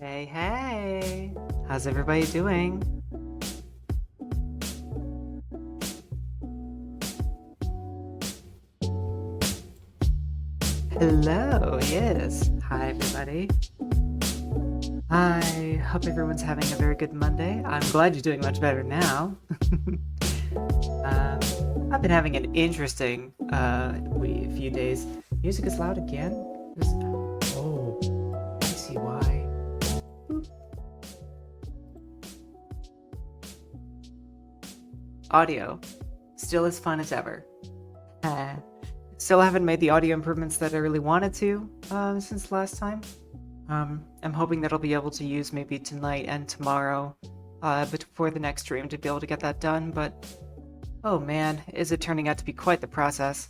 Hey, hey! How's everybody doing? Hello, yes. Hi, everybody. I hope everyone's having a very good Monday. I'm glad you're doing much better now. I've been having an interesting few days. Music is loud again? Oh, I see why. Audio. Still as fun as ever. Still haven't made the audio improvements that I really wanted to since last time. I'm hoping that I'll be able to use maybe tonight and tomorrow before the next stream to be able to get that done, but oh man, is it turning out to be quite the process.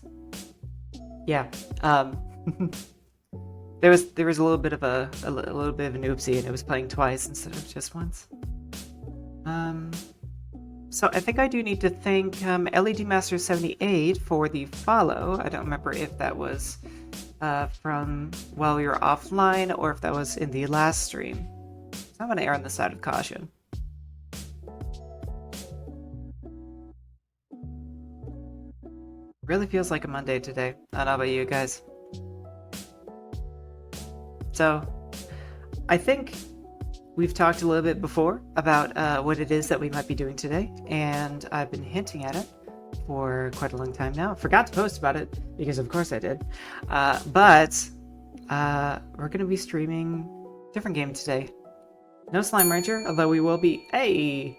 Yeah, there was a little bit of a little bit of an oopsie, and it was playing twice instead of just once. So I think I do need to thank LED Master 78 for the follow. I don't remember if that was from while we were offline or if that was in the last stream. So I'm going to err on the side of caution. Really feels like a Monday today. I don't know about you guys. So I think we've talked a little bit before about what it is that we might be doing today, and I've been hinting at it for quite a long time now. Forgot to post about it, because of course I did. But we're going to be streaming a different game today. No Slime Ranger, although we will be... Hey!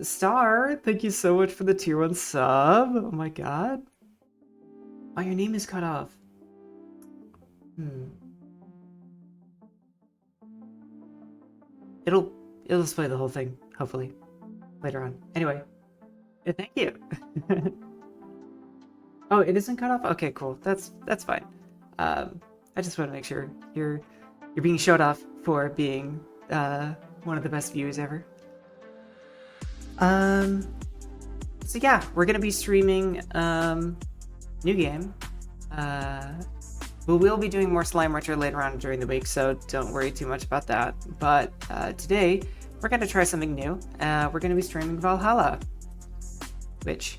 Star, thank you so much for the tier 1 sub. Oh my god. Oh, your name is cut off. It'll display the whole thing, hopefully, later on. Anyway, thank you. Oh, it isn't cut off? Okay, cool. That's fine. I just want to make sure you're being showed off for being one of the best viewers ever. So yeah, we're gonna be streaming new game. We will be doing more Slime Retro later on during the week, so don't worry too much about that. But today, we're going to try something new. We're going to be streaming Valhalla, which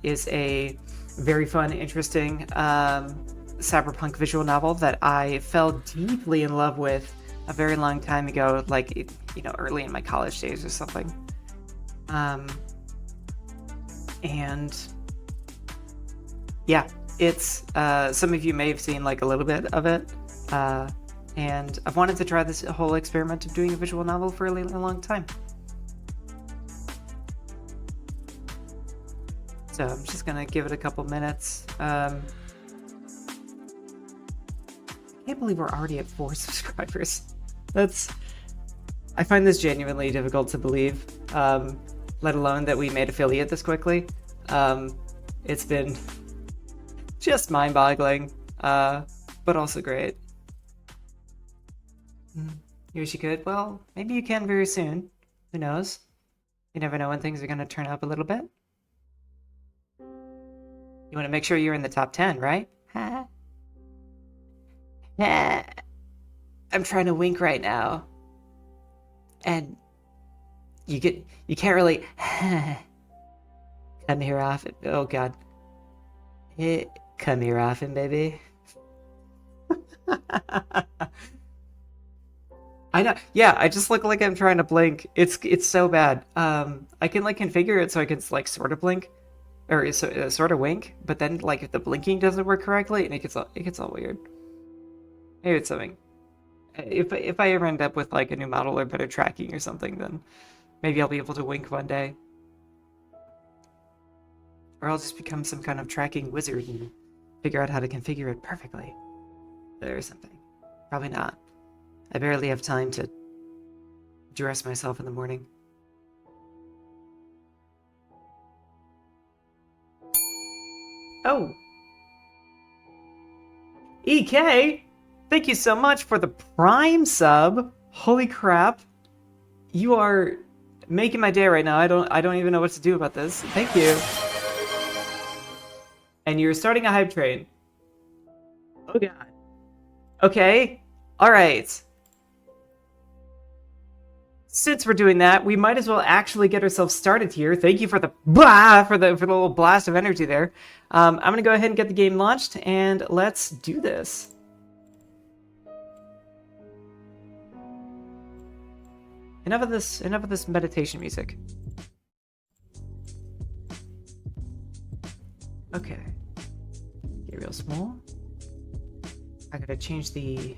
is a very fun, interesting cyberpunk visual novel that I fell deeply in love with a very long time ago, like, you know, early in my college days or something. And yeah. It's, some of you may have seen like a little bit of it, and I've wanted to try this whole experiment of doing a visual novel for a really long time. So I'm just gonna give it a couple minutes. I can't believe we're already at 4 subscribers. I find this genuinely difficult to believe, let alone that we made affiliate this quickly. It's been just mind-boggling, but also great. You wish you could? Well, maybe you can very soon. Who knows? You never know when things are going to turn up a little bit. You want to make sure you're in the top 10, right? I'm trying to wink right now. And you can't really come here often. Oh god. Come here often, baby. I know. Yeah, I just look like I'm trying to blink. It's so bad. I can like configure it so I can like sort of blink, or sort of wink. But then like if the blinking doesn't work correctly, and it gets all weird. Maybe it's something. If I ever end up with like a new model or better tracking or something, then maybe I'll be able to wink one day. Or I'll just become some kind of tracking wizard and figure out how to configure it perfectly. Or something. Probably not. I barely have time to dress myself in the morning. Oh! EK! Thank you so much for the Prime sub! Holy crap! You are making my day right now. I don't even know what to do about this. Thank you. And you're starting a hype train. Oh god. Okay. Alright. since we're doing that, we might as well actually get ourselves started here. Thank you for the blah, for the little blast of energy there. I'm gonna go ahead and get the game launched, and let's do this. Enough of this meditation music. Okay. Get real small. I gotta change the...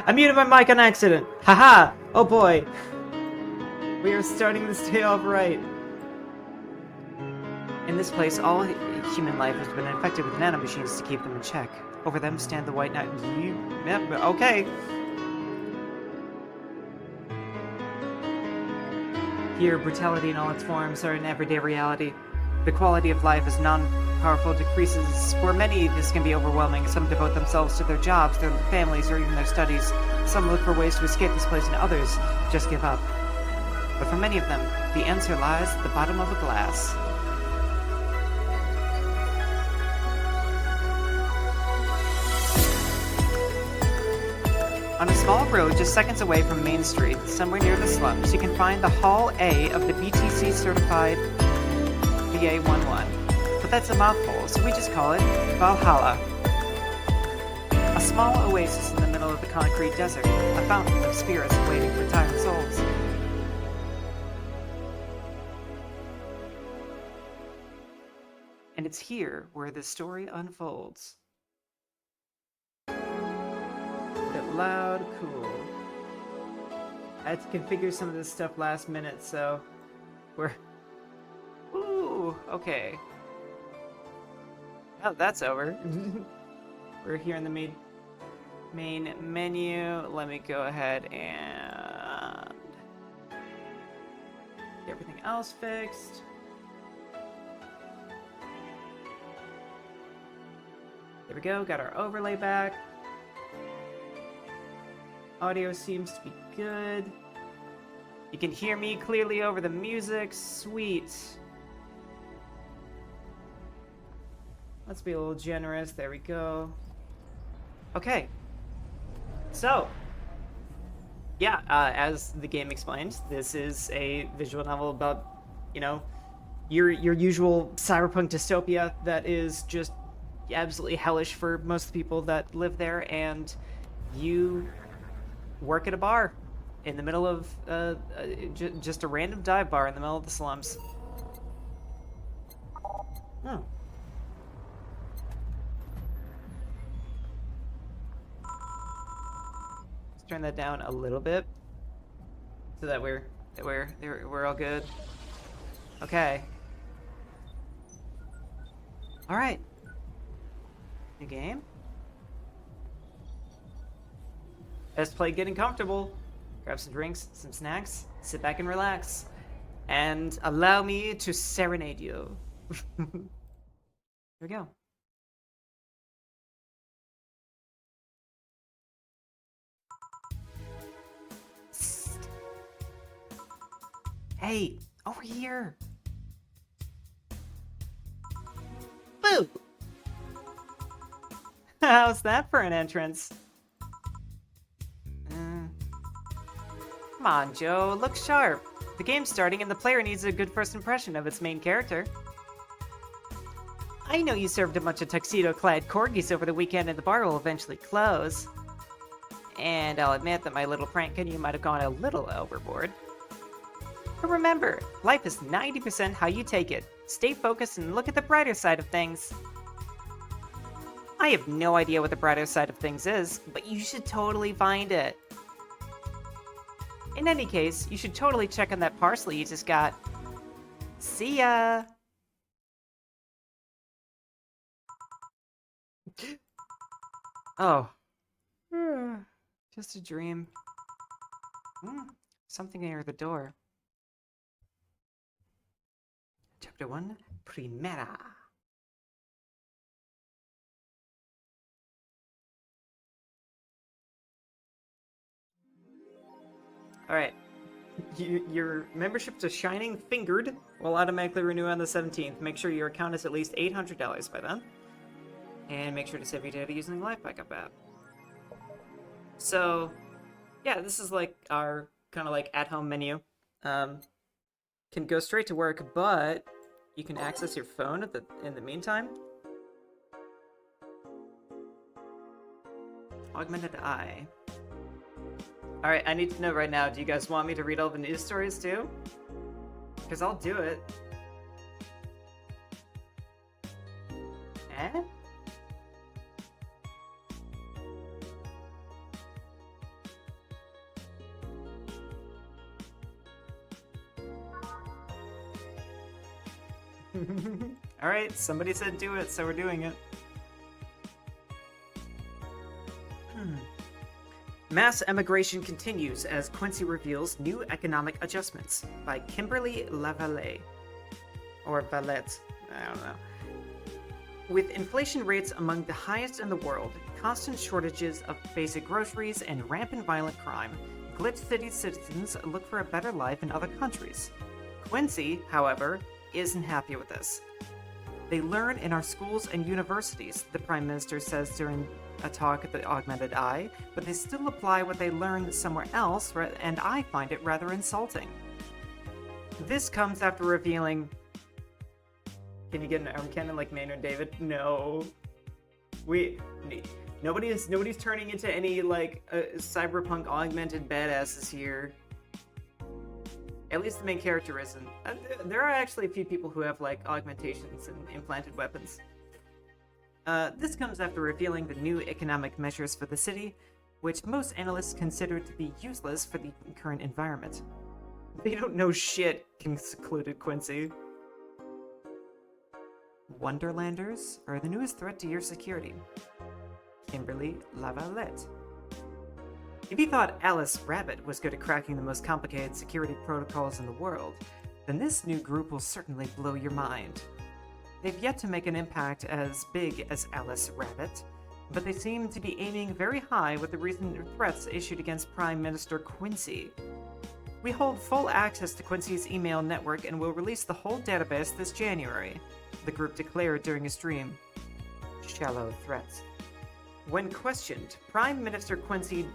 I muted my mic on accident. Haha! Oh boy. We are starting this day off right. In this place, all human life has been infected with nanomachines to keep them in check. Over them stand the White Knight. Yep, okay. Here, brutality in all its forms are in everyday reality. The quality of life as non-powerful decreases. For many, this can be overwhelming. Some devote themselves to their jobs, their families, or even their studies. Some look for ways to escape this place, and others just give up. But for many of them, the answer lies at the bottom of a glass. On a small road just seconds away from Main Street, somewhere near the slums, you can find the Hall A of the BTC-certified VA-11. But that's a mouthful, so we just call it Valhalla. A small oasis in the middle of the concrete desert, a fountain of spirits waiting for tired souls. And it's here where the story unfolds. Bit loud, cool. I had to configure some of this stuff last minute, so we're... Ooh, okay. Now that's over. We're here in the main menu. Let me go ahead and get everything else fixed. There we go, got our overlay back. Audio seems to be good. You can hear me clearly over the music. Sweet. Let's be a little generous. There we go. Okay. So, yeah, as the game explains, this is a visual novel about, you know, your usual cyberpunk dystopia that is just absolutely hellish for most of the people that live there, and you work at a bar in the middle of just a random dive bar in the middle of the slums. Oh. Let's turn that down a little bit so that we're all good. Okay. All right. New game. Let's play getting comfortable. Grab some drinks, some snacks, sit back and relax, and allow me to serenade you. Here we go. Psst. Hey, over here. Boo! How's that for an entrance? Come on, Joe, look sharp. The game's starting and the player needs a good first impression of its main character. I know you served a bunch of tuxedo-clad corgis over the weekend and the bar will eventually close. And I'll admit that my little prank on you might have gone a little overboard. But remember, life is 90% how you take it. Stay focused and look at the brighter side of things. I have no idea what the brighter side of things is, but you should totally find it. In any case, you should totally check on that parcel you just got. See ya! Oh. Just a dream. Something near the door. Chapter 1, Primera. Alright. Your membership to Shining Fingered will automatically renew on the 17th. Make sure your account is at least $800 by then. And make sure to save your data using the Life Backup app. So, yeah, this is like our kind of like at-home menu. Can go straight to work, but you can access your phone in the meantime. Augmented Eye. Alright, I need to know right now, do you guys want me to read all the news stories too? Because I'll do it. Eh? Alright, somebody said do it, so we're doing it. Mass emigration continues as Quincy reveals new economic adjustments by Kimberly Lavallee. Or Valette, I don't know. With inflation rates among the highest in the world, constant shortages of basic groceries, and rampant violent crime, Glitch City citizens look for a better life in other countries. Quincy, however, isn't happy with this. They learn in our schools and universities, the Prime Minister says during a talk at the Augmented Eye, but they still apply what they learned somewhere else, and I find it rather insulting. This comes after revealing... Can you get an arm cannon like Maynard David? No. Nobody's turning into any, like, cyberpunk augmented badasses here. At least the main character isn't. There are actually a few people who have, like, augmentations and implanted weapons. This comes after revealing the new economic measures for the city, which most analysts consider to be useless for the current environment. They don't know shit, concluded Quincy. Wonderlanders are the newest threat to your security. Kimberly Lavalette. If you thought Alice Rabbit was good at cracking the most complicated security protocols in the world, then this new group will certainly blow your mind. They've yet to make an impact as big as Alice Rabbit, but they seem to be aiming very high with the recent threats issued against Prime Minister Quincy. We hold full access to Quincy's email network and will release the whole database this January, the group declared during a stream. Shallow threats. When questioned, Prime Minister Quincy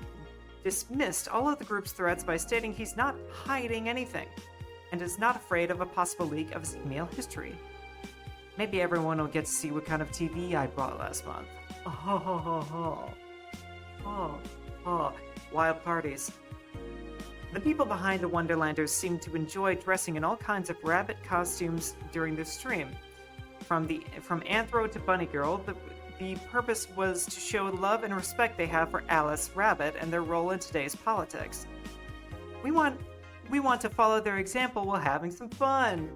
dismissed all of the group's threats by stating he's not hiding anything, and is not afraid of a possible leak of his email history. Maybe everyone will get to see what kind of TV I bought last month. Wild parties. The people behind the Wonderlanders seem to enjoy dressing in all kinds of rabbit costumes during the stream. From Anthro to Bunny Girl, the purpose was to show love and respect they have for Alice Rabbit and their role in today's politics. We want to follow their example while having some fun.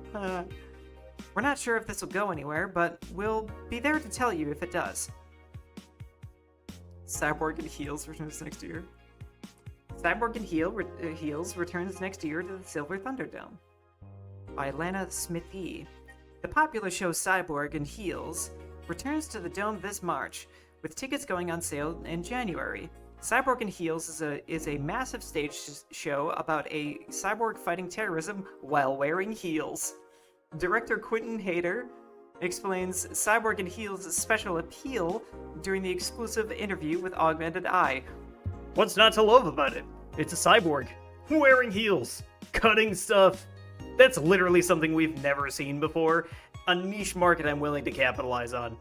We're not sure if this will go anywhere, but we'll be there to tell you if it does. Cyborg and Heels returns next year. Cyborg and Heels returns next year to the Silver Thunderdome. By Lana Smithy. The popular show Cyborg and Heels returns to the Dome this March, with tickets going on sale in January. Cyborg and Heels is a massive stage show about a cyborg fighting terrorism while wearing heels. Director Quentin Hayter explains Cyborg and Heels' special appeal during the exclusive interview with Augmented Eye. What's not to love about it? It's a cyborg, wearing heels, cutting stuff. That's literally something we've never seen before. A niche market I'm willing to capitalize on.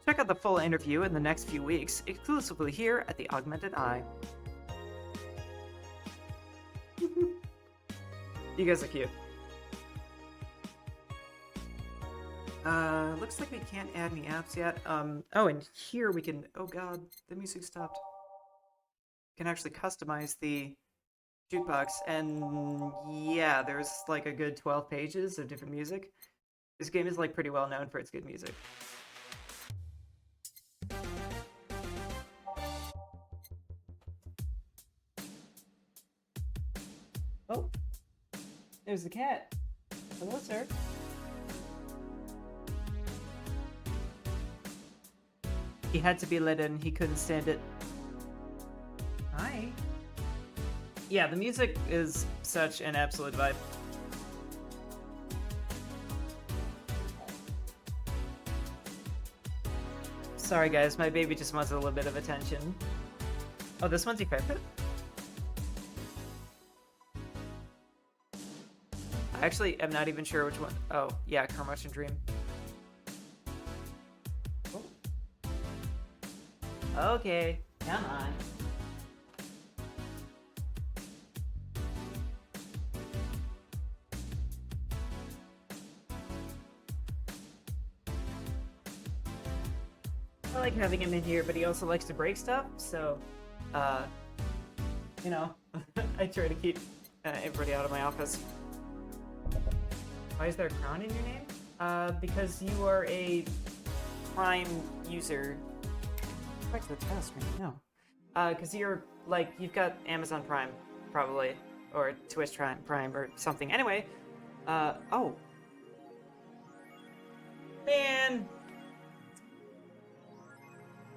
Check out the full interview in the next few weeks, exclusively here at the Augmented Eye. You guys are cute. Looks like we can't add any apps yet. Oh, and here we can, oh god, the music stopped. We can actually customize the jukebox, and yeah, there's like a good 12 pages of different music. This game is like pretty well known for its good music. Oh, there's the cat. Hello, sir. He had to be let in. He couldn't stand it. Hi. Yeah, the music is such an absolute vibe. Sorry, guys. My baby just wants a little bit of attention. Oh, this one's your favorite? I actually am not even sure which one. Oh, yeah, Curmudgeon Dream. Oh. Okay, come on. I like having him in here, but he also likes to break stuff, so, you know, I try to keep everybody out of my office. Why is there a crown in your name? Because you are a Prime user. Back to the title screen, no. Because you're, like, you've got Amazon Prime, probably, or Twitch Prime, or something. Anyway, oh. Man!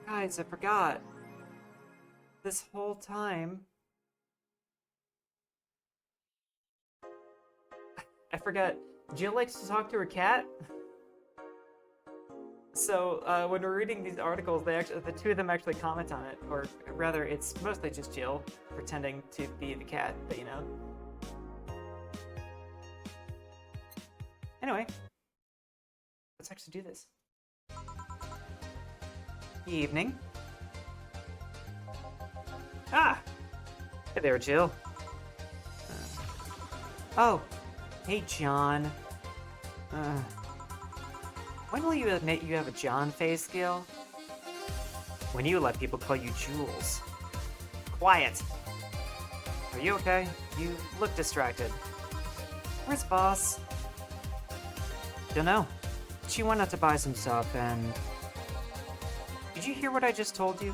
Guys, I forgot. This whole time... I forgot. Jill likes to talk to her cat. So, when we're reading these articles, the two of them actually comment on it. Or rather, it's mostly just Jill pretending to be the cat, but you know. Anyway, let's actually do this. Evening. Ah! Hey there, Jill. Oh, hey, John. When will you admit you have a John phase skill? When you let people call you Jules. Quiet. Are you okay? You look distracted. Where's boss? Don't know. She went out to buy some stuff and... Did you hear what I just told you?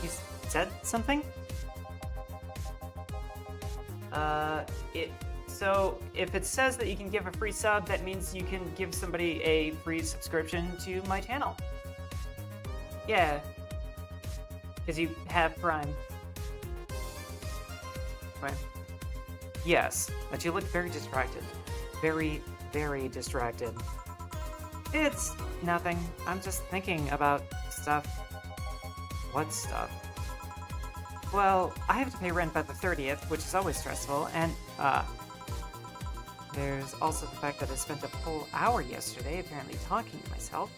You said something? So if it says that you can give a free sub, that means you can give somebody a free subscription to my channel. Yeah. Because you have Prime. Right. Yes, but you look very distracted. Very, very distracted. It's nothing. I'm just thinking about stuff. What stuff? Well, I have to pay rent by the 30th, which is always stressful, and, there's also the fact that I spent a full hour yesterday apparently talking to myself.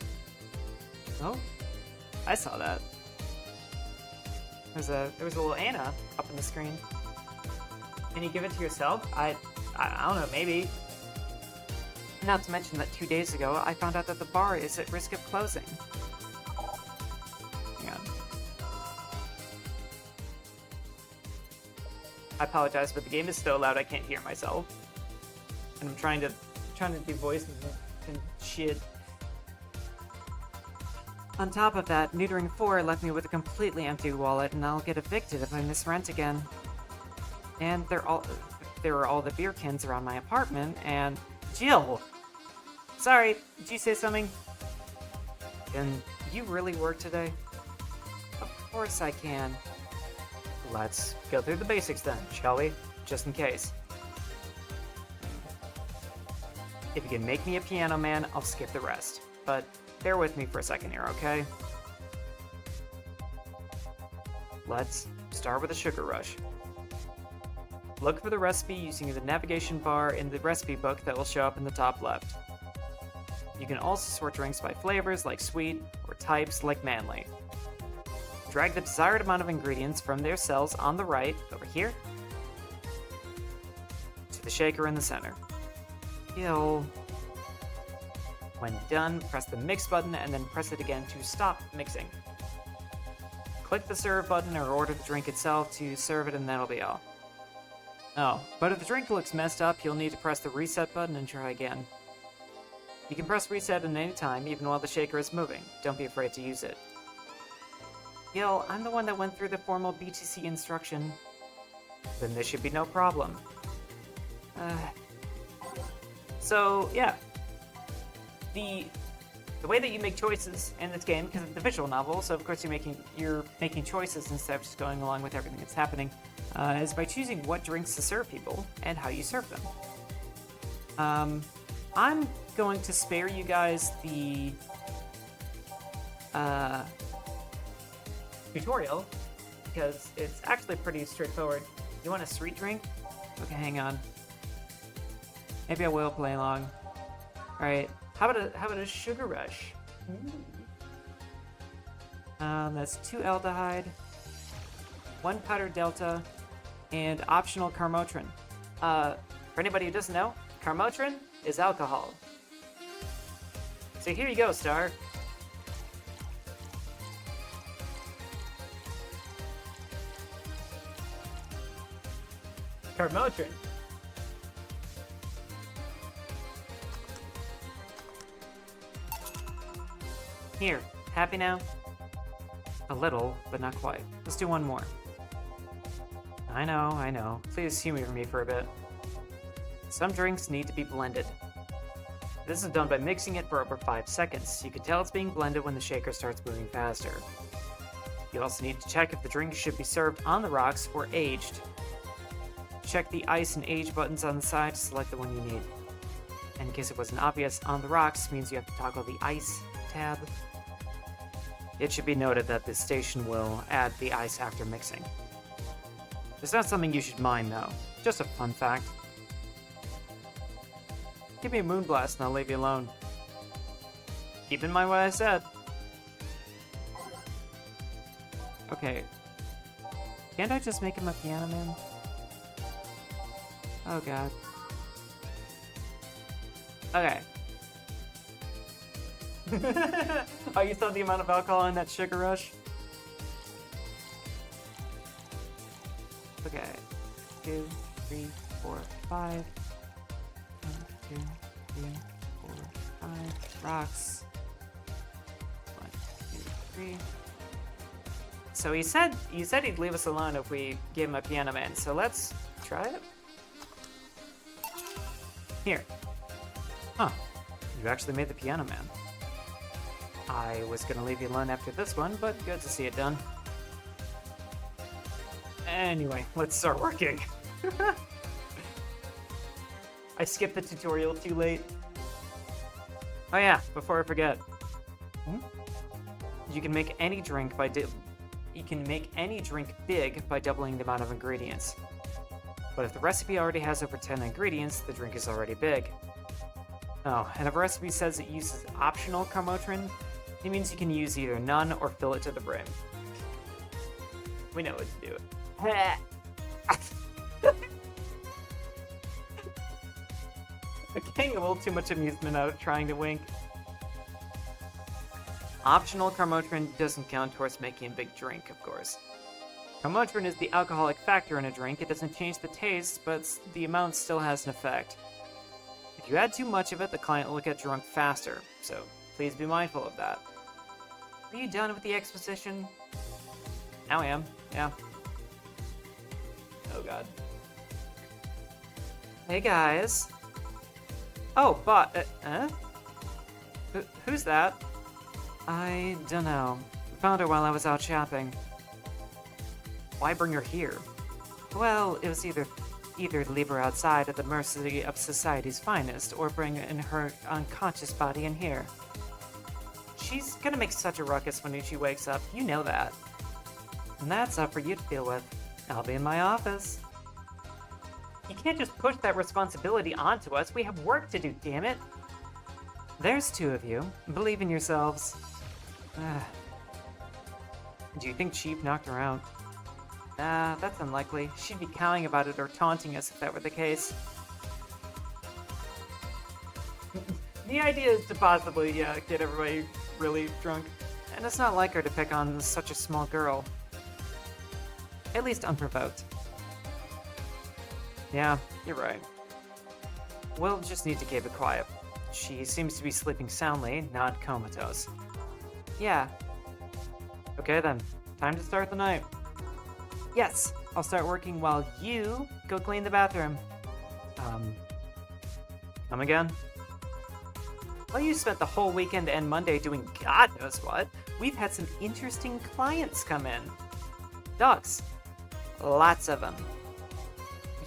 Oh, I saw that. There was a little Anna up on the screen. Can you give it to yourself? I don't know, maybe. Not to mention that 2 days ago, I found out that the bar is at risk of closing. Hang on. I apologize, but the game is so loud I can't hear myself. And I'm trying to do voices and shit. On top of that, neutering 4 left me with a completely empty wallet, and I'll get evicted if I miss rent again. And there are all the beer cans around my apartment, and... Jill! Sorry, did you say something? Can you really work today? Of course I can. Let's go through the basics then, shall we? Just in case. If you can make me a piano man, I'll skip the rest. But bear with me for a second here, okay? Let's start with a sugar rush. Look for the recipe using the navigation bar in the recipe book that will show up in the top left. You can also sort drinks by flavors like sweet, or types like manly. Drag the desired amount of ingredients from their cells on the right, over here, to the shaker in the center. When done, press the mix button and then press it again to stop mixing. Click the serve button or order the drink itself to serve it and that'll be all. Oh, but if the drink looks messed up, you'll need to press the reset button and try again. You can press reset at any time, even while the shaker is moving. Don't be afraid to use it. Gil, I'm the one that went through the formal BTC instruction. Then this should be no problem. So, yeah. The way that you make choices in this game, because it's a visual novel, so of course you're making choices instead of just going along with everything that's happening, is by choosing what drinks to serve people and how you serve them. I'm going to spare you guys the tutorial because it's actually pretty straightforward. You want a sweet drink? Okay, hang on. Maybe I will play along. All right. How about a sugar rush? That's 2 aldehyde, 1 powdered delta, and optional carmotrin. For anybody who doesn't know, carmotrin is alcohol. So here you go, Star. Carmotrin. Here, happy now? A little, but not quite. Let's do one more. I know. Please humor me for a bit. Some drinks need to be blended. This is done by mixing it for over 5 seconds. You can tell it's being blended when the shaker starts moving faster. You also need to check if the drink should be served on the rocks or aged. Check the ice and age buttons on the side to select the one you need. In case it wasn't obvious, on the rocks means you have to toggle the ice tab. It should be noted that this station will add the ice after mixing. It's not something you should mind though, just a fun fact. Give me a moonblast and I'll leave you alone. Keep in mind what I said. Okay. Can't I just make him a piano man? Oh god. Okay. Oh, you saw the amount of alcohol in that sugar rush? Okay. 2, 3, 4, 5. 1, 2, 3, 4, 5. Rocks. 1, 2, 3. So he said he'd leave us alone if we gave him a piano man, so let's try it. Here. Huh. You actually made the piano man. I was gonna leave you alone after this one, but good to see it done. Anyway, let's start working. I skipped the tutorial too late. Oh yeah, before I forget. You can make any drink big by doubling the amount of ingredients. But if the recipe already has over 10 ingredients, the drink is already big. Oh, and if a recipe says it uses optional carmotrin, it means you can use either none or fill it to the brim. We know what to do. I'm getting a little too much amusement out of trying to wink. Optional carmotrin doesn't count towards making a big drink, of course. Carmotrin is the alcoholic factor in a drink. It doesn't change the taste, but the amount still has an effect. If you add too much of it, the client will get drunk faster, so please be mindful of that. Are you done with the exposition? Now I am, yeah. Oh god. Hey guys. Oh, but, who's that? I don't know. Found her while I was out shopping. Why bring her here? Well, it was either leave her outside at the mercy of society's finest, or bring in her unconscious body in here. She's gonna make such a ruckus when she wakes up, you know that. And that's up for you to deal with. I'll be in my office. You can't just push that responsibility onto us. We have work to do, damn it. There's 2 of you. Believe in yourselves. Do you think Chief knocked her out? Nah, that's unlikely. She'd be cowing about it or taunting us if that were the case. The idea is to possibly, get everybody really drunk. And it's not like her to pick on such a small girl. At least unprovoked. Yeah, you're right. We'll just need to keep it quiet. She seems to be sleeping soundly, not comatose. Yeah. Okay then, time to start the night. Yes, I'll start working while you go clean the bathroom. Come again? Well, you spent the whole weekend and Monday doing God knows what. We've had some interesting clients come in. Dogs. Lots of them.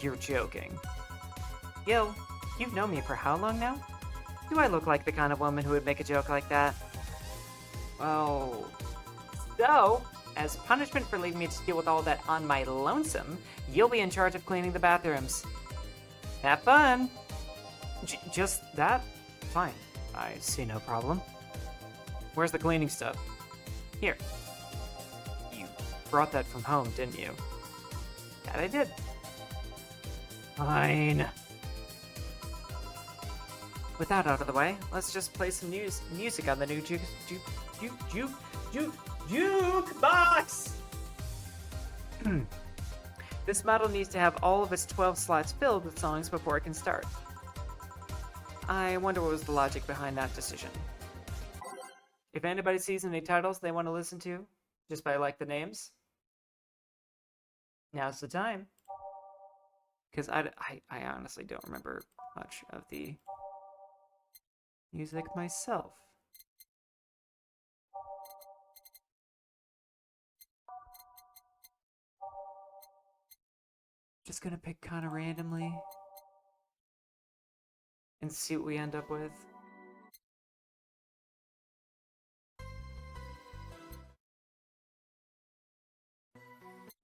You're joking. Gil, you've known me for how long now? Do I look like the kind of woman who would make a joke like that? Well, so, as punishment for leaving me to deal with all that on my lonesome, you'll be in charge of cleaning the bathrooms. Have fun! Just that? Fine. I see no problem. Where's the cleaning stuff? Here. You brought that from home, didn't you? That I did. Fine. With that out of the way, let's just play some music on the new jukebox! This model needs to have all of its 12 slots filled with songs before it can start. I wonder what was the logic behind that decision. If anybody sees any titles they want to listen to, just by like the names, now's the time. Because I honestly don't remember much of the music myself. Just gonna pick kind of randomly and see what we end up with.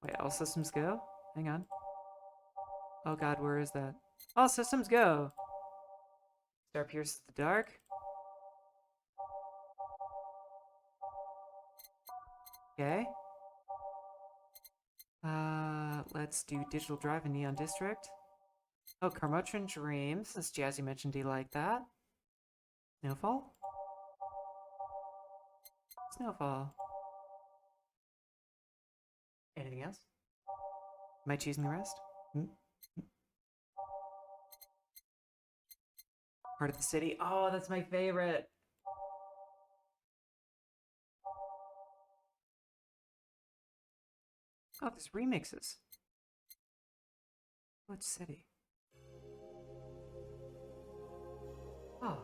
Wait, all systems go? Hang on. Oh god, where is that? All systems go! Star pierces the dark. Okay. Let's do Digital Drive and Neon District. Oh, Carmotron Dreams. Since Jazzy mentioned he liked that. Snowfall? Snowfall. Anything else? Am I choosing the rest? Part of the City. Oh, that's my favorite. Oh, there's remixes. Which city? Oh.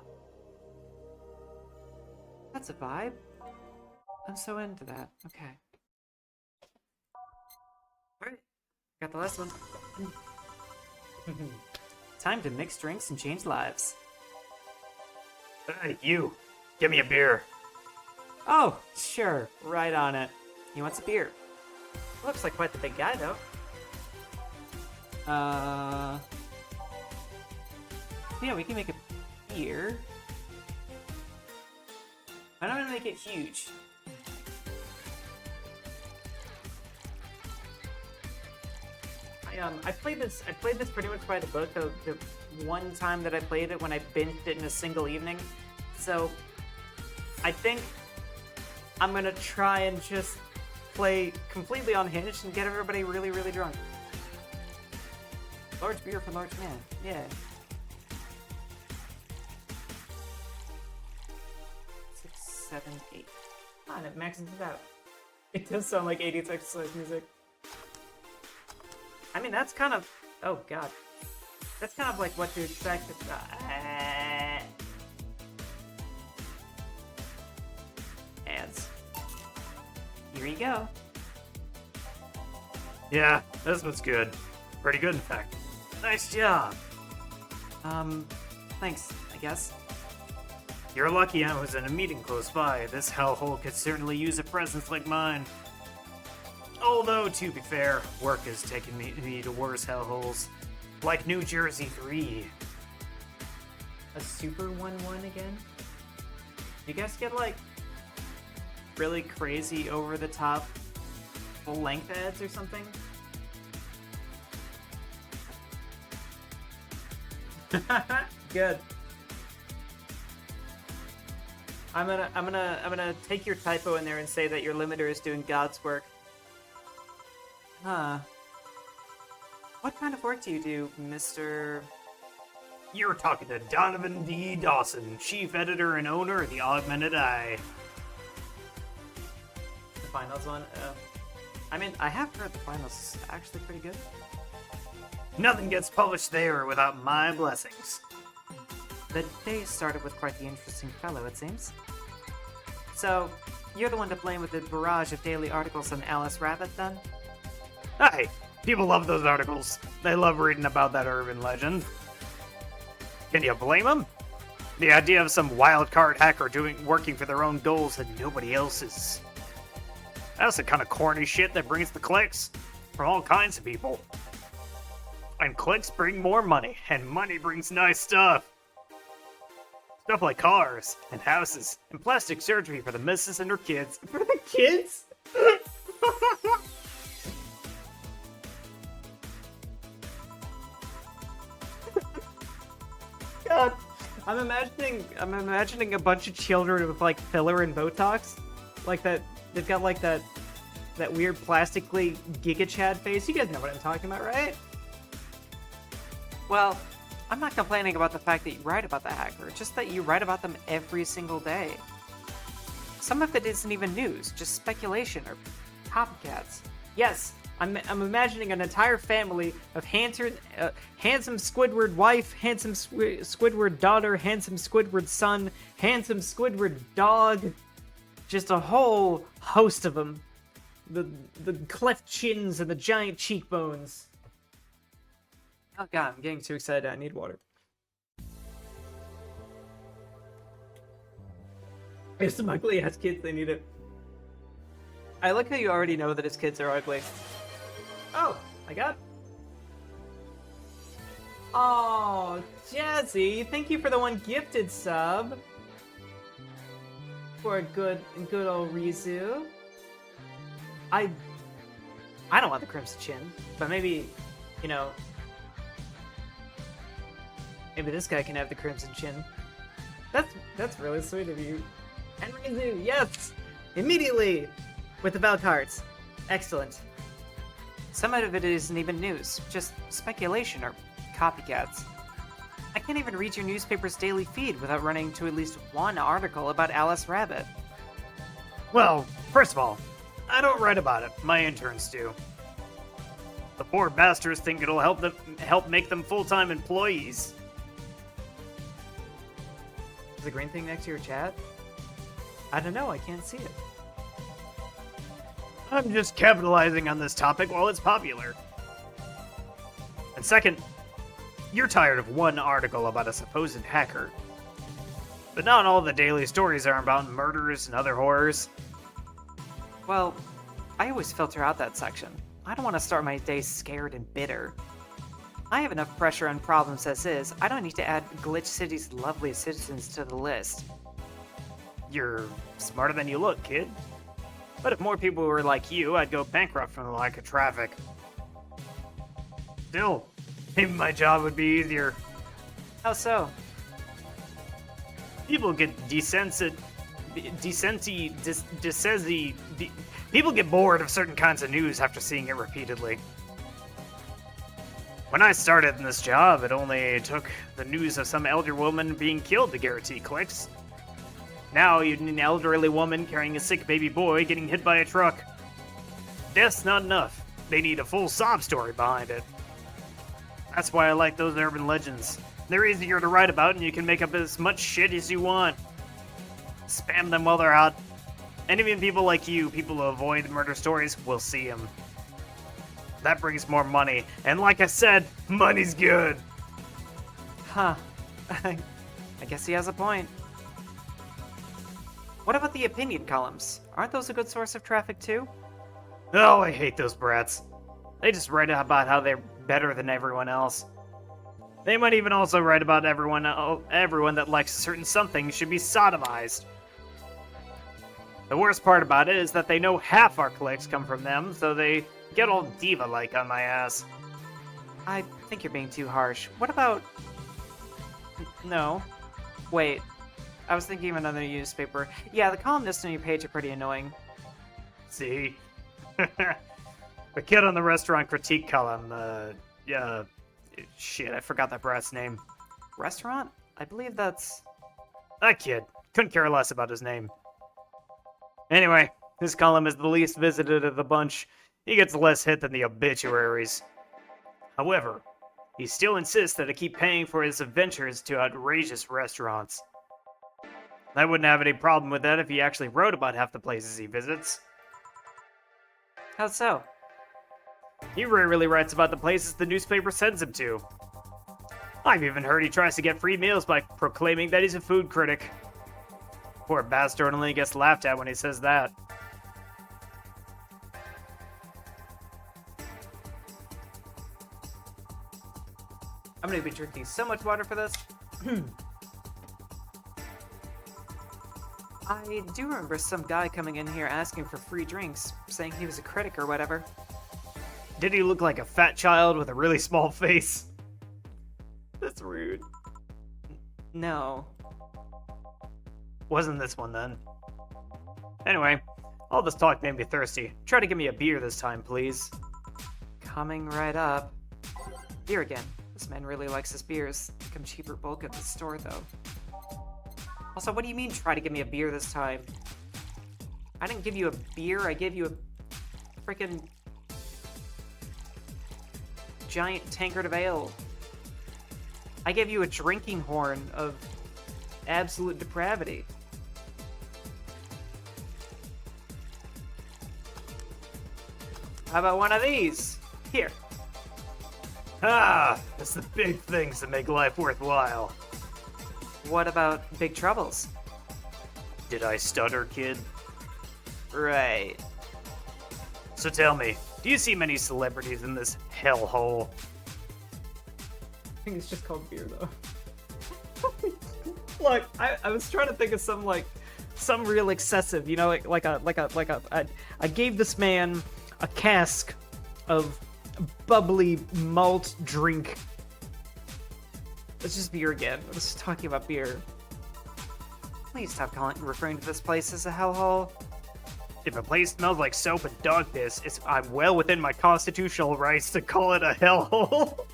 That's a vibe. I'm so into that. Okay. Alright. Got the last one. Time to mix drinks and change lives. Hey, you. Give me a beer. Oh, sure. Right on it. He wants a beer. Looks like quite the big guy, though. Yeah, we can make a beer. I don't want to make it huge. I played this pretty much by the book. The one time that I played it when I binged it in a single evening. So I think I'm gonna try and just play completely unhinged and get everybody really, really drunk. Large beer for large man. Yeah. 6, 7, 8. Ah, and it maxes it out. It does sound like 80s exercise music. I mean, that's kind of... Oh, God. That's kind of like what to expect. Ads. Here you go. Yeah, this was good. Pretty good, in fact. Nice job. Thanks, I guess. You're lucky I was in a meeting close by. This hellhole could certainly use a presence like mine. Although, to be fair, work has taken me to worse hellholes. Like New Jersey 3. A Super 1-1 again? You guys get, like, really crazy, over-the-top, full-length ads or something? Good. I'm gonna take your typo in there and say that your limiter is doing God's work. Huh. What kind of work do you do, Mr. You're talking to Donovan D. Dawson, chief editor and owner of the Augmented Eye. The finals one? I mean, I have heard the finals is actually pretty good. Nothing gets published there without my blessings. The day started with quite the interesting fellow, it seems. So, you're the one to blame with the barrage of daily articles on Alice Rabbit, then? Hi, people love those articles. They love reading about that urban legend. Can you blame them? The idea of some wild card hacker working for their own goals and nobody else's. That's the kind of corny shit that brings the clicks from all kinds of people. And clicks bring more money, and money brings nice stuff. Stuff like cars, and houses, and plastic surgery for the missus and her kids. For the kids? God, I'm imagining a bunch of children with like filler and Botox, like that. They've got like that weird plastically Giga Chad face. You guys know what I'm talking about, right? Well, I'm not complaining about the fact that you write about the hacker, just that you write about them every single day. Some of it isn't even news, just speculation or copycats. Yes, I'm imagining an entire family of handsome Squidward wife, handsome Squidward daughter, handsome Squidward son, handsome Squidward dog. Just a whole host of them. The cleft chins and the giant cheekbones. Oh god, I'm getting too excited. I need water. If some ugly ass kids, they need it. I like how you already know that his kids are ugly. Oh, my god. Oh, Jazzy, thank you for the one gifted sub. For a good old Rizu. I don't want the Crimson Chin, but maybe, you know, maybe this guy can have the Crimson Chin. That's really sweet of you. And Rizu, yes! Immediately! With the Valcards. Excellent. Some of it isn't even news, just speculation or copycats. I can't even read your newspaper's daily feed without running to at least one article about Alice Rabbit. Well, first of all, I don't write about it. My interns do. The poor bastards think it'll help make them full-time employees. Is the green thing next to your chat? I don't know, I can't see it. I'm just capitalizing on this topic while it's popular. And second, you're tired of one article about a supposed hacker. But not all the daily stories are about murders and other horrors. Well, I always filter out that section. I don't want to start my day scared and bitter. I have enough pressure and problems as is. I don't need to add Glitch City's lovely citizens to the list. You're smarter than you look, kid. But if more people were like you, I'd go bankrupt from the lack of traffic. Still, maybe my job would be easier. How so? People get people get bored of certain kinds of news after seeing it repeatedly. When I started in this job, it only took the news of some elder woman being killed to guarantee clicks. Now you need an elderly woman carrying a sick baby boy getting hit by a truck. Death's not enough. They need a full sob story behind it. That's why I like those urban legends. They're easier to write about and you can make up as much shit as you want. Spam them while they're hot. And even people like you, people who avoid murder stories, will see them. That brings more money. And like I said, money's good. Huh. I guess he has a point. What about the opinion columns? Aren't those a good source of traffic too? Oh, I hate those brats. They just write about how they're better than everyone else. They might even also write about everyone that likes a certain something should be sodomized. The worst part about it is that they know half our clicks come from them, so they get all diva-like on my ass. I think you're being too harsh. What about... No. Wait. I was thinking of another newspaper. Yeah, the columnists on your page are pretty annoying. See? The kid on the restaurant critique column, shit, I forgot that brat's name. Restaurant? I believe that's... That kid. Couldn't care less about his name. Anyway, this column is the least visited of the bunch. He gets less hit than the obituaries. However, he still insists that I keep paying for his adventures to outrageous restaurants. I wouldn't have any problem with that if he actually wrote about half the places he visits. How so? He rarely writes about the places the newspaper sends him to. I've even heard he tries to get free meals by proclaiming that he's a food critic. Poor bastard only gets laughed at when he says that. I'm gonna be drinking so much water for this. I do remember some guy coming in here asking for free drinks, saying he was a critic or whatever. Did he look like a fat child with a really small face? That's rude. No. Wasn't this one then? Anyway, all this talk made me thirsty. Try to give me a beer this time, please. Coming right up. Beer again. This man really likes his beers. They come cheaper bulk at the store, though. Also, what do you mean try to give me a beer this time? I didn't give you a beer, I gave you a freaking giant tankard of ale. I gave you a drinking horn of absolute depravity. How about one of these? Here. Ah, it's the big things that make life worthwhile. What about big troubles? Did I stutter, kid? Right. So tell me, do you see many celebrities in this hellhole? I think it's just called beer, though. Look, I was trying to think of some real excessive, you know, I gave this man a cask of bubbly malt drink. It's just beer again. We're just talking about beer. Please stop referring to this place as a hellhole. If a place smells like soap and dog piss, I'm well within my constitutional rights to call it a hellhole.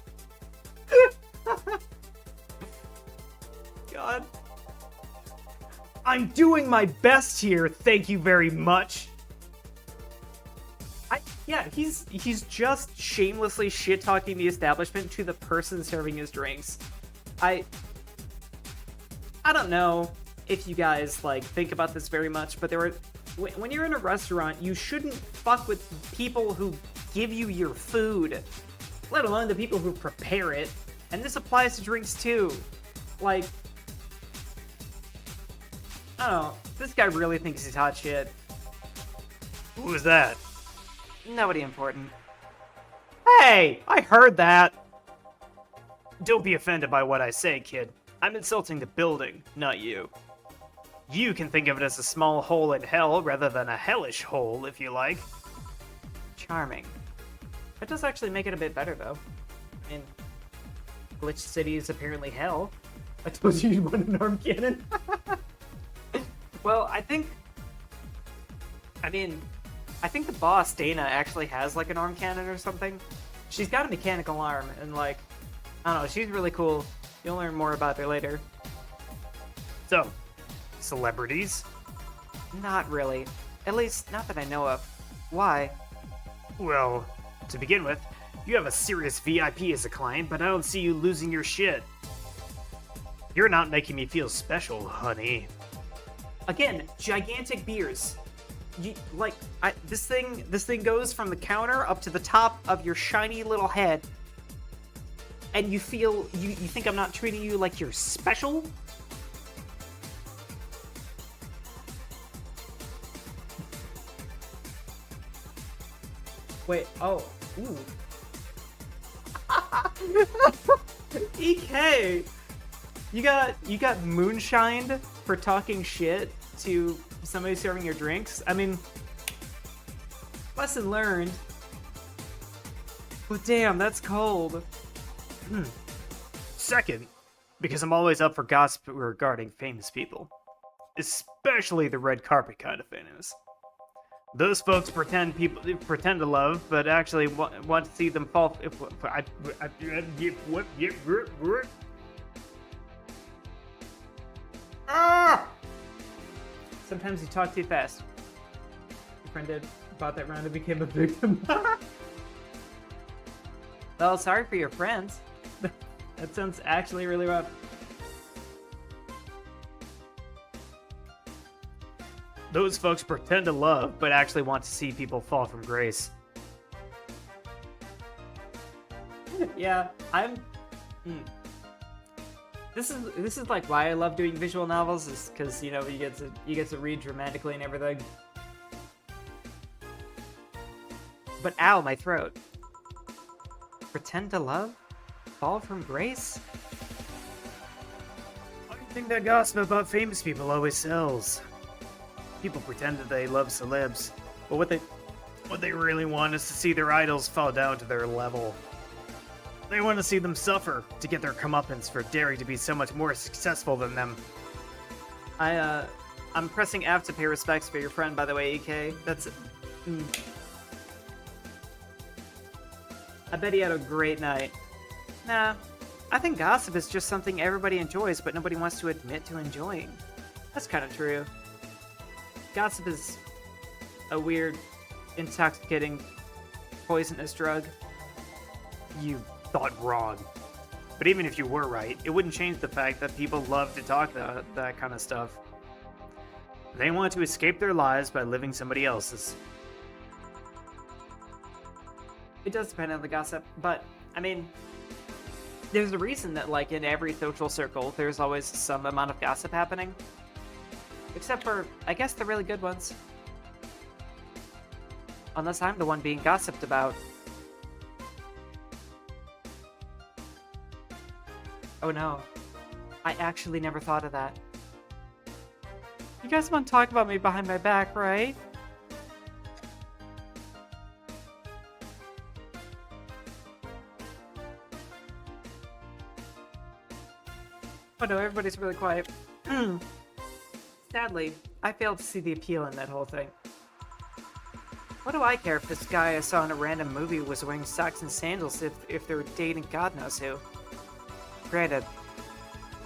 God. I'm doing my best here, thank you very much. Yeah, he's just shamelessly shit-talking the establishment to the person serving his drinks. I don't know if you guys, think about this very much, but when you're in a restaurant, you shouldn't fuck with people who give you your food, let alone the people who prepare it. And this applies to drinks, too. I don't know. This guy really thinks he's hot shit. Who was that? Nobody important. Hey, I heard that. Don't be offended by what I say, kid. I'm insulting the building, not you. You can think of it as a small hole in hell rather than a hellish hole, if you like. Charming. That does actually make it a bit better, though. I mean, Glitch City is apparently hell. I told you you'd want an arm cannon. Well, I think the boss, Dana, actually has, an arm cannon or something. She's got a mechanical arm, and, I don't know, she's really cool. You'll learn more about her later. So, celebrities? Not really. At least, not that I know of. Why? Well, to begin with, you have a serious VIP as a client, but I don't see you losing your shit. You're not making me feel special, honey. Again, gigantic beers. This thing goes from the counter up to the top of your shiny little head, and you think I'm not treating you like you're special? Wait, oh, ooh. EK! You got moonshined for talking shit to somebody serving your drinks? I mean, lesson learned. But damn, that's cold. Second, because I'm always up for gossip regarding famous people. Especially the red carpet kind of famous. Those folks pretend to love, but actually want to see them fall. Ah! Sometimes you talk too fast. Your friend did bought that round and became a victim. Well, sorry for your friends. That sounds actually really rough. Those folks pretend to love, but actually want to see people fall from grace. Yeah, I'm. This is like why I love doing visual novels, is because you get to read dramatically and everything. But ow, my throat. Pretend to love? Fall from grace? I think that gossip about famous people always sells. People pretend that they love celebs, but what they really want is to see their idols fall down to their level. They want to see them suffer to get their comeuppance for daring to be so much more successful than them. I'm pressing F to pay respects for your friend, by the way, EK. That's... I bet he had a great night. Nah, I think gossip is just something everybody enjoys, but nobody wants to admit to enjoying. That's kind of true. Gossip is a weird, intoxicating, poisonous drug. You thought wrong. But even if you were right, it wouldn't change the fact that people love to talk that kind of stuff. They want to escape their lives by living somebody else's. It does depend on the gossip, but, I mean, there's a reason that, like, in every social circle, there's always some amount of gossip happening. Except for, I guess, the really good ones. Unless I'm the one being gossiped about. Oh no. I actually never thought of that. You guys want to talk about me behind my back, right? Oh no, everybody's really quiet. Sadly, I failed to see the appeal in that whole thing. What do I care if this guy I saw in a random movie was wearing socks and sandals if they were dating God knows who? Granted,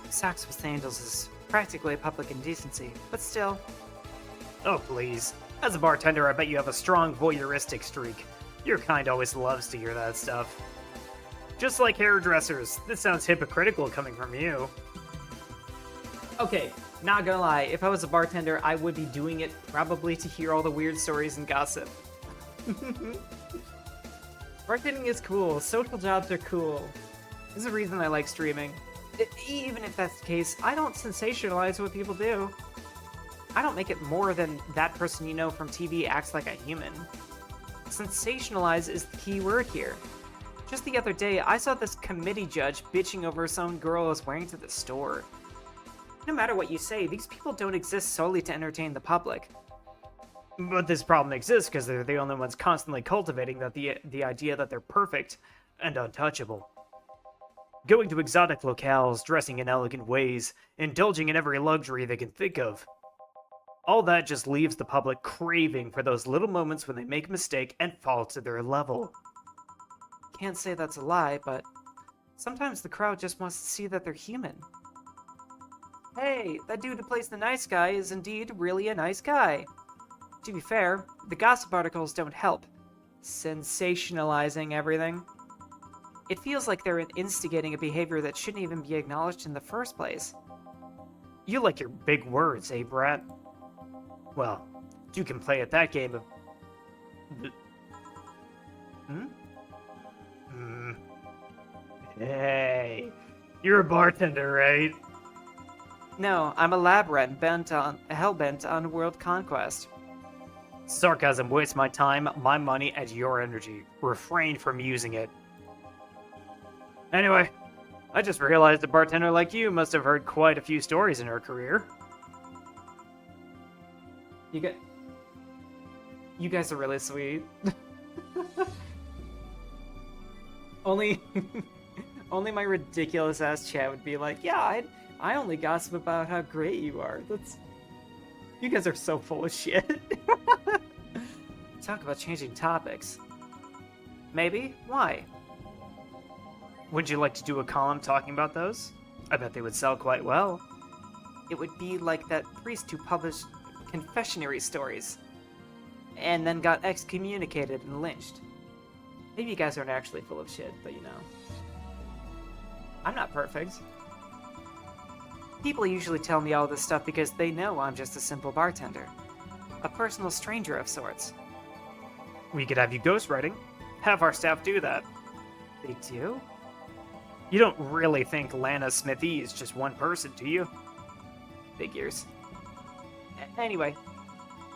socks with sandals is practically a public indecency, but still. Oh, please. As a bartender, I bet you have a strong voyeuristic streak. Your kind always loves to hear that stuff. Just like hairdressers, this sounds hypocritical coming from you. Okay, not gonna lie, if I was a bartender, I would be doing it probably to hear all the weird stories and gossip. Bartending is cool, social jobs are cool. There's a reason I like streaming. Even if that's the case, I don't sensationalize what people do. I don't make it more than that person you know from TV acts like a human. Sensationalize is the key word here. Just the other day, I saw this committee judge bitching over some girl was wearing to the store. No matter what you say, these people don't exist solely to entertain the public. But this problem exists because they're the only ones constantly cultivating the idea that they're perfect and untouchable. Going to exotic locales, dressing in elegant ways, indulging in every luxury they can think of. All that just leaves the public craving for those little moments when they make a mistake and fall to their level. Can't say that's a lie, but sometimes the crowd just wants to see that they're human. Hey, that dude who plays the nice guy is indeed really a nice guy. To be fair, the gossip articles don't help. Sensationalizing everything. It feels like they're instigating a behavior that shouldn't even be acknowledged in the first place. You like your big words, eh, Brat? Well, you can play at that game of... Hey, you're a bartender, right? No, I'm a lab rat hell-bent on world conquest. Sarcasm wastes my time, my money, and your energy. Refrain from using it. Anyway, I just realized a bartender like you must have heard quite a few stories in her career. You guys are really sweet. Only my ridiculous ass chat would be like, yeah, I only gossip about how great you are. You guys are so full of shit. talk about changing topics. Maybe? Why? Would you like to do a column talking about those? I bet they would sell quite well. It would be like that priest who published confessionary stories and then got excommunicated and lynched. Maybe you guys aren't actually full of shit, but you know. I'm not perfect. People usually tell me all this stuff because they know I'm just a simple bartender. A personal stranger of sorts. We could have you ghostwriting. Have our staff do that. They do? You don't really think Lana Smithy is just one person, do you? Figures. Anyway,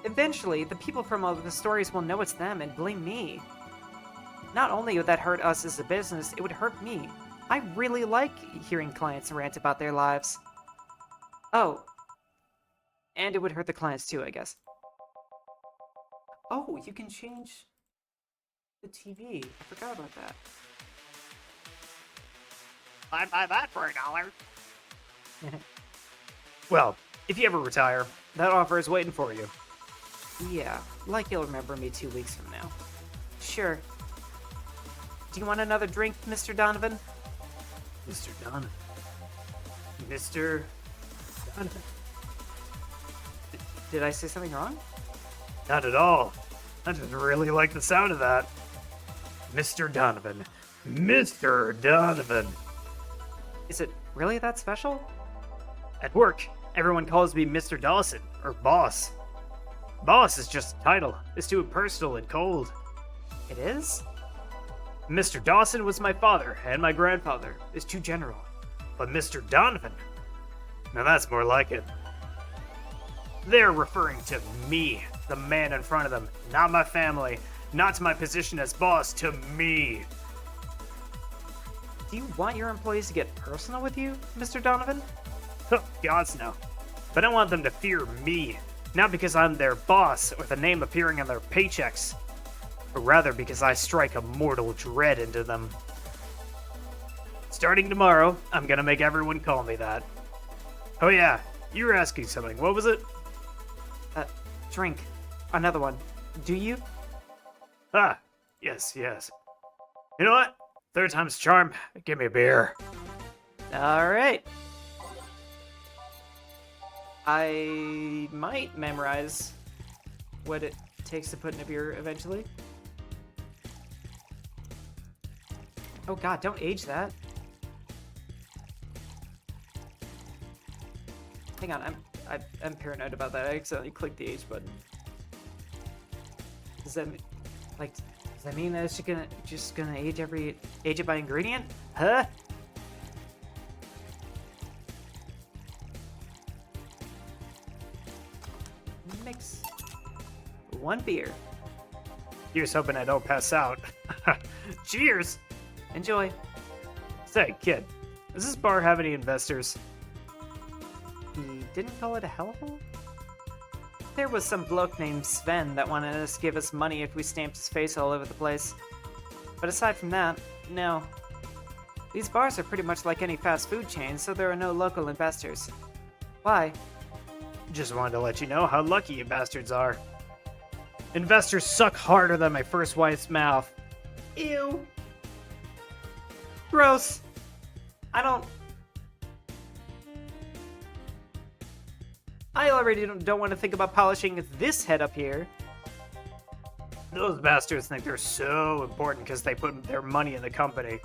eventually, the people from all the stories will know it's them and blame me. Not only would that hurt us as a business, it would hurt me. I really like hearing clients rant about their lives. Oh. And it would hurt the clients too, I guess. Oh, you can change the TV. I forgot about that. I'd buy that for $1. Well, if you ever retire, that offer is waiting for you. Yeah, like you'll remember me 2 weeks from now. Sure. Do you want another drink, Mr. Donovan? Mr. Donovan. Mr. Donovan. Did I say something wrong? Not at all. I just really like the sound of that. Mr. Donovan. Mr. Donovan. Is it really that special? At work, everyone calls me Mr. Dawson, or Boss. Boss is just a title. It's too impersonal and cold. It is? Mr. Dawson was my father, and my grandfather is too general. But Mr. Donovan, now that's more like it. They're referring to me, the man in front of them, not my family, not to my position as boss, to me. Do you want your employees to get personal with you, Mr. Donovan? Gods no. But I want them to fear me, not because I'm their boss or the name appearing on their paychecks, but rather because I strike a mortal dread into them. Starting tomorrow, I'm gonna make everyone call me that. Oh yeah, you were asking something. What was it? Drink. Another one. Do you? Ah, yes. You know what? Third time's a charm. Give me a beer. Alright. I might memorize what it takes to put in a beer eventually. Oh god, don't age that. Hang on, I'm paranoid about that. I accidentally clicked the age button. Does that mean, does that mean that it's just gonna age it by ingredient? Huh? Mix one beer. Here's hoping I don't pass out. Cheers! Enjoy. Say, kid, does this bar have any investors? He didn't call it a hellhole? There was some bloke named Sven that wanted us to give us money if we stamped his face all over the place. But aside from that, no. These bars are pretty much like any fast food chain, so there are no local investors. Why? Just wanted to let you know how lucky you bastards are. Investors suck harder than my first wife's mouth. Ew. Gross. I already don't want to think about polishing this head up here. Those bastards think they're so important because they put their money in the company.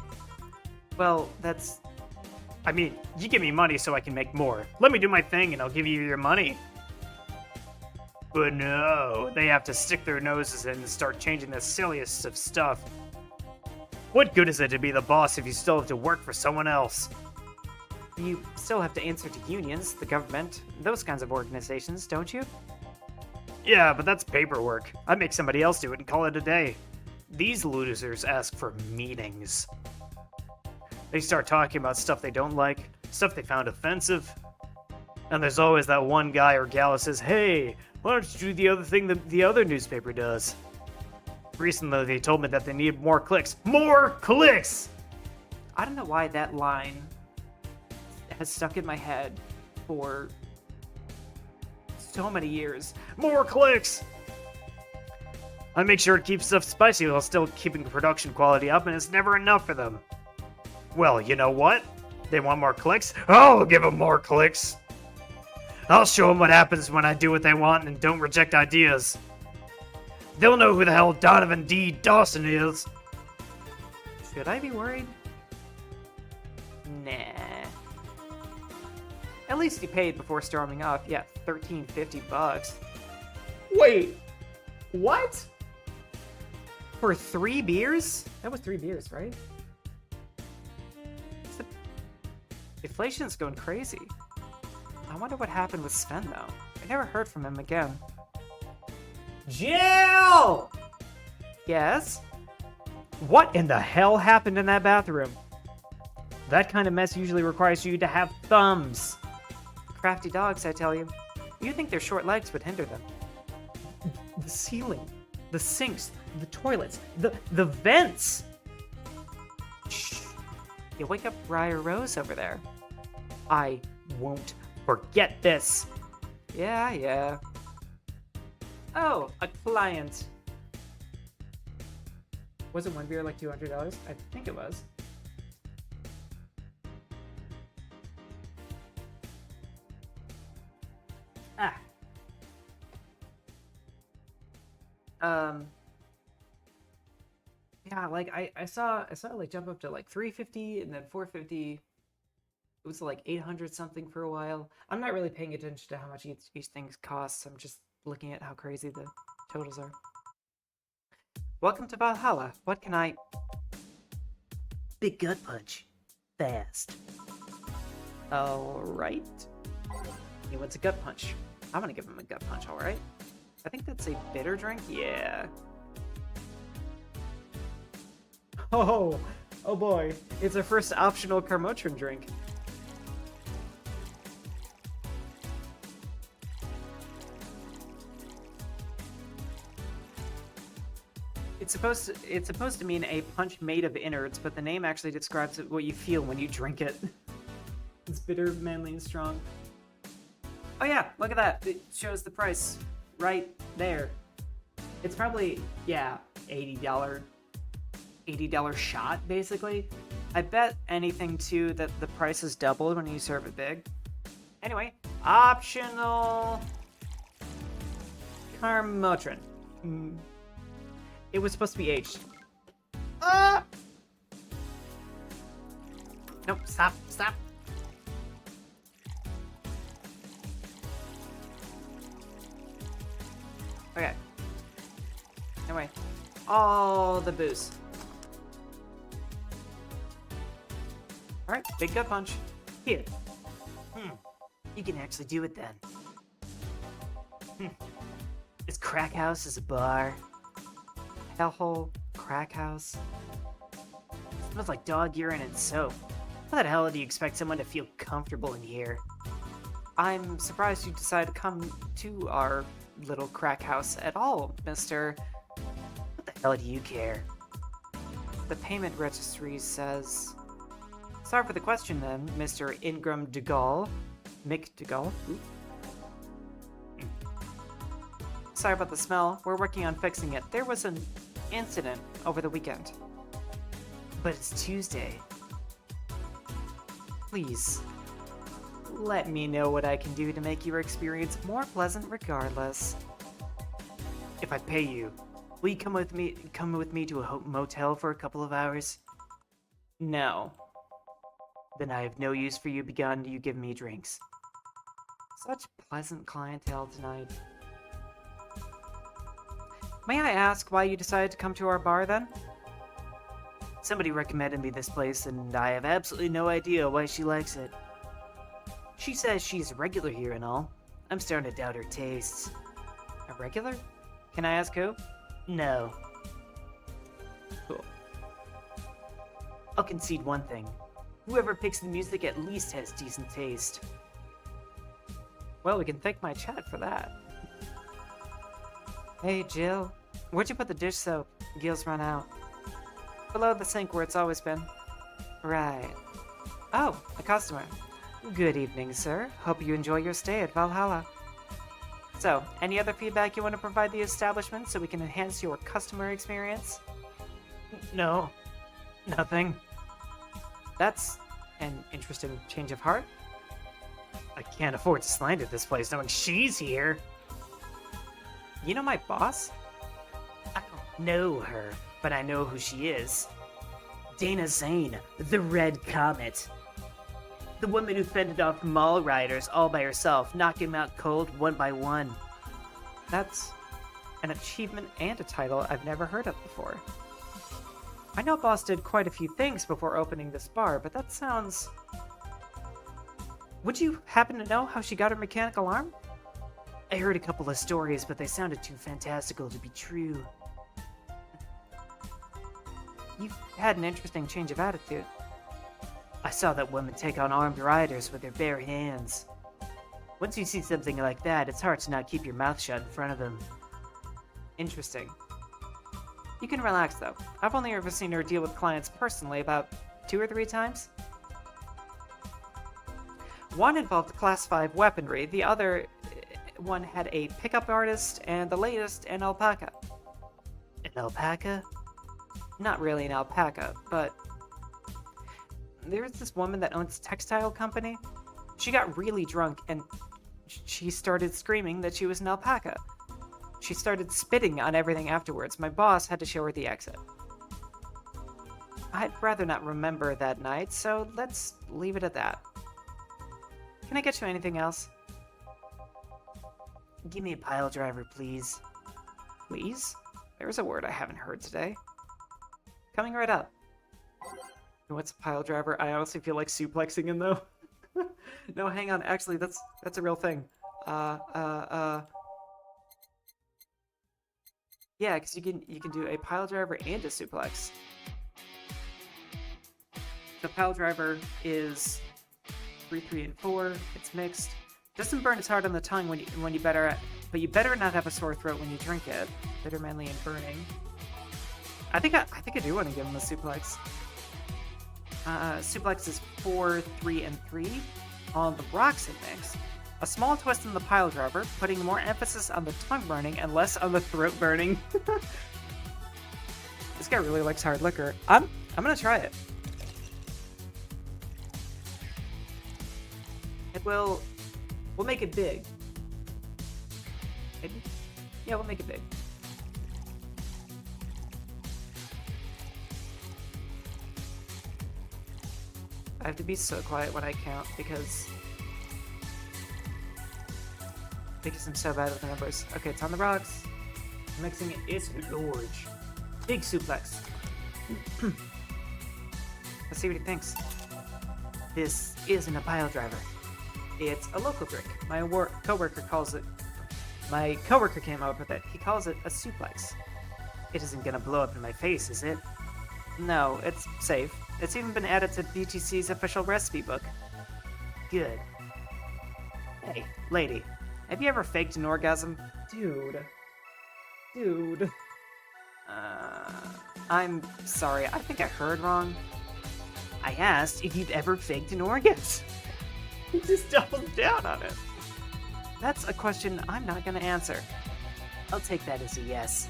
Well, that's... I mean, you give me money so I can make more. Let me do my thing and I'll give you your money. But no, they have to stick their noses in and start changing the silliest of stuff. What good is it to be the boss if you still have to work for someone else? You still have to answer to unions, the government, those kinds of organizations, don't you? Yeah, but that's paperwork. I make somebody else do it and call it a day. These losers ask for meetings. They start talking about stuff they don't like, stuff they found offensive. And there's always that one guy or gal that says, hey, why don't you do the other thing that the other newspaper does? Recently, they told me that they needed more clicks. More clicks! I don't know why that line has stuck in my head for so many years. More clicks! I make sure to keep stuff spicy while still keeping production quality up, and it's never enough for them. Well, you know what? They want more clicks? I'll give them more clicks. I'll show them what happens when I do what they want and don't reject ideas. They'll know who the hell Donovan D. Dawson is. Should I be worried? Nah. At least he paid before storming off. Yeah, $13.50. Wait, what? For 3 beers? That was 3 beers, right? Inflation's going crazy. I wonder what happened with Sven, though. I never heard from him again. Jill! Yes? What in the hell happened in that bathroom? That kind of mess usually requires you to have thumbs. Crafty dogs, I tell you. You think their short legs would hinder them. The ceiling, the sinks, the toilets, the vents! Shh. You wake up Briar Rose over there. I won't forget this. Yeah. Oh, a client. Was it one beer like $200? I think it was. Yeah, like I saw it like jump up to like 350 and then 450. It was like 800 something for a while. I'm not really paying attention to how much each thing costs. I'm just looking at how crazy the totals are. Welcome to Valhalla. What can I... Big gut punch. Fast. Alright. He wants a gut punch. I'm gonna give him a gut punch, alright? I think that's a bitter drink? Yeah. Oh boy. It's our first optional Carmotrin drink. It's supposed to mean a punch made of innards, but the name actually describes what you feel when you drink it. It's bitter, manly, and strong. Oh yeah, look at that. It shows the price right there. It's probably, yeah, $80 shot, basically. I bet anything, too, that the price is doubled when you serve it big. Anyway, optional Carmotrin. It was supposed to be aged. Nope, stop. Okay. Anyway, all the booze. Alright, big gut punch. Here. You can actually do it then. This crack house is a bar. Hellhole, crack house. It smells like dog urine and soap. How the hell do you expect someone to feel comfortable in here? I'm surprised you decided to come to our little crack house at all, mister. What the hell do you care? The payment registry says... Sorry for the question then, Mr. Ingram DeGaulle. Mick DeGaulle. Sorry about the smell. We're working on fixing it. There was an incident over the weekend. But it's Tuesday. Please, let me know what I can do to make your experience more pleasant regardless. If I pay you, will you come with me to a motel for a couple of hours? No. Then I have no use for you beyond you give me drinks. Such pleasant clientele tonight. May I ask why you decided to come to our bar then? Somebody recommended me this place, and I have absolutely no idea why she likes it. She says she's a regular here and all. I'm starting to doubt her tastes. A regular? Can I ask who? No. Cool. I'll concede one thing. Whoever picks the music at least has decent taste. Well, we can thank my chat for that. Hey, Jill. Where'd you put the dish soap? Gil's run out. Below the sink where it's always been. Right. Oh, a customer. Good evening, sir. Hope you enjoy your stay at Valhalla. So, any other feedback you want to provide the establishment so we can enhance your customer experience? No, nothing. That's an interesting change of heart. I can't afford to slander this place knowing she's here. You know my boss? I don't know her, but I know who she is. Dana Zane, the Red Comet. The woman who fended off mall riders all by herself, knocking them out cold one by one. That's an achievement and a title I've never heard of before. I know Boss did quite a few things before opening this bar, but that sounds... Would you happen to know how she got her mechanical arm? I heard a couple of stories, but they sounded too fantastical to be true. You've had an interesting change of attitude. I saw that woman take on armed riders with her bare hands. Once you see something like that, it's hard to not keep your mouth shut in front of them. Interesting. You can relax, though. I've only ever seen her deal with clients personally about 2 or 3 times. One involved Class 5 weaponry, the other one had a pickup artist, and the latest, an alpaca. An alpaca? Not really an alpaca, but... There's this woman that owns a textile company. She got really drunk, and she started screaming that she was an alpaca. She started spitting on everything afterwards. My boss had to show her the exit. I'd rather not remember that night, so let's leave it at that. Can I get you anything else? Give me a pile driver, please. Please? There's a word I haven't heard today. Coming right up. What's a pile driver? I honestly feel like suplexing him, though. No, hang on. Actually, that's a real thing. Yeah, because you can do a pile driver and a suplex. The pile driver is 3, 3, and 4. It's mixed. Doesn't burn as hard on the tongue but you better not have a sore throat when you drink it. Bitter, manly, and burning. I think I do want to give him a suplex. Suplex is 4, 3, and 3. On the rocks it mix. A small twist in the pile driver, putting more emphasis on the tongue burning and less on the throat burning. This guy really likes hard liquor. I'm gonna try it. We'll make it big. Maybe? Yeah, we'll make it big. I have to be so quiet when I count because I'm so bad with the numbers. Okay, it's on the rocks. Mixing it is large. Big suplex. Let's see what he thinks. This isn't a pile driver. It's a local drink. My coworker calls it... My coworker came up with it. He calls it a suplex. It isn't gonna blow up in my face, is it? No, it's safe. It's even been added to BTC's official recipe book. Good. Hey, lady. Have you ever faked an orgasm? Dude. I'm sorry. I think I heard wrong. I asked if you've ever faked an orgasm. He just doubled down on it. That's a question I'm not gonna answer. I'll take that as a yes.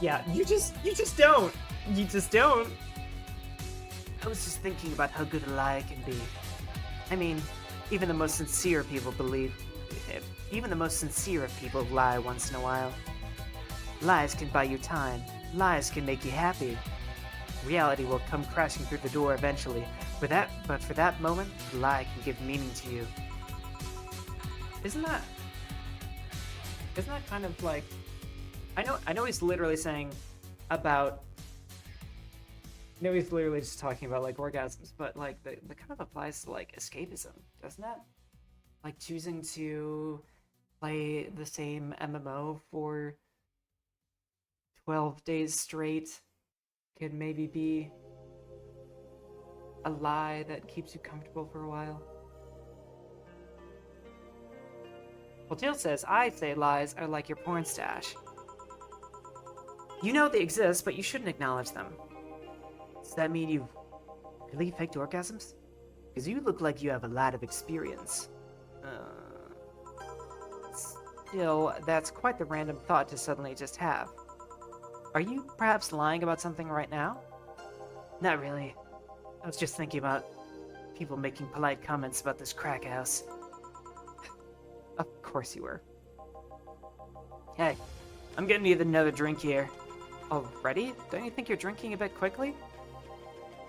Yeah, you just don't. You just don't. I was just thinking about how good a lie can be. I mean, even the most sincere of people lie once in a while. Lies can buy you time. Lies can make you happy. Reality will come crashing through the door eventually. But for that moment, the lie can give meaning to you. Isn't that kind of like... I know he's literally saying about... I know he's literally just talking about, like, orgasms, but, like, that kind of applies to, like, escapism, doesn't it? Like, choosing to play the same MMO for 12 days straight could maybe be a lie that keeps you comfortable for a while. Well, Jill says, I say lies are like your porn stash. You know they exist, but you shouldn't acknowledge them. Does that mean you've really faked orgasms? Because you look like you have a lot of experience. Still, that's quite the random thought to suddenly just have. Are you perhaps lying about something right now? Not really. I was just thinking about people making polite comments about this crack house. Of course you were. Hey, I'm gonna need another drink here. Already? Don't you think you're drinking a bit quickly?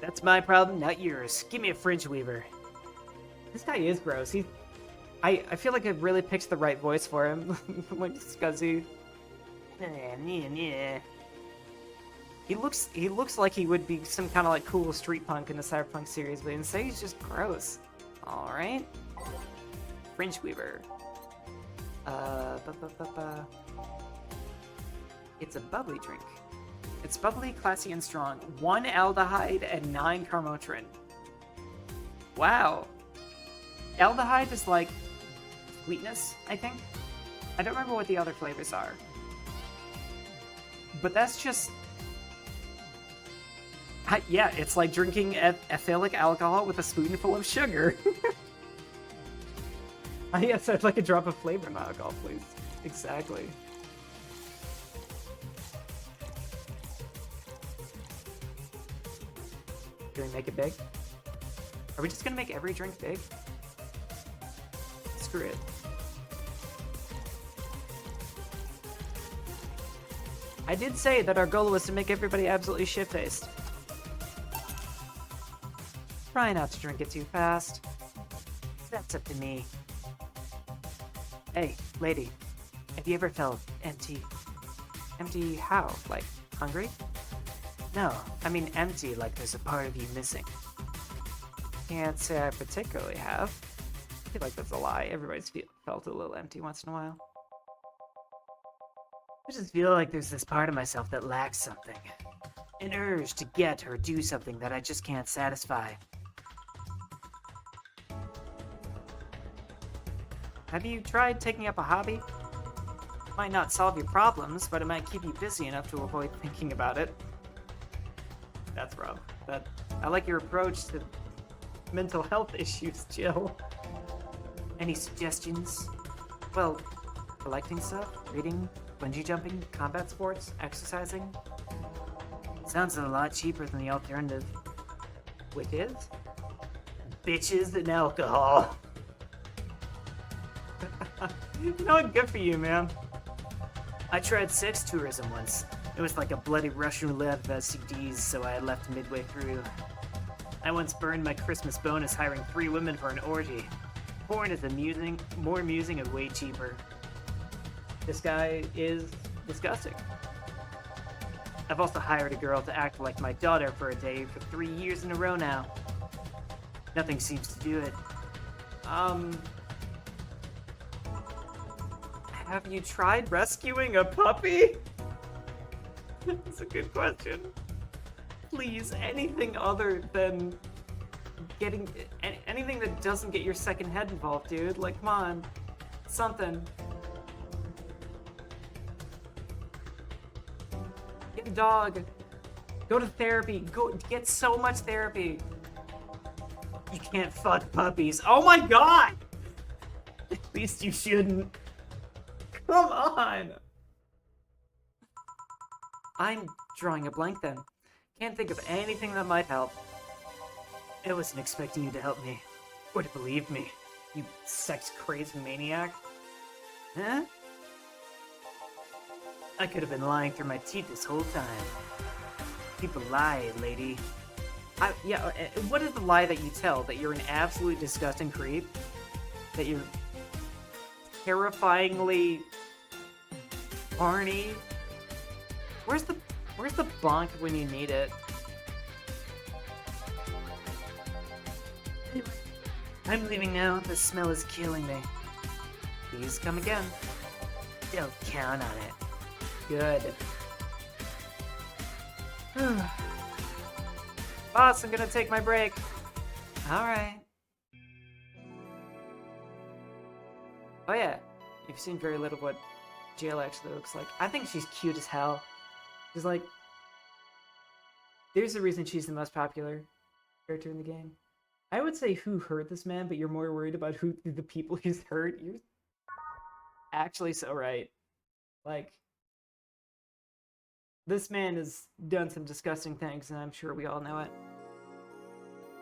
That's my problem, not yours. Give me a fridge weaver. This guy is gross. I feel like it really picks the right voice for him. Like Scuzzy. He looks like he would be some kind of like cool street punk in the Cyberpunk series, but instead he's just gross. All right. Fringe Weaver. It's a bubbly drink. It's bubbly, classy, and strong. 1 aldehyde and 9 carmotrin. Wow. Aldehyde is like sweetness, I think. I don't remember what the other flavors are. But that's just... yeah, it's like drinking ethylic alcohol with a spoonful of sugar. Yes, I'd like a drop of flavor in my alcohol, please. Exactly. Do we make it big? Are we just gonna make every drink big? Screw it. I did say that our goal was to make everybody absolutely shit-faced. Try not to drink it too fast. That's up to me. Hey, lady, have you ever felt empty? Empty how? Like, hungry? No, I mean empty, like there's a part of you missing. Can't say I particularly have. I feel like that's a lie. Everybody's felt a little empty once in a while. I just feel like there's this part of myself that lacks something. An urge to get or do something that I just can't satisfy. Have you tried taking up a hobby? Might not solve your problems, but it might keep you busy enough to avoid thinking about it. That's rough. I like your approach to mental health issues, Jill. Any suggestions? Well, collecting stuff, reading, bungee jumping, combat sports, exercising. Sounds a lot cheaper than the alternative. Which is? Bitches and alcohol. You know what? Good for you, man. I tried sex tourism once. It was like a bloody Russian roulette of STDs, so I left midway through. I once burned my Christmas bonus hiring 3 women for an orgy. Porn is more amusing and way cheaper. This guy is disgusting. I've also hired a girl to act like my daughter for a day for 3 years in a row now. Nothing seems to do it. Have you tried rescuing a puppy? That's a good question. Please, anything other than getting... anything that doesn't get your second head involved, dude. Like, come on. Something. Get a dog. Go to therapy. Go get so much therapy. You can't fuck puppies. Oh my god! At least you shouldn't. Come on! I'm drawing a blank then. Can't think of anything that might help. I wasn't expecting you to help me. Or to believe me. You sex-crazy maniac. Huh? I could have been lying through my teeth this whole time. People lie, lady. Yeah, what is the lie that you tell? That you're an absolutely disgusting creep? That you're terrifyingly horny? Where's the bonk when you need it? I'm leaving now. The smell is killing me. Please come again. Don't count on it. Good. Boss, I'm gonna take my break. Alright. Oh yeah, you've seen very little of what Jill actually looks like. I think she's cute as hell. She's like... There's a reason she's the most popular character in the game. I would say who hurt this man, but you're more worried about who the people he's hurt. actually so right. Like, this man has done some disgusting things, and I'm sure we all know it.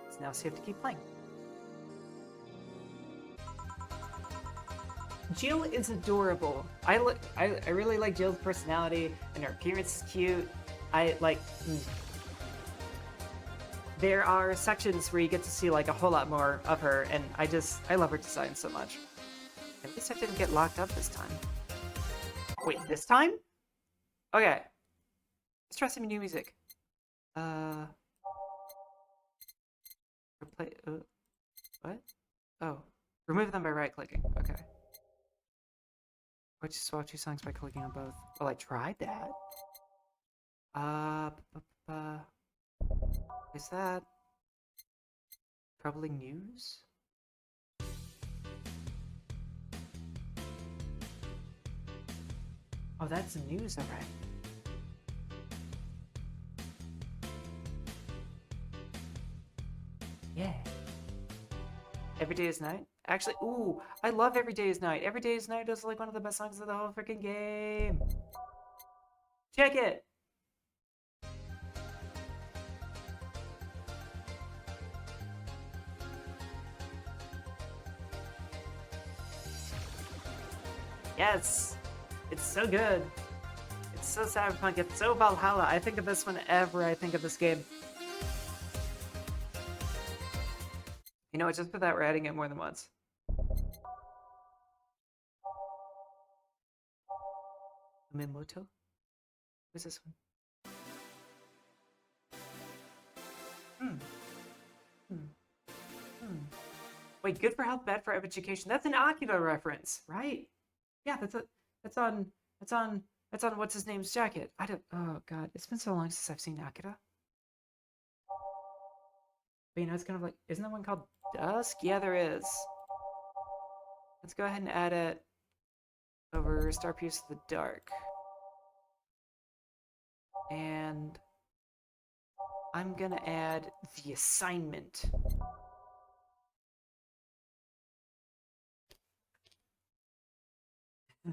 It's now safe to keep playing. Jill is adorable. I really like Jill's personality, and her appearance is cute. There are sections where you get to see like a whole lot more of her, and I love her design so much. At least I didn't get locked up this time. Wait, this time? Okay. Let's try some new music. Replay. What? Oh, remove them by right-clicking. Okay. Or just swap two songs by clicking on both. Well, I tried that. Is that troubling news? Oh, that's the news, alright. Yeah. Every Day is Night? Actually, ooh, I love Every Day is Night. Every Day is Night is like one of the best songs of the whole freaking game. Check it! Yes! It's so good. It's so cyberpunk. It's so Valhalla. I think of this whenever I think of this game. You know, just for that, we're adding it more than once. Miyamoto? Who's this one? Wait, good for health, bad for education. That's an Akira reference, right? Yeah, that's on what's his name's jacket. Oh god, it's been so long since I've seen Akira. But you know, it's kind of like, isn't there one called Dusk? Yeah, there is. Let's go ahead and add it over Star Piece of the Dark. And I'm gonna add The Assignment.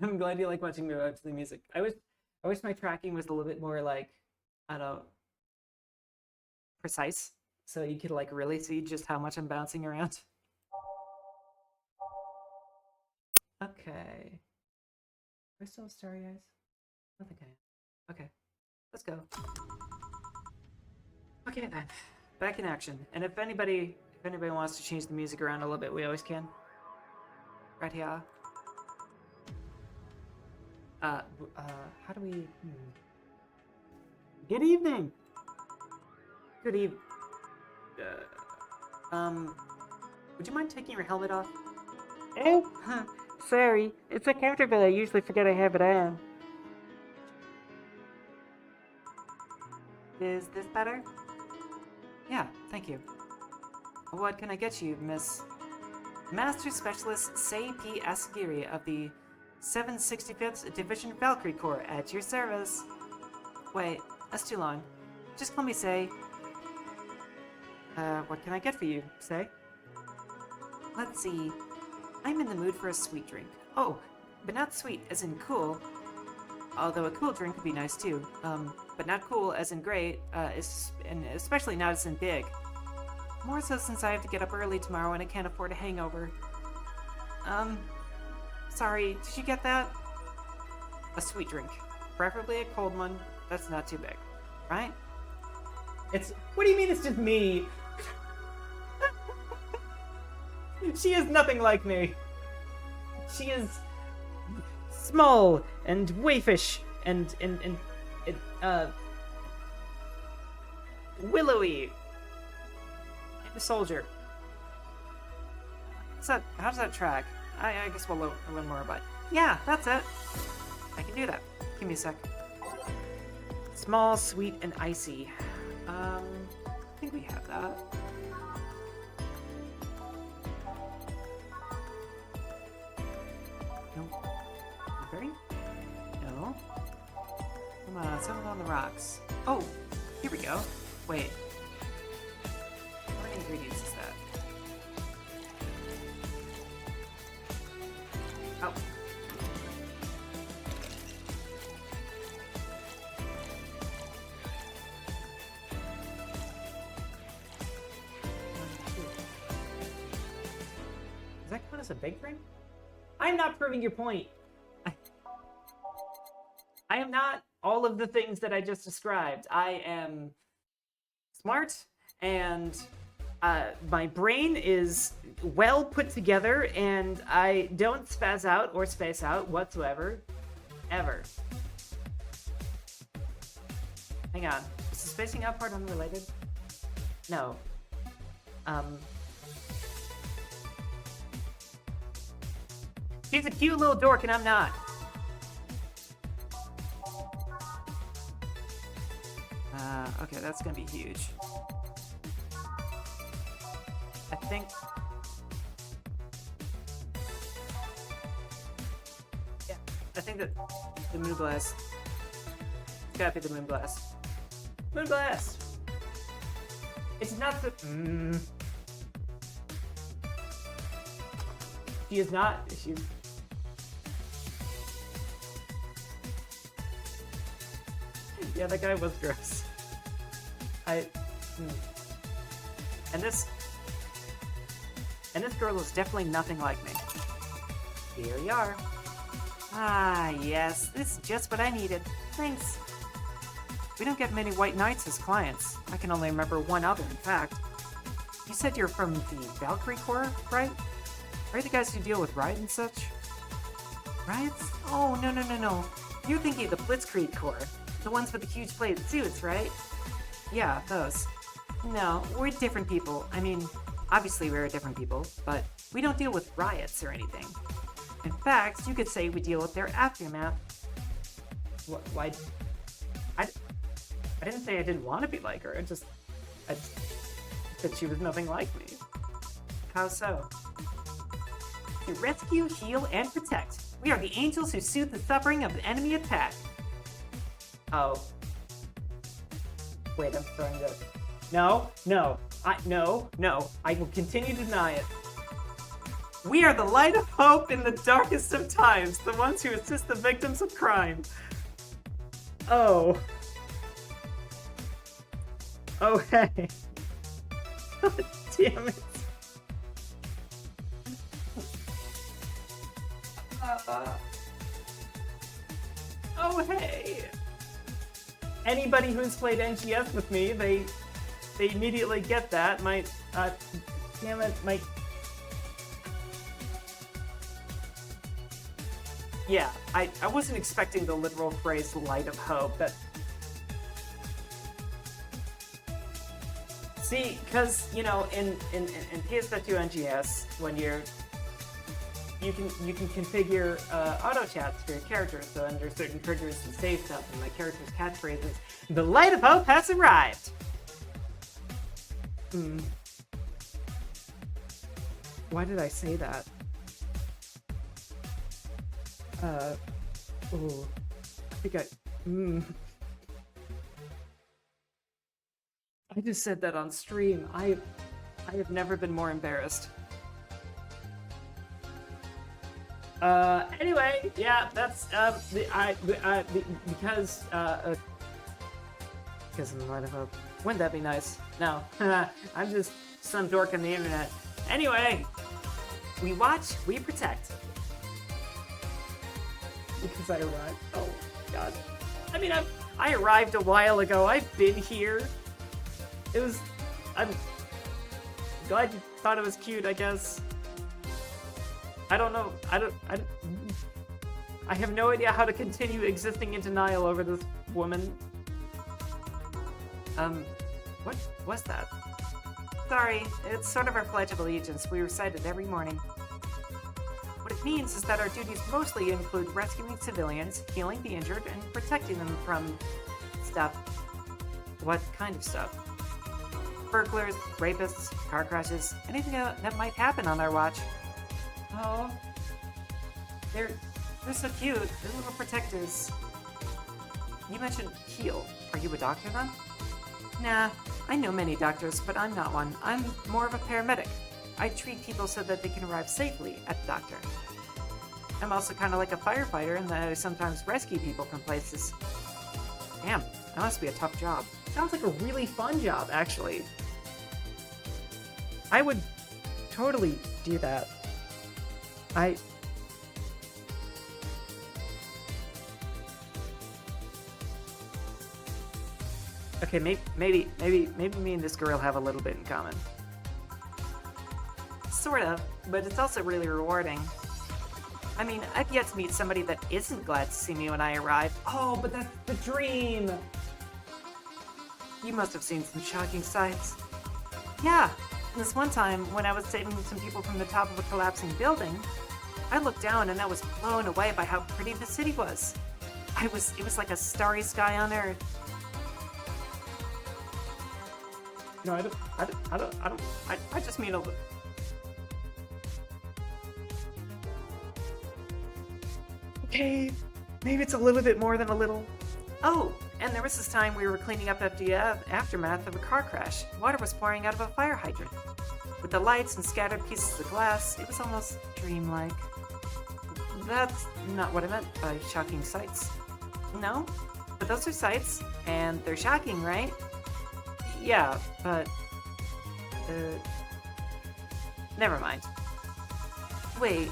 I'm glad you like watching me watch the music. I wish my tracking was a little bit more like, I don't know, precise, so you could like really see just how much I'm bouncing around. Okay. Are I still starry eyes? I don't think I am. Okay, let's go. Okay then, back in action. And if anybody wants to change the music around a little bit, we always can. Right here. How do we... Good evening! Good eve... would you mind taking your helmet off? Oh, sorry. It's so comfortable I usually forget I have it on. Is this better? Yeah, thank you. What can I get you, Miss... Master Specialist Sei P. Asagiri of the 765th Division Valkyrie Corps at your service. Wait, that's too long. Just call me Sei. What can I get for you, Sei? Let's see. I'm in the mood for a sweet drink. Oh, but not sweet as in cool. Although a cool drink would be nice too. But not cool as in great, and especially not as in big. More so since I have to get up early tomorrow and I can't afford a hangover. Sorry, did you get that? A sweet drink. Preferably a cold one that's not too big. Right? What do you mean it's just me? She is nothing like me. She is small and waifish and willowy. And a soldier. How does that track? I guess we'll learn more about it. Yeah, that's it. I can do that. Give me a sec. Small, sweet, and icy. I think we have that. No. Blueberry? No. Come on, something on the rocks. Oh, here we go. Wait. What ingredients is that? Oh. is a big frame? I'm not proving your point. I am not all of the things that I just described. I am smart, and my brain is well put together, and I don't spaz out or space out whatsoever. Ever. Hang on. Is the spacing out part unrelated? No. She's a cute little dork, and I'm not. Okay, that's gonna be huge. I think... Yeah, I think that the Moonblast... It's gotta be the Moonblast. Moonblast! It's not the... She is not... She's... Yeah, that guy was gross. And this girl is definitely nothing like me. Here we are. Ah, yes, this is just what I needed. Thanks. We don't get many white knights as clients. I can only remember one other, in fact. You said you're from the Valkyrie Corps, right? Are you the guys who deal with riot and such? Riots? Oh, no. You're thinking of the Blitzkrieg Corps. The ones with the huge plated suits, right? Yeah, those. No, we're different people. I mean, obviously we're different people, but we don't deal with riots or anything. In fact, you could say we deal with their aftermath. Why? I didn't say I didn't want to be like her. I said she was nothing like me. How so? To rescue, heal, and protect. We are the angels who soothe the suffering of an enemy attack. Oh. Wait, I'm throwing this. No. I will continue to deny it. We are the light of hope in the darkest of times, the ones who assist the victims of crime. Oh. Oh, hey. God damn it. Oh, hey. Anybody who's played NGS with me, they immediately get that. Damn it, yeah, I wasn't expecting the literal phrase light of hope, but... See, because, you know, in PS2 NGS, when you can configure auto chats for your characters, so under certain triggers and save stuff, and my character's catchphrase is, "The light of hope has arrived!" Why did I say that? I think I just said that on stream. I have never been more embarrassed. Anyway, yeah, that's because I'm the light of hope. Wouldn't that be nice? No, I'm just some dork on the internet. Anyway, we watch, we protect. Because I arrived. Oh God. I mean, I arrived a while ago. I've been here. I'm glad you thought it was cute, I guess. I don't know. I have no idea how to continue existing in denial over this woman. What was that? Sorry, it's sort of our Pledge of Allegiance. We recite it every morning. What it means is that our duties mostly include rescuing civilians, healing the injured, and protecting them from stuff. What kind of stuff? Burglars, rapists, car crashes, anything that might happen on our watch. Oh, they're so cute. They're little protectors. You mentioned heal. Are you a doctor then? Nah, I know many doctors, but I'm not one. I'm more of a paramedic. I treat people so that they can arrive safely at the doctor. I'm also kind of like a firefighter in that I sometimes rescue people from places. Damn, that must be a tough job. Sounds like a really fun job, actually. I would totally do that. I... Okay, maybe me and this girl have a little bit in common. Sort of, but it's also really rewarding. I mean, I've yet to meet somebody that isn't glad to see me when I arrive. Oh, but that's the dream! You must have seen some shocking sights. Yeah, this one time when I was saving some people from the top of a collapsing building, I looked down and I was blown away by how pretty the city was. It was like a starry sky on Earth. No, I just mean a little. Okay, maybe it's a little bit more than a little. Oh, and there was this time we were cleaning up after the aftermath of a car crash. Water was pouring out of a fire hydrant. With the lights and scattered pieces of glass, it was almost dreamlike. That's not what I meant by shocking sights. No, but those are sights, and they're shocking, right? Yeah, but... never mind. Wait,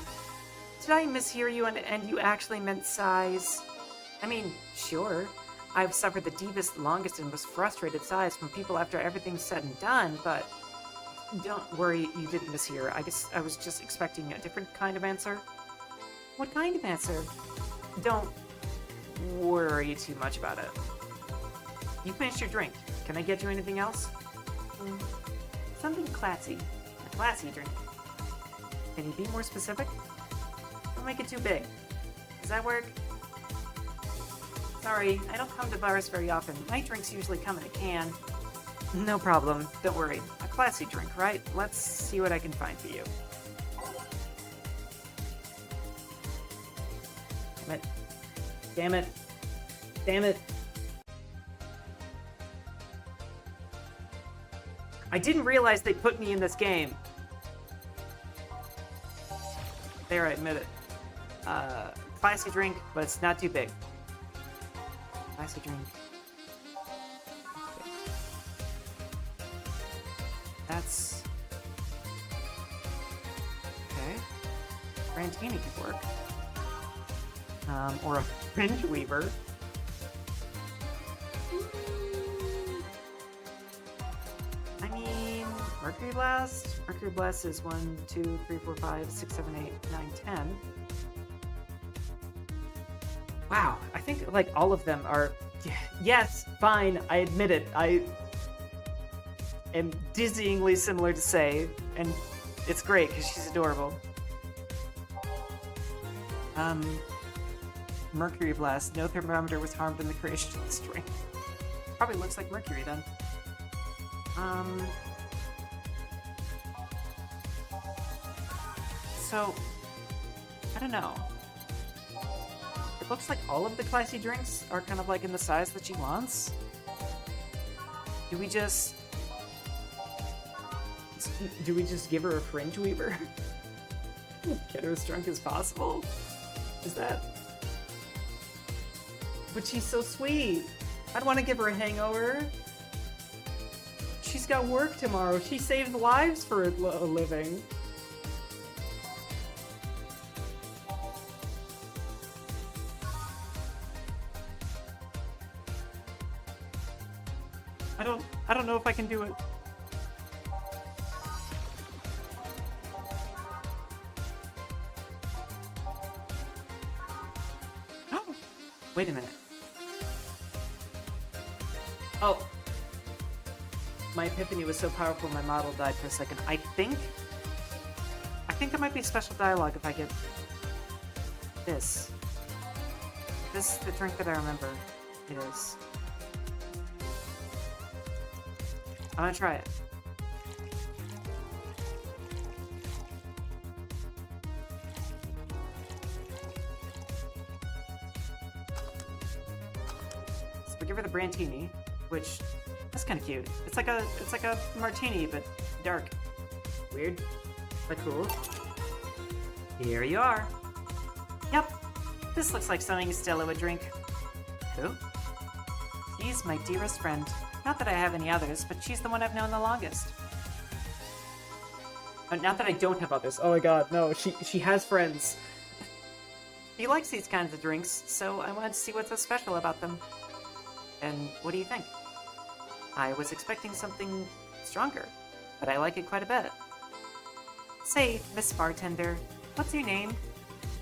did I mishear you and you actually meant sighs? I mean, sure, I've suffered the deepest, longest, and most frustrated sighs from people after everything's said and done, but don't worry, you didn't mishear. I guess I was just expecting a different kind of answer. What kind of answer? Don't worry too much about it. You finished your drink. Can I get you anything else? Something classy. A classy drink. Can you be more specific? Don't make it too big. Does that work? Sorry, I don't come to bars very often. My drinks usually come in a can. No problem. Don't worry. A classy drink, right? Let's see what I can find for you. Damn it. Damn it. Damn it. I didn't realize they put me in this game. There, I admit it. Classy drink, but it's not too big. Classy drink. That's... okay. Brantini could work. Or a fringe weaver. I mean, Mercury Blast? Mercury Blast is 1, 2, 3, 4, 5, 6, 7, 8, 9, 10. Wow, I think, like, all of them are... Yes, fine, I admit it. I am dizzyingly similar to Say, and it's great, because she's adorable. Mercury Blast. No thermometer was harmed in the creation of this drink. Probably looks like mercury, then. So, I don't know. It looks like all of the classy drinks are kind of like in the size that she wants. Do we just give her a fringe weaver? Get her as drunk as possible? Is that... But she's so sweet. I'd want to give her a hangover. She's got work tomorrow. She saves lives for a living. I don't know if I can do it. Oh, wait a minute. Oh. My epiphany was so powerful my model died for a second. I think there might be a special dialogue if I get this. This is the drink that I remember. It is. I'm gonna try it. So we give her the Brantini, which that's kind of cute. It's like a martini, but dark. Weird, but cool. Here you are. Yep, this looks like something Stella would drink. Who? She's my dearest friend. Not that I have any others, but she's the one I've known the longest. Not that I don't have others. Oh my god, no. She has friends. He likes these kinds of drinks, so I wanted to see what's so special about them. And what do you think? I was expecting something stronger, but I like it quite a bit. Say, Miss Bartender, what's your name?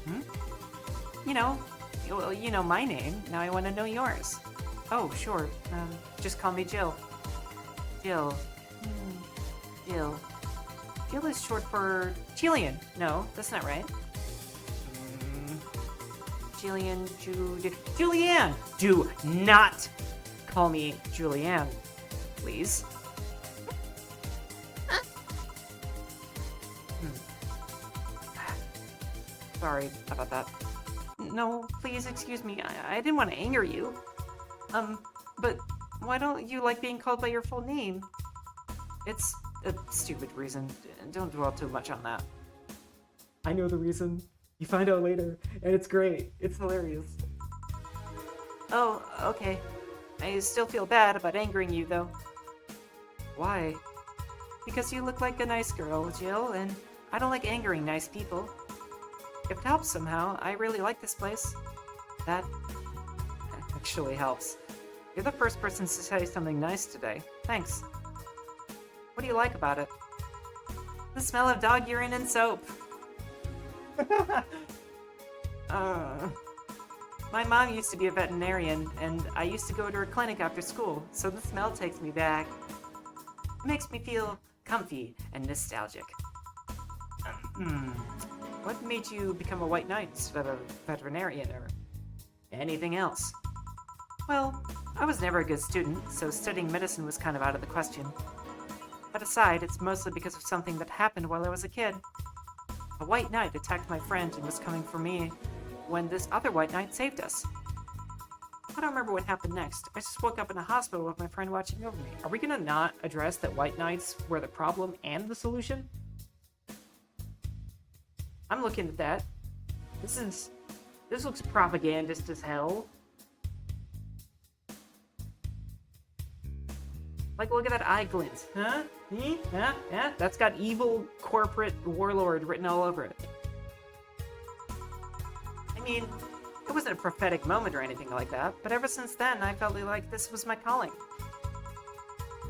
Hmm? You know, well, you know my name. Now I want to know yours. Oh, sure. Just call me Jill. Jill. Jill. Jill is short for Jillian. No, that's not right. Jillian, Julianne! Do not call me Julianne, please. Sorry about that. No, please excuse me. I didn't want to anger you. But why don't you like being called by your full name? It's a stupid reason. Don't dwell too much on that. I know the reason. You find out later, and it's great. It's hilarious. Oh, okay. I still feel bad about angering you, though. Why? Because you look like a nice girl, Jill, and I don't like angering nice people. If it helps somehow, I really like this place. That actually helps. You're the first person to say something nice today. Thanks. What do you like about it? The smell of dog urine and soap. My mom used to be a veterinarian, and I used to go to her clinic after school, so the smell takes me back. It makes me feel comfy and nostalgic. What made you become a white knight instead of a veterinarian or anything else? Well, I was never a good student, so studying medicine was kind of out of the question. But aside, it's mostly because of something that happened while I was a kid. A white knight attacked my friend and was coming for me when this other white knight saved us. I don't remember what happened next. I just woke up in a hospital with my friend watching over me. Are we gonna not address that white knights were the problem and the solution? I'm looking at that. This looks propagandist as hell. Like, look at that eye glint. Huh? Yeah? That's got evil corporate warlord written all over it. I mean, it wasn't a prophetic moment or anything like that, but ever since then, I felt like this was my calling.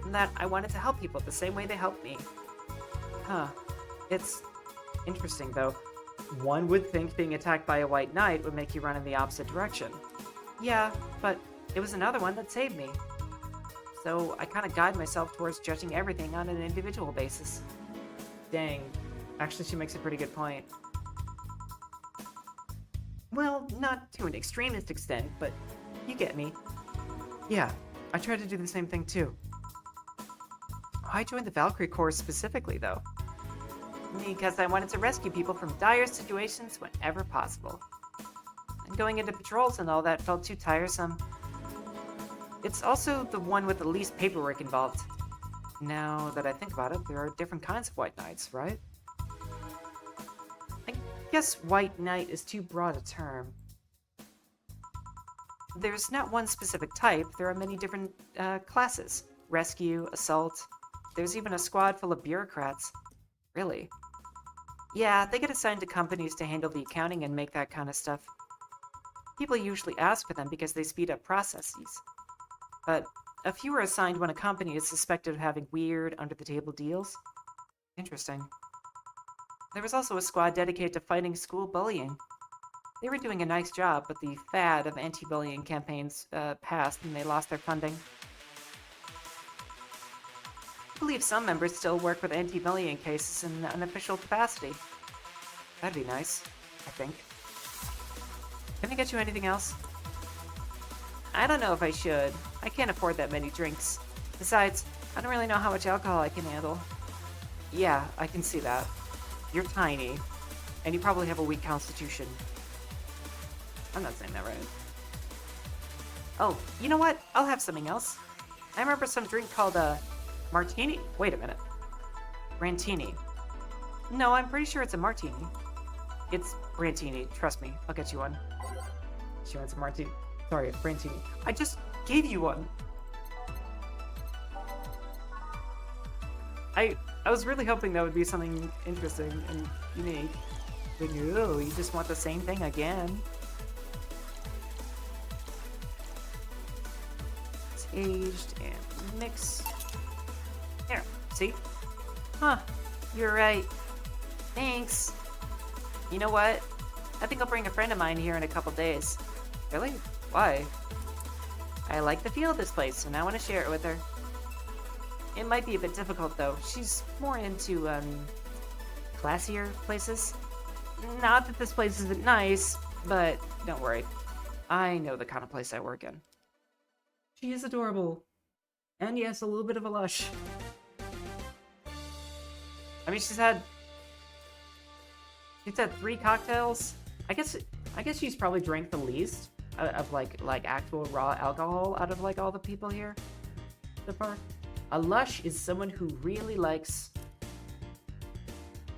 And that I wanted to help people the same way they helped me. Huh. It's interesting, though. One would think being attacked by a white knight would make you run in the opposite direction. Yeah, but it was another one that saved me. So I kind of guide myself towards judging everything on an individual basis. Dang. Actually, she makes a pretty good point. Well, not to an extremist extent, but you get me. Yeah, I tried to do the same thing too. Why join the Valkyrie Corps specifically, though? Because I wanted to rescue people from dire situations whenever possible. And going into patrols and all that felt too tiresome. It's also the one with the least paperwork involved. Now that I think about it, there are different kinds of white knights, right? I guess white knight is too broad a term. There's not one specific type, there are many different classes. Rescue, assault, there's even a squad full of bureaucrats. Really? Yeah, they get assigned to companies to handle the accounting and make that kind of stuff. People usually ask for them because they speed up processes. But a few are assigned when a company is suspected of having weird, under-the-table deals. Interesting. There was also a squad dedicated to fighting school bullying. They were doing a nice job, but the fad of anti-bullying campaigns passed and they lost their funding. I believe some members still work with anti-bullying cases in an unofficial capacity. That'd be nice, I think. Can I get you anything else? I don't know if I should. I can't afford that many drinks. Besides, I don't really know how much alcohol I can handle. Yeah, I can see that. You're tiny, and you probably have a weak constitution. I'm not saying that right. Oh, you know what? I'll have something else. I remember some drink called a martini. Wait a minute. Rantini. No, I'm pretty sure it's a martini. It's Rantini. Trust me. I'll get you one. She wants a martini. Sorry, Rantini. I just gave you one. I was really hoping that would be something interesting and unique. But no, you just want the same thing again. It's aged and mix. There, see? Huh, you're right. Thanks. You know what? I think I'll bring a friend of mine here in a couple days. Really? Why? I like the feel of this place, and I want to share it with her. It might be a bit difficult, though. She's more into, classier places. Not that this place isn't nice, but don't worry. I know the kind of place I work in. She is adorable. And yes, a little bit of a lush. I mean, she's had 3 cocktails. I guess she's probably drank the least of like actual raw alcohol out of like all the people here so far. A lush is someone who really likes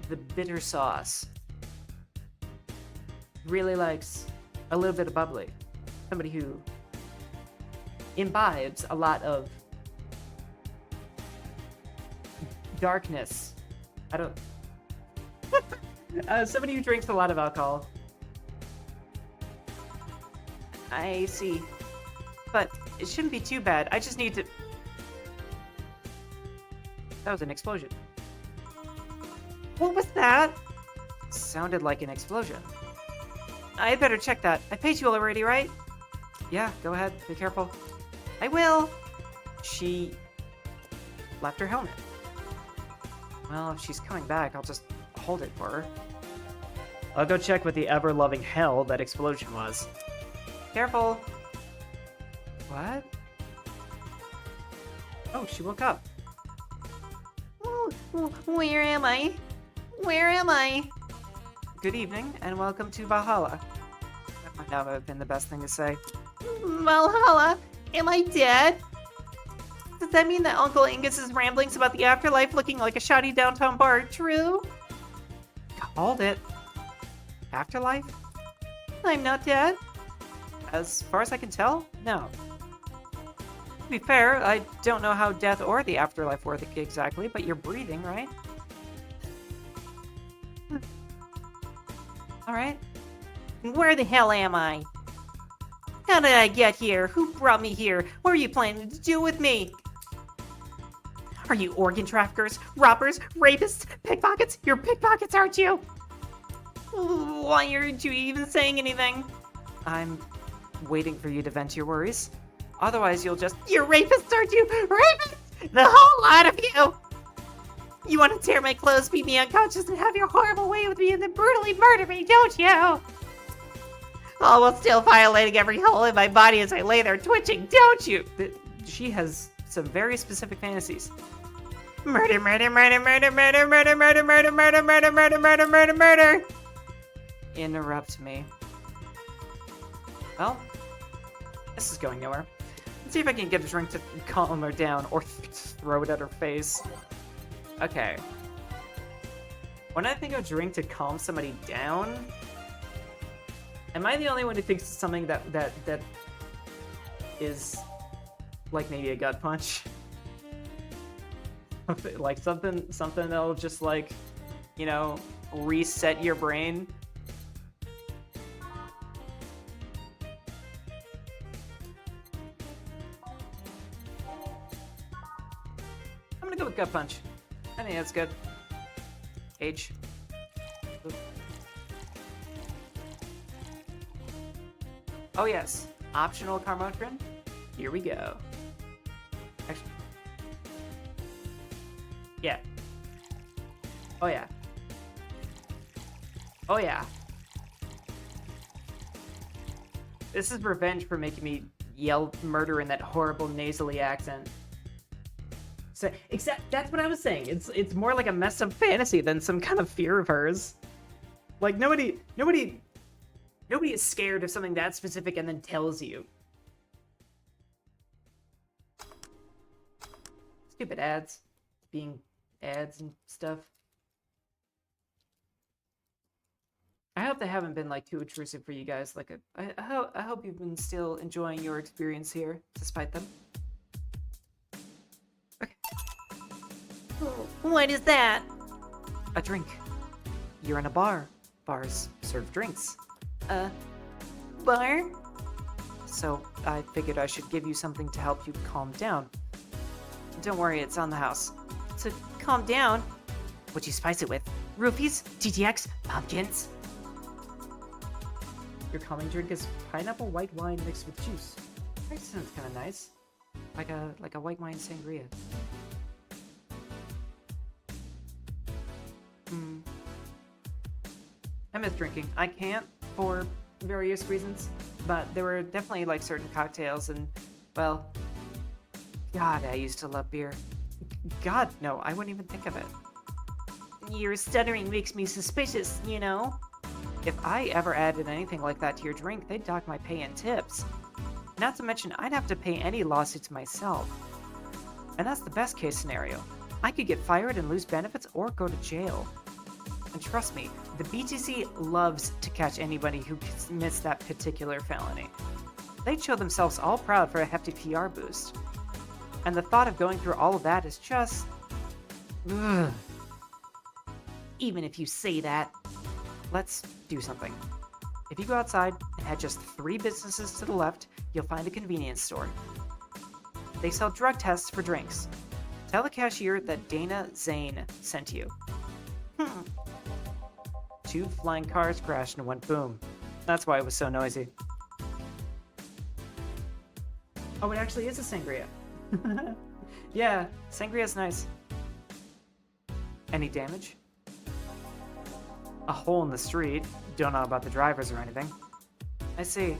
the bitter sauce. Really likes a little bit of bubbly. Somebody who imbibes a lot of darkness. I don't... somebody who drinks a lot of alcohol. I see. But it shouldn't be too bad. I just need to... That was an explosion. What was that? Sounded like an explosion. I better check that. I paid you already, right? Yeah, go ahead. Be careful. I will. She left her helmet. Well, if she's coming back, I'll just hold it for her. I'll go check what the ever-loving hell that explosion was. Careful. What? Oh, she woke up. Where am I? Where am I? Good evening, and welcome to Valhalla. That might not have been the best thing to say. Valhalla? Am I dead? Does that mean that Uncle Angus's ramblings about the afterlife looking like a shoddy downtown bar are true? Called it. Afterlife? I'm not dead. As far as I can tell, no. To be fair, I don't know how death or the afterlife work exactly, but you're breathing, right? Alright. Where the hell am I? How did I get here? Who brought me here? What are you planning to do with me? Are you organ traffickers, robbers, rapists, pickpockets? You're pickpockets, aren't you? Why aren't you even saying anything? I'm waiting for you to vent your worries. Otherwise, you'll just... You're rapists, aren't you? Rapists! The whole lot of you! You want to tear my clothes, beat me unconscious, and have your horrible way with me and then brutally murder me, don't you? All while still violating every hole in my body as I lay there twitching, don't you? She has some very specific fantasies. Murder, murder, murder, murder, murder, murder, murder, murder, murder, murder, murder, murder, murder, murder. Interrupt me. Well, this is going nowhere. Let's see if I can get a drink to calm her down or throw it at her face. Okay. When I think of drink to calm somebody down, am I the only one who thinks it's something that is like maybe a gut punch? Like something that'll just like, you know, reset your brain. I'm gonna go with gut punch. I think that's good. H. Oop. Oh yes, optional Carmotrin. Here we go. Actually, yeah. Oh yeah. Oh yeah. This is revenge for making me yell murder in that horrible nasally accent. So, except that's what I was saying. It's more like a messed up fantasy than some kind of fear of hers. Like nobody is scared of something that specific and then tells you. Stupid ads. Being ads and stuff. I hope they haven't been like too intrusive for you guys. Like, I hope you've been still enjoying your experience here, despite them. Okay. What is that? A drink. You're in a bar. Bars serve drinks. Bar? So I figured I should give you something to help you calm down. Don't worry, it's on the house. So calm down. What'd you spice it with? Roofies? TTX? Pumpkins? Your calming drink is pineapple white wine mixed with juice. That sounds kind of nice. Like a white wine sangria. I miss drinking. I can't for various reasons, but there were definitely like certain cocktails and, well, God, I used to love beer. God, no, I wouldn't even think of it. Your stuttering makes me suspicious, you know? If I ever added anything like that to your drink, they'd dock my pay and tips. Not to mention, I'd have to pay any lawsuits myself. And that's the best case scenario. I could get fired and lose benefits or go to jail. And trust me, the BTC loves to catch anybody who commits that particular felony. They'd show themselves all proud for a hefty PR boost. And the thought of going through all of that is just... Ugh. Even if you say that. Let's do something. If you go outside and head just 3 businesses to the left, you'll find a convenience store. They sell drug tests for drinks. Tell the cashier that Dana Zane sent you. 2 flying cars crashed and went boom. That's why it was so noisy. Oh, it actually is a sangria. Yeah, sangria's nice. Any damage? A hole in the street. Don't know about the drivers or anything. I see.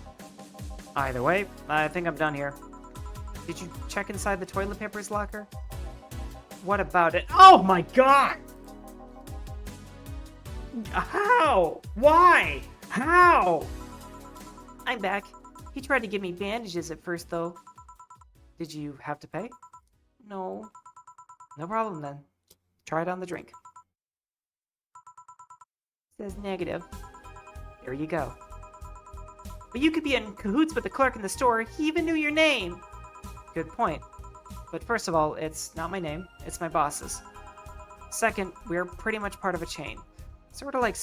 Either way, I think I'm done here. Did you check inside the toilet paper's locker? What about it? Oh my god! How? Why? How? I'm back. He tried to give me bandages at first, though. Did you have to pay? No. No problem then. Try it on the drink. Says negative. Here you go. But you could be in cahoots with the clerk in the store. He even knew your name. Good point. But first of all, it's not my name, it's my boss's. Second, we're pretty much part of a chain. Sort of like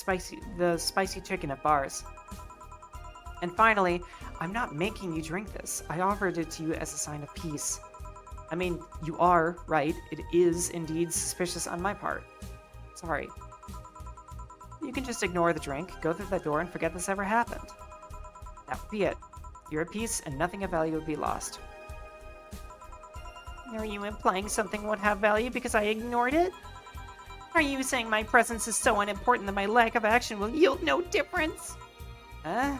the spicy chicken at bars. And finally, I'm not making you drink this. I offered it to you as a sign of peace. I mean, you are right. It is indeed suspicious on my part. Sorry. You can just ignore the drink, go through that door, and forget this ever happened. That would be it. You're at peace, and nothing of value would be lost. Are you implying something would have value because I ignored it? Are you saying my presence is so unimportant that my lack of action will yield no difference? Huh?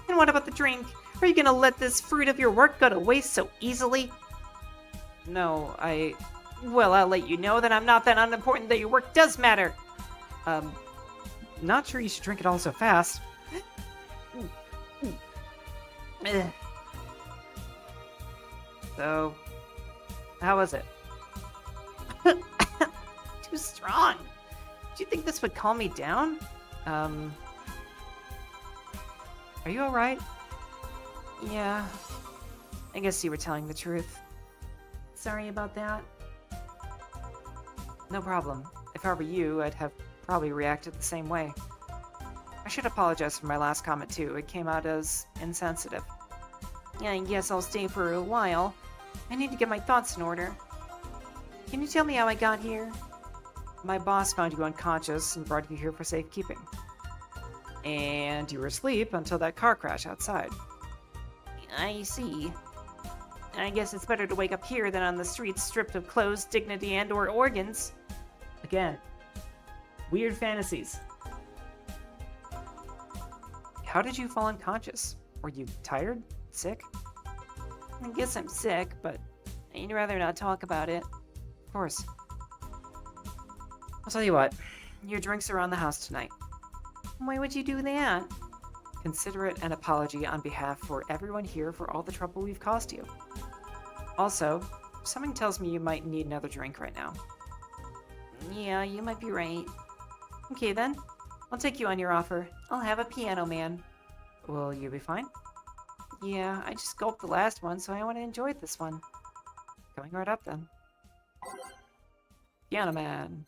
And what about the drink? Are you gonna let this fruit of your work go to waste so easily? No, Well, I'll let you know that I'm not that unimportant that your work does matter. Not sure you should drink it all so fast. Ugh. So, how was it? Too strong. Do you think this would calm me down? Are you alright? Yeah. I guess you were telling the truth. Sorry about that. No problem. If I were you, I'd have probably reacted the same way. I should apologize for my last comment too. It came out as insensitive. I guess I'll stay for a while. I need to get my thoughts in order. Can you tell me how I got here? My boss found you unconscious and brought you here for safekeeping. And you were asleep until that car crash outside. I see. I guess it's better to wake up here than on the streets stripped of clothes, dignity, and or organs. Again, weird fantasies. How did you fall unconscious? Were you tired? Sick? I guess I'm sick, but I'd rather not talk about it. Of course. I'll tell you what. Your drinks are on the house tonight. Why would you do that? Consider it an apology on behalf for everyone here for all the trouble we've caused you. Also, something tells me you might need another drink right now. Yeah, you might be right. Okay then. I'll take you on your offer. I'll have a piano man. Will you be fine? Yeah, I just gulped the last one, so I want to enjoy this one. Coming right up then. Piano Man.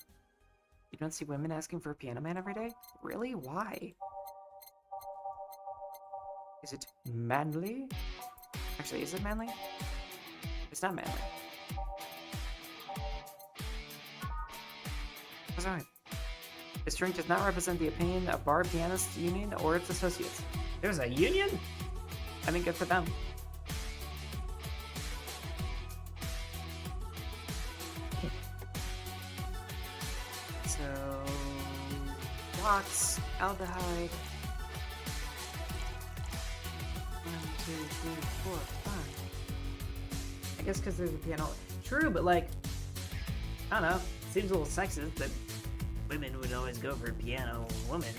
You don't see women asking for a piano man every day? Really? Why? Is it manly? Actually, is it manly? It's not manly. That's alright. This drink does not represent the opinion of Bar Pianists Union or its associates. There's a union? I mean, good for them. So, Watts, aldehyde. 1, 2, 3, 4, 5. I guess because there's a piano. True, but like, I don't know. Seems a little sexist that Women would always go for piano woman.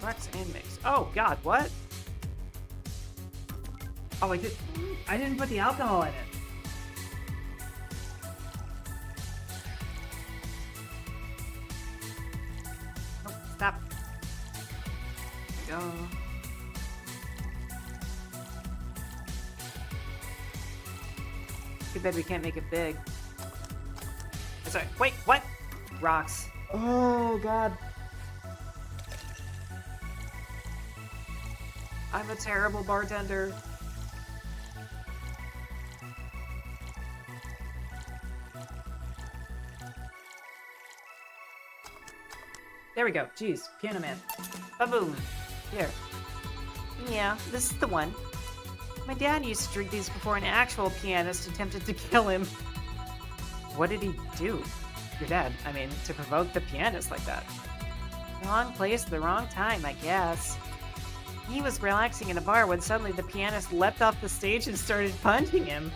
complex and mix. Oh God, what? Oh, I didn't put the alcohol in it. Oh, stop. There we go. Too bad we can't make it big. Sorry, wait, what? Rocks. Oh God. I'm a terrible bartender. There we go. Jeez, Piano Man. Ba-boom. Here. Yeah, this is the one. My dad used to drink these before an actual pianist attempted to kill him. What did he do? Your dad, I mean, to provoke the pianist like that. Wrong place at the wrong time, I guess. He was relaxing in a bar when suddenly the pianist leapt off the stage and started punching him.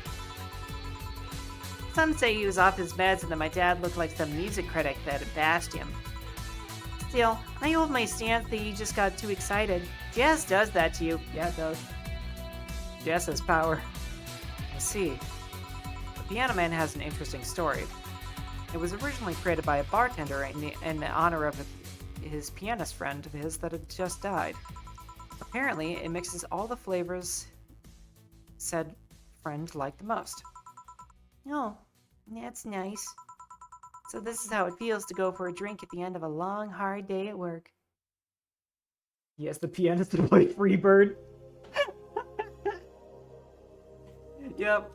Some say he was off his meds and that my dad looked like some music critic that had bashed him. Still, I hold my stance that he just got too excited. Jazz does that to you. Yeah, it does. Jazz has power. I see. The Piano Man has an interesting story. It was originally created by a bartender in honor of his pianist friend of his that had just died. Apparently, it mixes all the flavors said friend liked the most. Oh, that's nice. So this is how it feels to go for a drink at the end of a long, hard day at work. Yes, the pianist to play Freebird. Yep,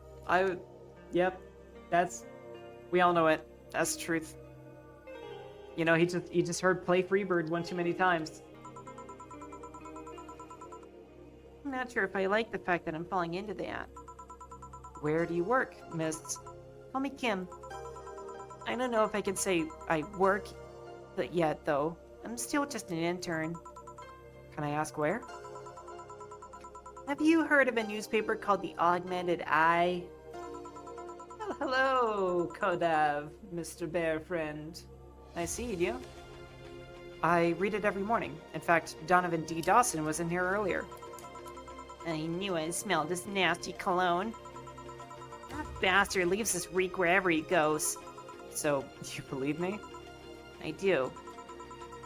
we all know it. That's the truth. You know, he just heard play Freebird one too many times. I'm not sure if I like the fact that I'm falling into that. Where do you work, Miss? Call me Kim. I don't know if I can say I work yet, though. I'm still just an intern. Can I ask where? Have you heard of a newspaper called the Augmented Eye? Oh, hello, Kodav, Mr. Bear Friend. I see you do. I read it every morning. In fact, Donovan D. Dawson was in here earlier. I knew I smelled this nasty cologne. That bastard leaves this reek wherever he goes. So, you believe me? I do.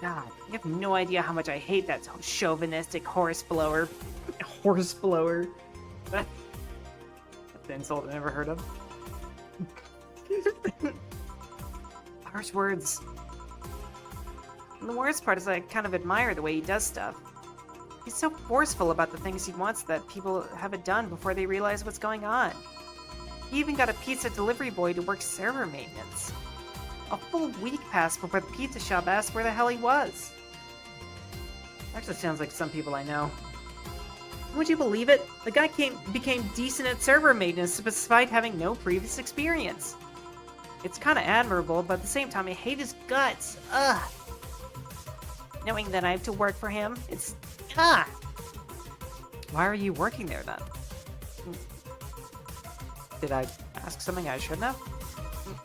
God, you have no idea how much I hate that chauvinistic horseblower. Horseblower. That's the insult I never heard of. Harsh words. And the worst part is I kind of admire the way he does stuff. He's so forceful about the things he wants that people have it done before they realize what's going on. He even got a pizza delivery boy to work server maintenance. A full week passed before the pizza shop asked where the hell he was. Actually sounds like some people I know. Would you believe it? The guy became decent at server maintenance despite having no previous experience. It's kind of admirable, but at the same time, I hate his guts. Ugh. Knowing that I have to work for him, it's... Ah! Why are you working there, then? Did I ask something I shouldn't have?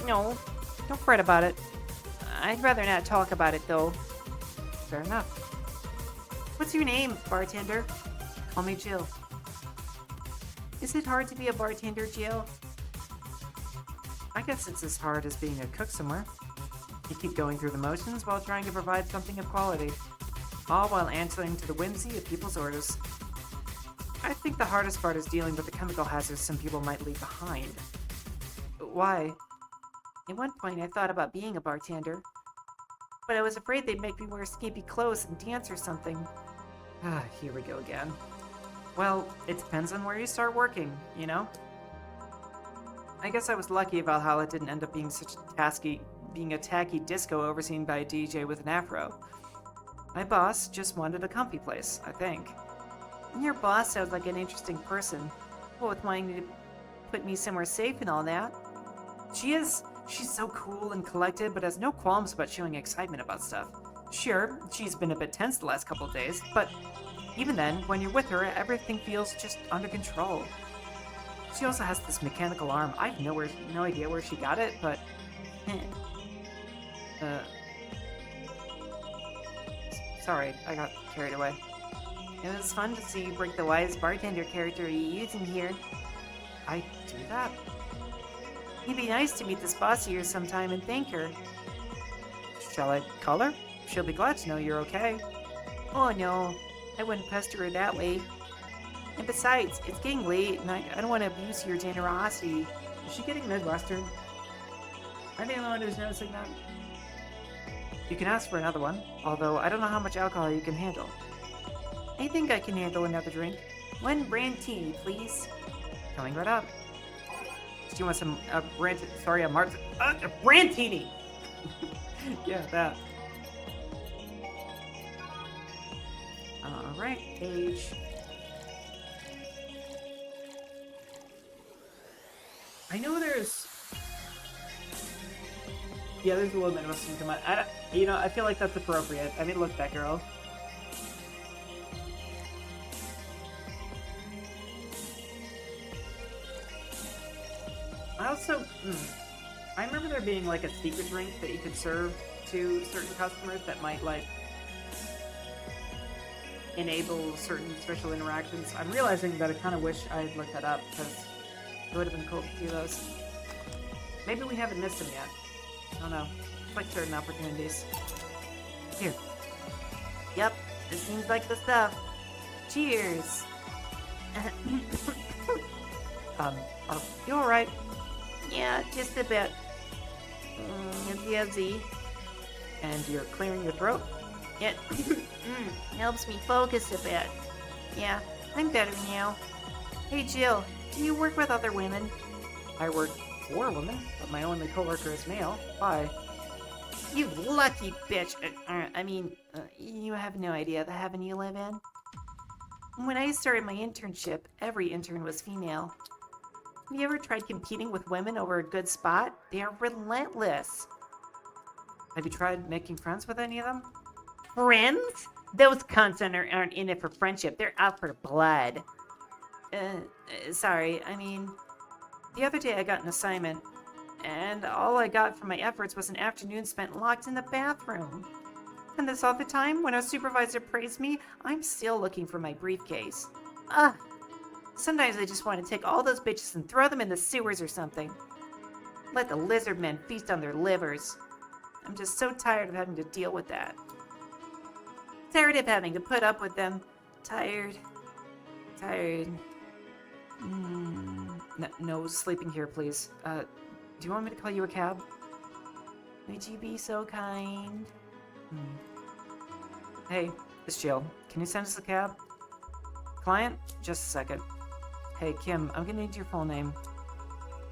No, don't fret about it. I'd rather not talk about it, though. Fair enough. What's your name, bartender? Call me Jill. Is it hard to be a bartender, Jill? I guess it's as hard as being a cook somewhere. You keep going through the motions while trying to provide something of quality, all while answering to the whimsy of people's orders. I think the hardest part is dealing with the chemical hazards some people might leave behind. Why? At one point, I thought about being a bartender, but I was afraid they'd make me wear skimpy clothes and dance or something. Ah, here we go again. Well, it depends on where you start working, you know? I guess I was lucky about how it didn't end up being being a tacky disco overseen by a DJ with an afro. My boss just wanted a comfy place, I think. Your boss sounds like an interesting person, well, with wanting to put me somewhere safe and all that. She's so cool and collected, but has no qualms about showing excitement about stuff. Sure, she's been a bit tense the last couple of days, but even then, when you're with her, everything feels just under control. She also has this mechanical arm. I have no idea where she got it, but... Sorry, I got carried away. It was fun to see you break the wise bartender character you use in here. I do that? It'd be nice to meet this boss of yours sometime and thank her. Shall I call her? She'll be glad to know you're okay. Oh no, I wouldn't pester her that way. And besides, it's getting late and I don't want to abuse your generosity. Is she getting Midwestern? Are they the only one who's noticing that? You can ask for another one, although I don't know how much alcohol you can handle. I think I can handle another drink. One brandini, please. Coming right up. Do you want some, a brandini! Yeah, that. Alright, page. I know there's... Yeah, there's a little bit of a scene come out. I feel like that's appropriate. I mean, look, that girl. I also... I remember there being, like, a secret drink that you could serve to certain customers that might, like, enable certain special interactions. I'm realizing that I kind of wish I had looked that up, because it would have been cool to do those. Maybe we haven't missed them yet. I don't know. It's like certain opportunities. Here. Yep, this seems like the stuff. Cheers! Are you alright? Yeah, just a bit. Dizzy. And you're clearing your throat? It helps me focus a bit. Yeah, I'm better now. Hey Jill, do you work with other women? I work for women, but my only coworker is male. Why? You lucky bitch. You have no idea the heaven you live in. When I started my internship, every intern was female. Have you ever tried competing with women over a good spot? They are relentless. Have you tried making friends with any of them? Friends? Those cunts aren't in it for friendship. They're out for blood. Sorry. The other day I got an assignment, and all I got for my efforts was an afternoon spent locked in the bathroom. And this other time, when our supervisor praised me, I'm still looking for my briefcase. Ugh. Sometimes I just want to take all those bitches and throw them in the sewers or something. Let the lizard men feast on their livers. I'm just so tired of having to deal with that. Tired of having to put up with them. Tired. No sleeping here, please. Do you want me to call you a cab? Would you be so kind? Hey, it's Jill. Can you send us a cab? Client? Just a second. Hey, Kim, I'm gonna need your full name.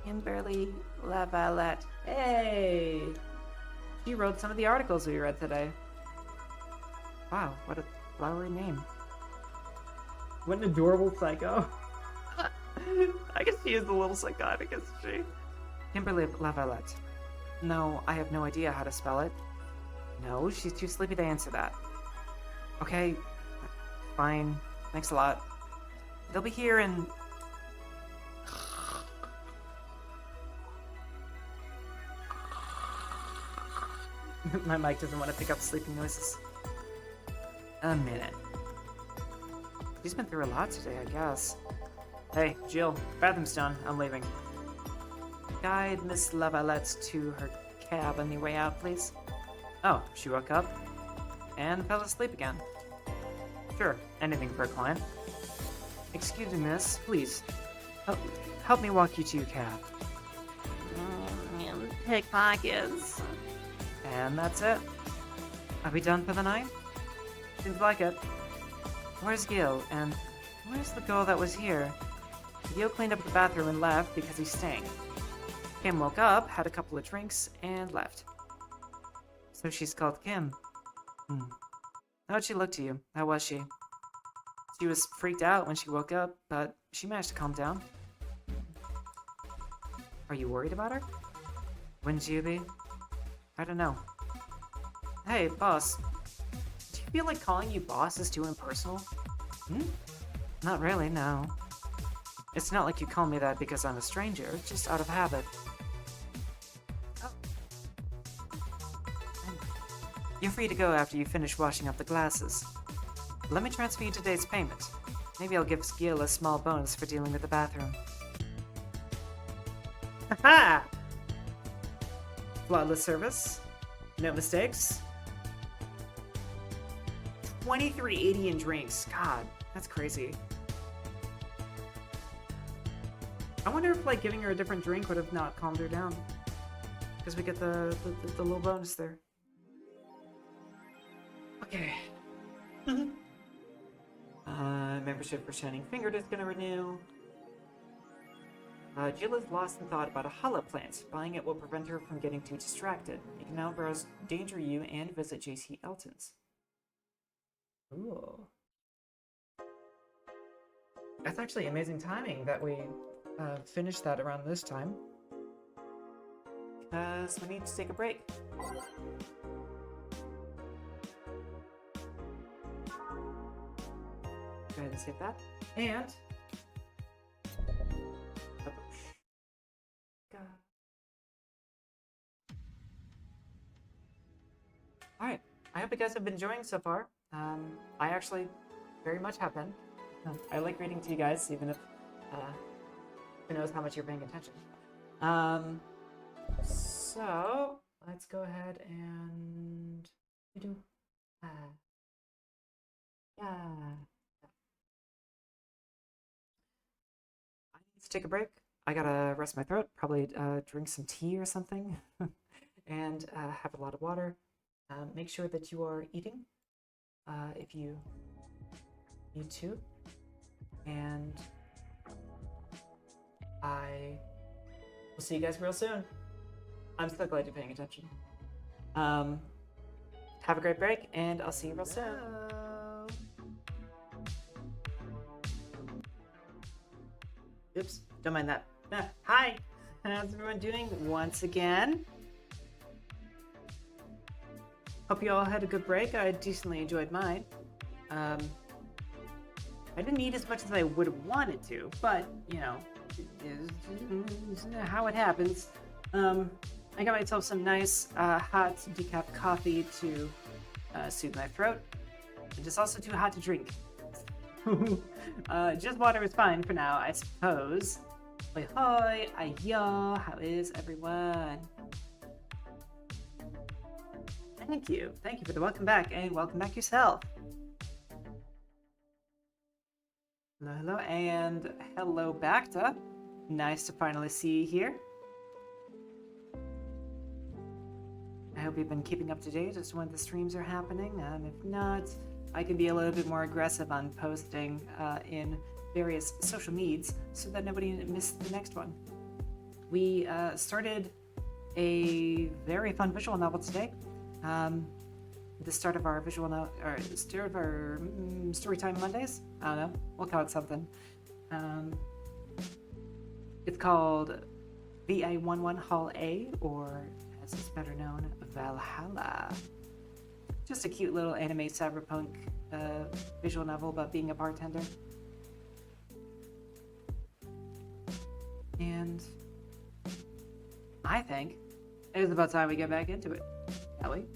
Kimberly Lavalette. Hey! She wrote some of the articles we read today. Wow, what a flowery name. What an adorable psycho. I guess she is a little psychotic, isn't she? Kimberly Lavalette. No, I have no idea how to spell it. No, she's too sleepy to answer that. Okay, fine. Thanks a lot. They'll be here in... My mic doesn't want to pick up sleeping noises. A minute. She's been through a lot today, I guess. Hey, Jill, bathroom's done. I'm leaving. Guide Miss Lavalette to her cab on your way out, please. Oh, she woke up and fell asleep again. Sure, anything for a client. Excuse me, miss. Please, help me walk you to your cab. Pickpockets. And that's it. Are we done for the night? Seems like it. Where's Gil? And where's the girl that was here? Gil cleaned up the bathroom and left because he stank. Kim woke up, had a couple of drinks, and left. So she's called Kim. How'd she look to you? How was she? She was freaked out when she woke up, but she managed to calm down. Are you worried about her? Wouldn't you be? I don't know. Hey, boss. Do you feel like calling you boss is too impersonal? Not really, no. It's not like you call me that because I'm a stranger, just out of habit. Oh. You're free to go after you finish washing up the glasses. Let me transfer you today's payment. Maybe I'll give Gil a small bonus for dealing with the bathroom. Haha! Flawless service. No mistakes. 23.80 in drinks. God, that's crazy. I wonder if like giving her a different drink would have not calmed her down. Because we get the little bonus there. Okay. Membership for Shining Fingered is gonna renew. Jill is lost in thought about a hollow plant. Buying it will prevent her from getting too distracted. You can now browse Danger U and visit JC Elton's. Ooh. That's actually amazing timing that we finished that around this time. Because we need to take a break. Go ahead and save that. And alright, I hope you guys have been enjoying so far. I actually very much have been. I like reading to you guys, even if who knows how much you're paying attention. So let's go ahead and yeah. I need to take a break. I gotta rest my throat, probably drink some tea or something, and have a lot of water. Make sure that you are eating if you need to. And I will see you guys real soon. I'm so glad you're paying attention. Have a great break, and I'll see you real soon. Oops, don't mind that. Hi, how's everyone doing once again? Hope you all had a good break. I decently enjoyed mine. I didn't eat as much as I would have wanted to, but, you know, it's how it happens. I got myself some nice hot decaf coffee to soothe my throat. It's also too hot to drink. Just water is fine for now, I suppose. Hoi hoi, ayo, how is everyone? Thank you for the welcome back, and welcome back yourself. Hello, and hello, Bacta. Nice to finally see you here. I hope you've been keeping up to date as to when the streams are happening. If not, I can be a little bit more aggressive on posting in various social medias so that nobody missed the next one. We started a very fun visual novel today. The start of our Storytime Mondays. I don't know. We'll call it something. It's called VA-11 Hall A, or as it's better known, Valhalla. Just a cute little anime cyberpunk visual novel about being a bartender. And I think it was about time we get back into it. Ellie?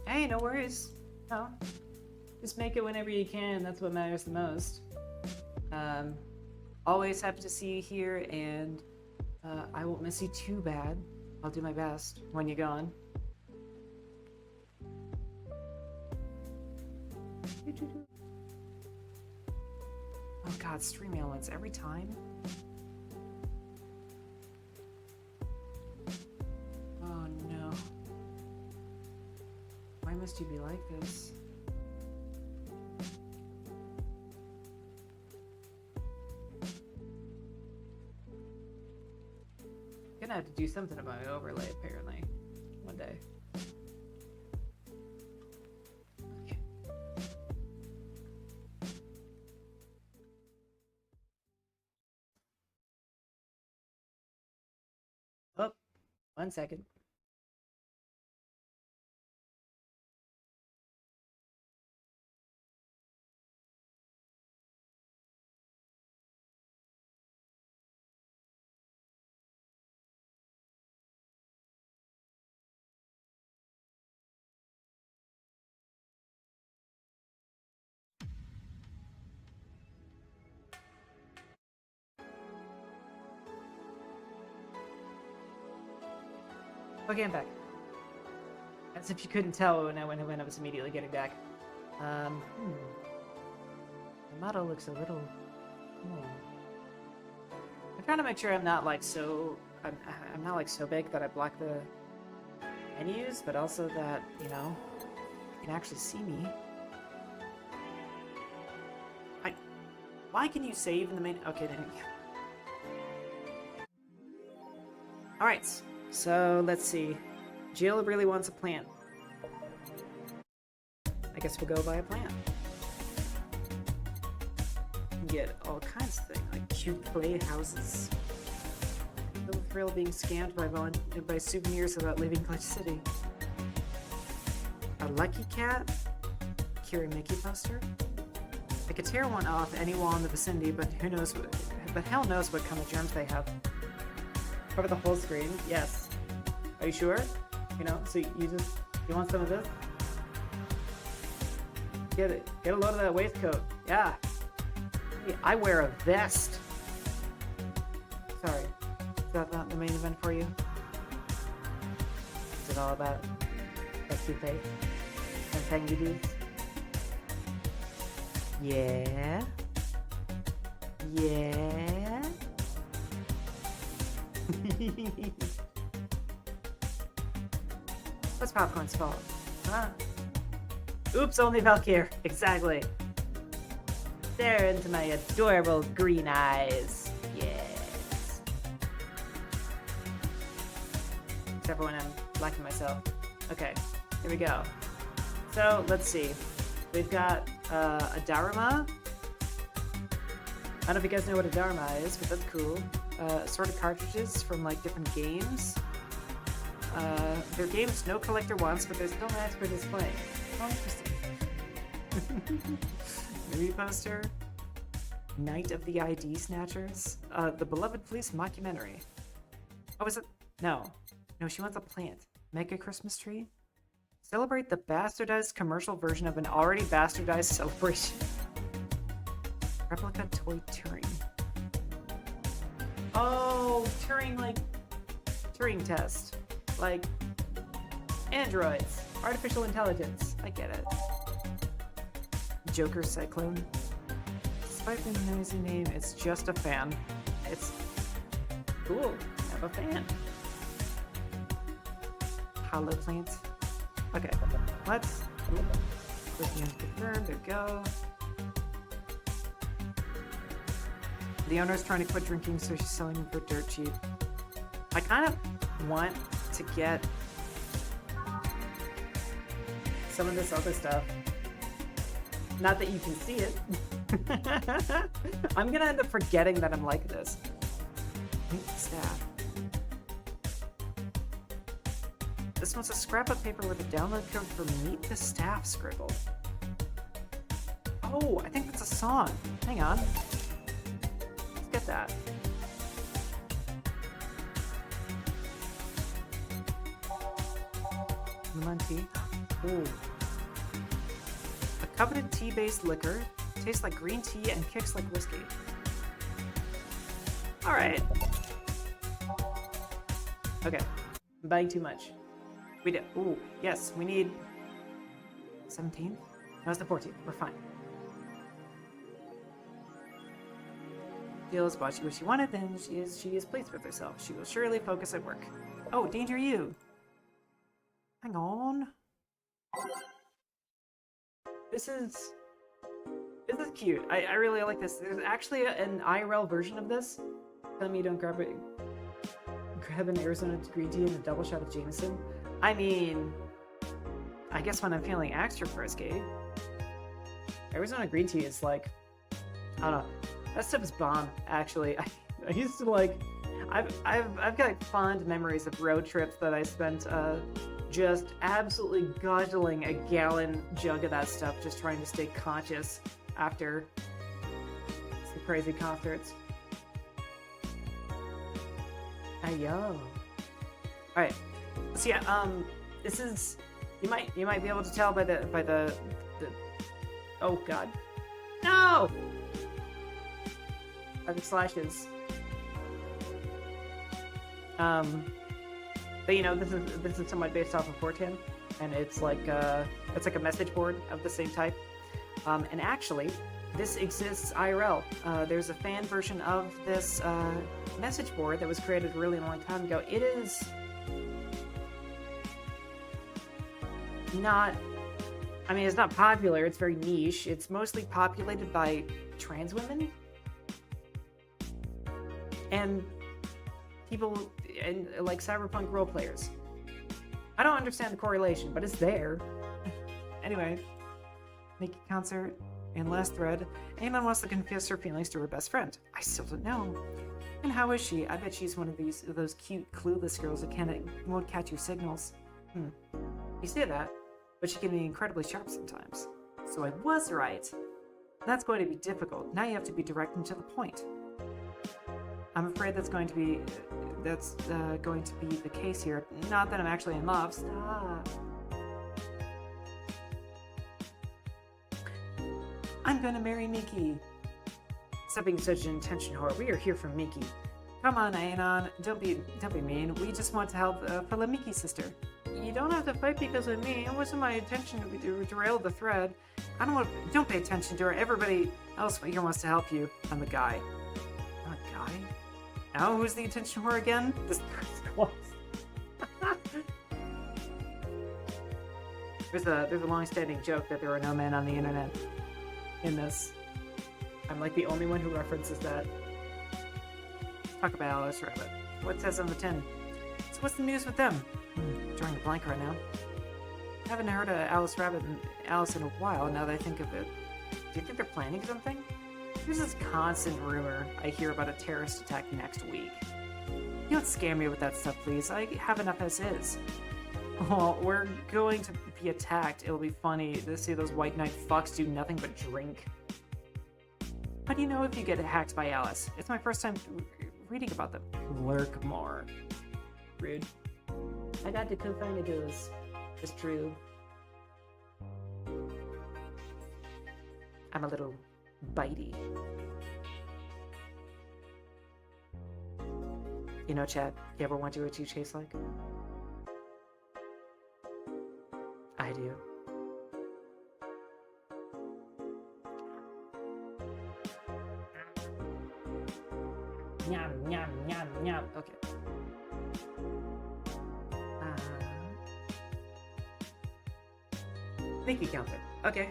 Hey, no worries. No. Just make it whenever you can. That's what matters the most. Always happy to see you here, and I won't miss you too bad. I'll do my best when you're gone. Oh god, stream ailments every time? Oh no. Why must you be like this? Gonna have to do something about my overlay apparently. One day. Okay. Oh, 1 second. Okay, I'm back. As if you couldn't tell when I was immediately getting back. The model looks a little. I'm trying to make sure I'm not like so. I'm not like so big that I block the menus, but also that you can actually see me. Why can you save in the main? Okay, then. All right. So let's see. Jill really wants a plant. I guess we'll go buy a plant. Get all kinds of things, like cute playhouses. No thrill being scammed by souvenirs without leaving Clutch City. A lucky cat? Kiri Mickey poster? I could tear one off any wall in the vicinity, but who knows what, but hell knows what kind of germs they have. Cover the whole screen? Yes. Are you sure? So you want some of this? Get it. Get a load of that waistcoat. Yeah. I wear a vest. Sorry. Is that not the main event for you? Is it all about sexy face and tangy dudes? Yeah. Yeah. What's Popcorn's fault? Huh? Oops, only Valkyr. Exactly. Stare into my adorable green eyes. Yes. Except for when I'm liking myself. Okay, here we go. So, let's see. We've got a Daruma. I don't know if you guys know what a Daruma is, but that's cool. Sort of cartridges from like different games. They're games no collector wants, but they're still nice for display. Oh, interesting. Movie poster. Night of the ID Snatchers. The Beloved Police mockumentary. Oh, is it? No. No, she wants a plant. Make a Christmas tree. Celebrate the bastardized commercial version of an already bastardized celebration. Replica toy Turing. Oh, Turing, like Turing test. Like androids. Artificial intelligence. I get it. Joker Cyclone. Despite the noisy name, it's just a fan. It's cool. I have a fan. Hollow plant. Okay, let's confirm. There we go. The owner's trying to quit drinking, so she's selling them for dirt cheap. I kind of want to get some of this other stuff. Not that you can see it. I'm gonna end up forgetting that I'm like this. Meet the staff. This one's a scrap of paper with a download code for Meet the Staff scribbled. Oh, I think that's a song. Hang on. Let's get that. Lemon tea. Ooh. A coveted tea-based liquor. Tastes like green tea and kicks like whiskey. Alright. Okay. I'm buying too much. We did. Ooh, yes, we need 17th. Now it's the 14th. We're fine. Feels what she wanted, then she is pleased with herself. She will surely focus at work. Oh, danger you! Hang on. This is cute. I really like this. There's actually an IRL version of this. Tell me you don't grab an Arizona green tea and a double shot of Jameson. I mean, I guess when I'm feeling extra frisky, Arizona green tea is like, I don't know. That stuff is bomb, actually. I used to like, I've got fond memories of road trips that I spent just absolutely guzzling a gallon jug of that stuff, just trying to stay conscious after some crazy concerts. Ayo. Alright. So yeah, this is, you might be able to tell by the oh god. No! By the slashes. But you know, this is somewhat based off of 4chan, and it's like a message board of the same type. And actually, this exists IRL. There's a fan version of this message board that was created a really long time ago. It is not, I mean, it's not popular, it's very niche. It's mostly populated by trans women and people and like cyberpunk role players. I don't understand the correlation, but it's there. Anyway, Mickey concert and last thread. Anyone wants to confess her feelings to her best friend? I still don't know. And how is she? I bet she's one of those cute, clueless girls that won't catch your signals. You say that, but she can be incredibly sharp sometimes. So I was right. That's going to be difficult. Now you have to be direct and to the point. I'm afraid that's going to be the case here. Not that I'm actually in love. Stop. I'm gonna marry Miki. Stop being such an attention whore. We are here for Miki. Come on, Aenon. Don't be mean. We just want to help Phila Miki's sister. You don't have to fight because of me. It wasn't my intention to derail the thread. Don't pay attention to her. Everybody else here wants to help you. I'm the guy. I'm a guy? Now who's the attention whore again? This close. There's a long-standing joke that there are no men on the internet in this. I'm like the only one who references that. Talk about Alice Rabbit. What says on the tin? So what's the news with them? Drawing a blank right now. Haven't heard of Alice in a while now that I think of it. Do you think they're planning something? There's this constant rumor I hear about a terrorist attack next week. You don't scare me with that stuff, please. I have enough as is. Oh, we're going to be attacked. It'll be funny to see those white knight fucks do nothing but drink. How do you know if you get hacked by Alice? It's my first time reading about them. Lurk more. Rude. I got the co-finagos. It's true. I'm a little bitey. You know, Chad, you ever wonder what you chase like? I do. Yum, yum, yum, yum. Okay. Thank you, counter. Okay.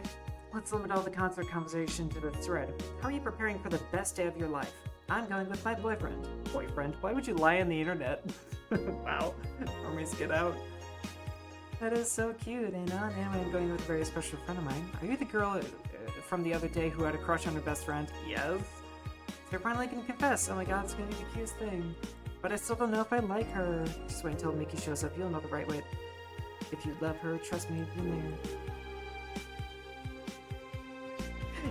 Let's limit all the concert conversation to the thread. How are you preparing for the best day of your life? I'm going with my boyfriend. Boyfriend? Why would you lie on the internet? Wow. Armies, get out. That is so cute, and I'm going with a very special friend of mine. Are you the girl from the other day who had a crush on her best friend? Yes. They're finally gonna confess. Oh my god, it's gonna be the cutest thing. But I still don't know if I like her. Just wait until Mickey shows up. You'll know the right way. If you love her, trust me, you've been there.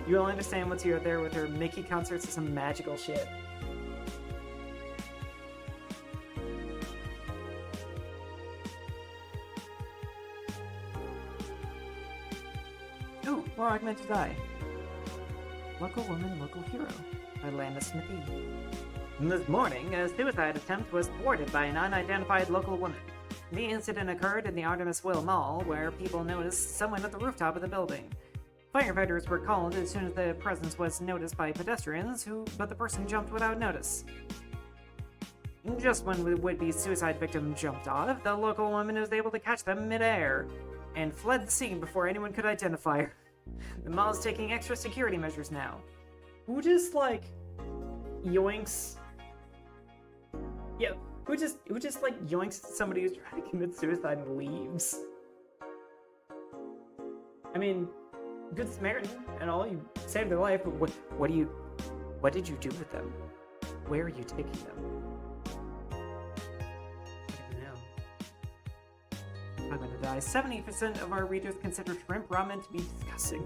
You'll understand once you're there with her. Mickey concerts is some magical shit. Ooh, more augmented die. Local woman, local hero. By Lana Smithy. This morning, a suicide attempt was thwarted by an unidentified local woman. The incident occurred in the Artemis Will Mall, where people noticed someone at the rooftop of the building. Firefighters were called as soon as the presence was noticed by pedestrians, but the person jumped without notice. Just when the would-be suicide victim jumped off, the local woman was able to catch them midair and fled the scene before anyone could identify her. The mall is taking extra security measures now. Who just, like, yoinks... Yeah, who just like, yoinks somebody who's trying to commit suicide and leaves? I mean, good Samaritan and all, you saved their life, but what did you do with them? Where are you taking them? I'm gonna die. 70% of our readers consider shrimp ramen to be disgusting.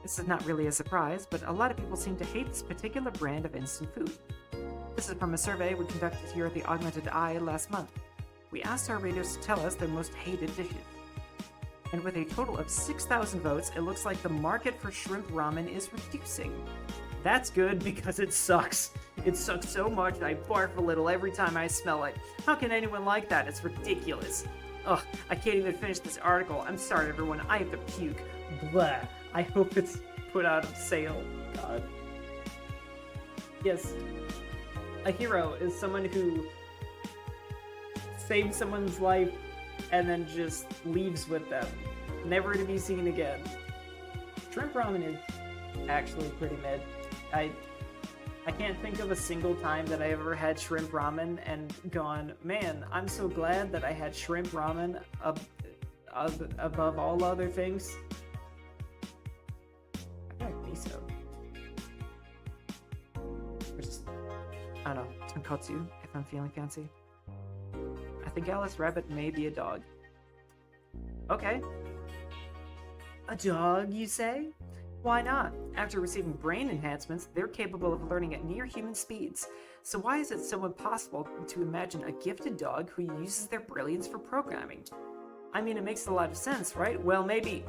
This is not really a surprise, but a lot of people seem to hate this particular brand of instant food. This is from a survey we conducted here at the Augmented Eye last month. We asked our readers to tell us their most hated dishes. And with a total of 6,000 votes, it looks like the market for shrimp ramen is reducing. That's good because it sucks. It sucks so much that I barf a little every time I smell it. How can anyone like that? It's ridiculous. Ugh, I can't even finish this article. I'm sorry, everyone. I have to puke. Blah. I hope it's put out of sale. God. Yes. A hero is someone who saves someone's life and then just leaves with them, never to be seen again. Shrimp ramen is actually pretty mid. I can't think of a single time that I ever had shrimp ramen and gone, man, I'm so glad that I had shrimp ramen above all other things. I like miso. Or just, I don't know, tonkotsu, if I'm feeling fancy. I think Alice Rabbit may be a dog. Okay. A dog, you say? Why not? After receiving brain enhancements, they're capable of learning at near human speeds. So why is it so impossible to imagine a gifted dog who uses their brilliance for programming? I mean, it makes a lot of sense, right? Well, maybe...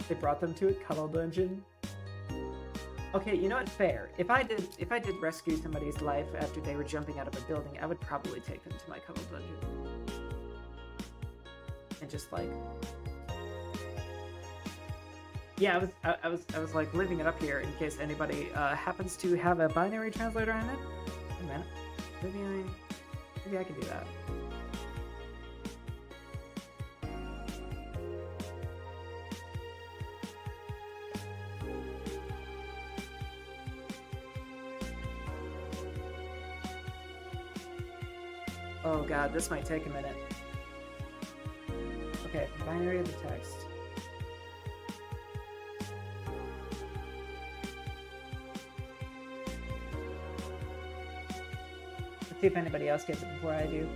They brought them to a cuddle dungeon. Okay, you know what? Fair. If I did rescue somebody's life after they were jumping out of a building, I would probably take them to my cuddle dungeon. And just like, yeah, I was like leaving it up here in case anybody happens to have a binary translator on it. Wait a minute, maybe I can do that. Oh god, this might take a minute. Okay, binary of the text. Let's see if anybody else gets it before I do.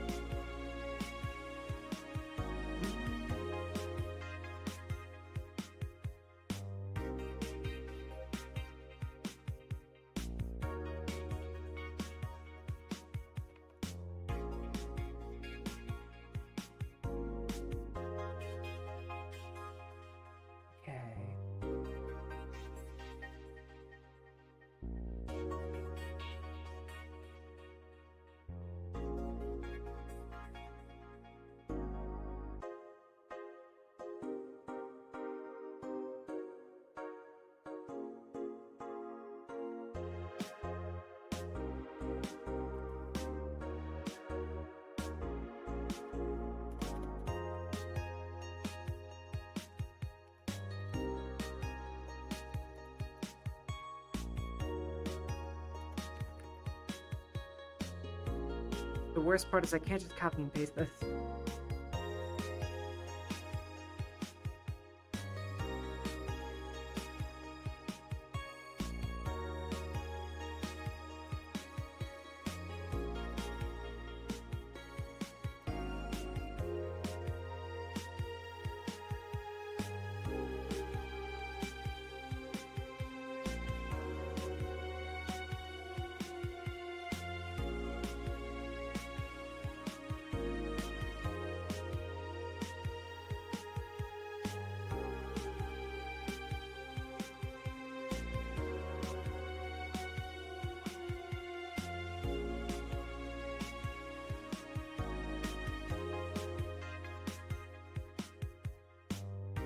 The worst part is I can't just copy and paste this.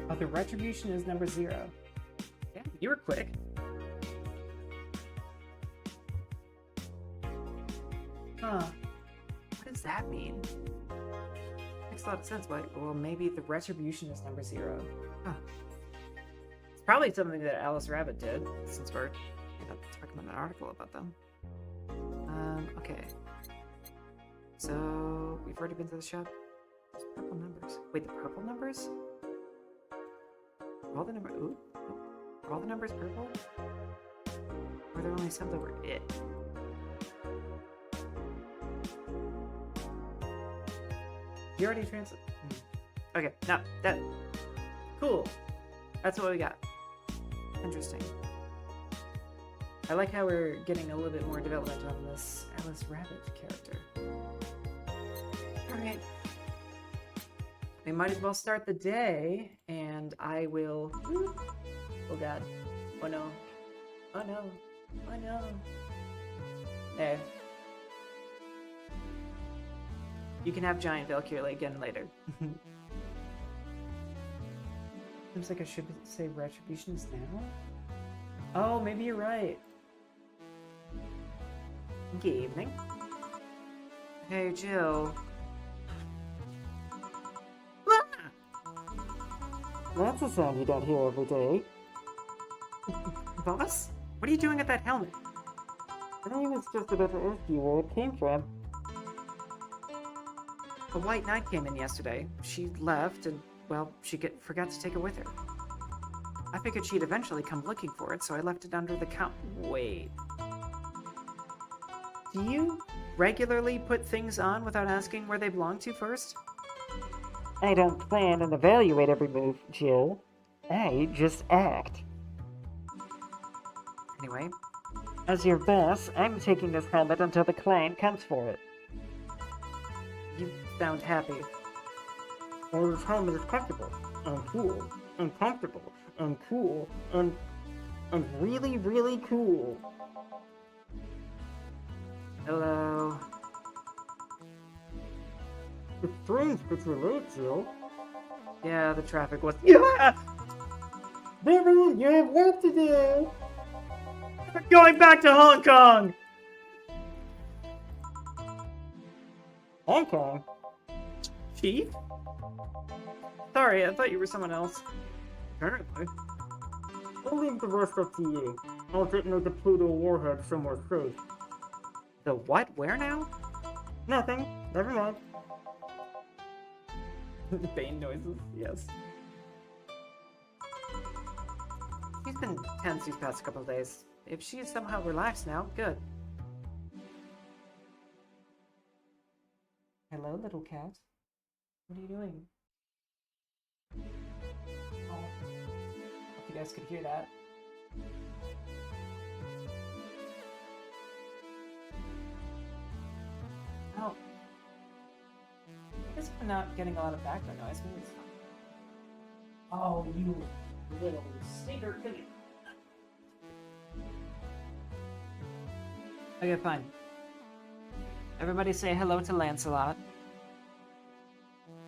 Oh, the retribution is number 0. Yeah, you were quick. Huh. What does that mean? Makes a lot of sense. Well, maybe the retribution is number 0. Huh. It's probably something that Alice Rabbit did, since we're talking about an article about them. Okay. So, we've already been to the shop. There's purple numbers. Wait, the purple numbers? Are all the numbers... Ooh. Are all the numbers purple? Or are there only some that were it? You already translate. Okay, no, that. Cool. That's what we got. Interesting. I like how we're getting a little bit more development on this Alice Rabbit character. Alright. We might as well start the day, and I will. Oh god. Oh no. Oh no. Oh no. There. You can have Giant Valkyrie again later. Seems like I should say Retributions now? Oh, maybe you're right. Good evening. Hey, Jill. That's a sound you don't hear every day. Boss? What are you doing at that helmet? I was just about to ask you where it came from. A White Knight came in yesterday. She left, and, well, she forgot to take it with her. I figured she'd eventually come looking for it, so I left it under the count. Wait. Do you regularly put things on without asking where they belong to first? I don't plan and evaluate every move, Jill. I just act. Anyway. As your boss, I'm taking this helmet until the client comes for it. You sound happy. Well, this helmet is comfortable, and cool, and comfortable, and cool, and really, really cool. Hello. It's strange that you're late, Jill. Yeah, the traffic was... Yeah! Baby, you have work to do! We're going back to Hong Kong! Hong Kong? Chief? Sorry, I thought you were someone else. Apparently. I'll leave the rest up to you. I'll detonate the Pluto warhead somewhere safe. The what? Where now? Nothing. Never mind. The Bane noises, yes. She's been tense these past couple of days. If she's somehow relaxed now, good. Hello, little cat. What are you doing? Oh, if you guys could hear that. Oh. I guess we're not getting a lot of background noise. Maybe it's fine. Oh, you little stinker. Okay, fine. Everybody say hello to Lancelot.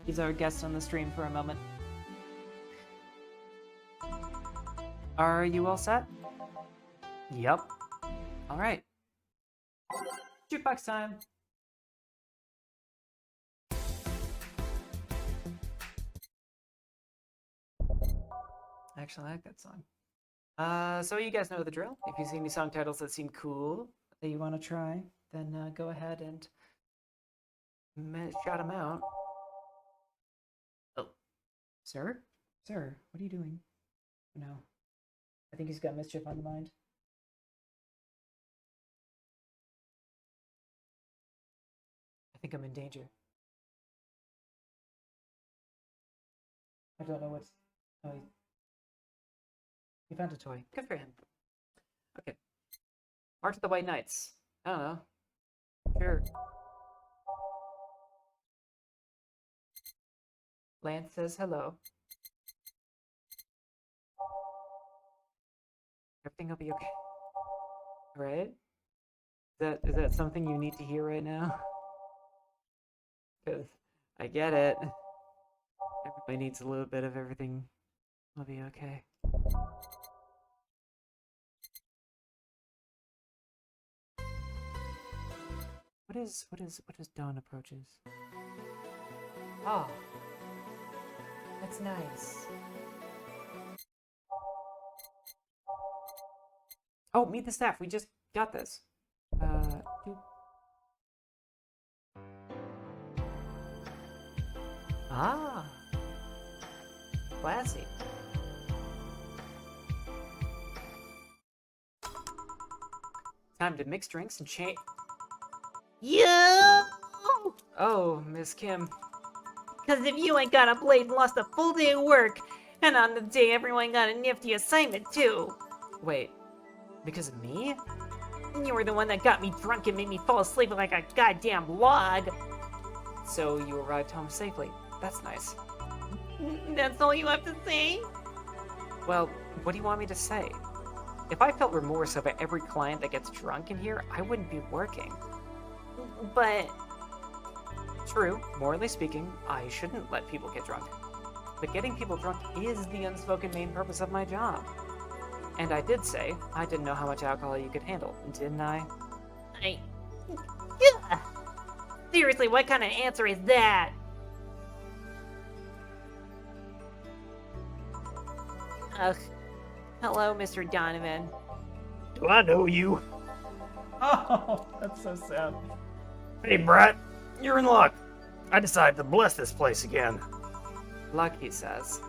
He's our guest on the stream for a moment. Are you all set? Yup. Alright. Jukebox time! Actually, I like that song. So you guys know the drill. If you see any song titles that seem cool, that you want to try, then go ahead and shout them out. Oh. Sir? Sir, what are you doing? No. I think he's got mischief on the mind. I think I'm in danger. I don't know what's... Oh, he found a toy. Good for him. Okay. March of the White Knights. I don't know. Sure. Lance says hello. Everything will be okay. Alright? Is that something you need to hear right now? Because I get it. Everybody needs a little bit of everything I'll be okay. What is dawn approaches? Oh. That's nice. Oh, meet the staff. We just got this. Doop. Ah. Classy. Time to mix drinks and change. Yo! Oh, Miss Kim. Because if you ain't got a blade and lost a full day of work, and on the day everyone got a nifty assignment too. Wait, because of me? You were the one that got me drunk and made me fall asleep like a goddamn log. So you arrived home safely. That's nice. That's all you have to say? Well, what do you want me to say? If I felt remorse over every client that gets drunk in here, I wouldn't be working. But True, morally speaking, I shouldn't let people get drunk. But getting people drunk is the unspoken main purpose of my job. And I did say I didn't know how much alcohol you could handle, didn't I? Yeah. Seriously, what kind of answer is that? Ugh. Hello, Mr. Donovan. Do I know you? Oh, that's so sad. Hey, Brat, you're in luck. I decided to bless this place again. Luck, he says.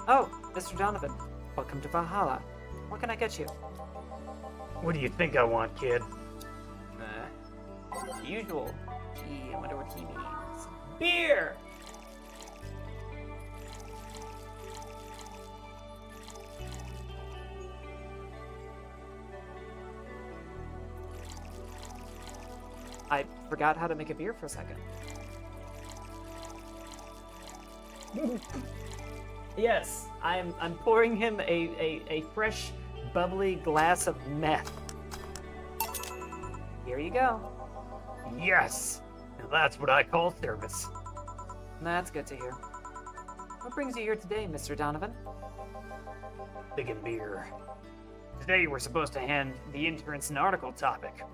Oh, Mr. Donovan, welcome to Valhalla. What can I get you? What do you think I want, kid? Usual. Gee, I wonder what he means. Beer! I forgot how to make a beer for a second. Yes, I'm pouring him a fresh, bubbly glass of meth. Here you go. Yes! Now that's what I call service. That's good to hear. What brings you here today, Mr. Donovan? Big and beer. Today we're supposed to hand the interns an article topic.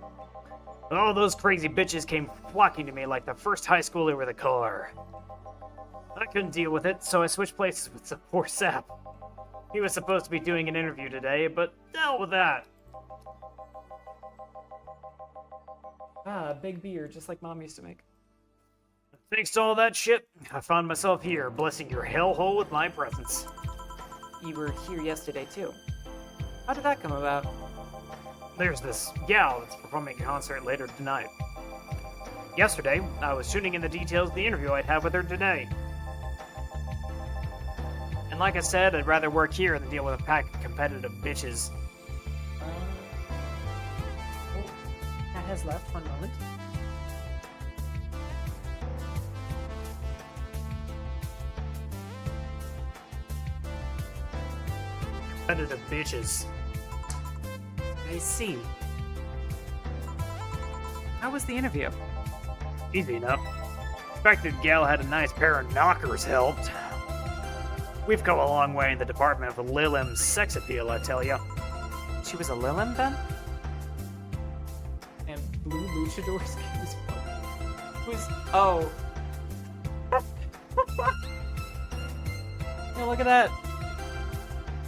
All those crazy bitches came flocking to me like the first high schooler with a car. I couldn't deal with it, so I switched places with some poor sap. He was supposed to be doing an interview today, but hell with that. Ah, big beer, just like Mom used to make. Thanks to all that shit, I found myself here, blessing your hellhole with my presence. You were here yesterday, too. How did that come about? There's this gal that's performing a concert later tonight. Yesterday, I was tuning in the details of the interview I'd have with her today. And like I said, I'd rather work here than deal with a pack of competitive bitches. Cat has left, 1 moment. Competitive bitches. I see. How was the interview? Easy enough. The fact that gal had a nice pair of knockers helped. We've come a long way in the department of Lilim's sex appeal, I tell ya. She was a Lilim, then? And blue luchador skins. Who's... Oh. Yeah, look at that.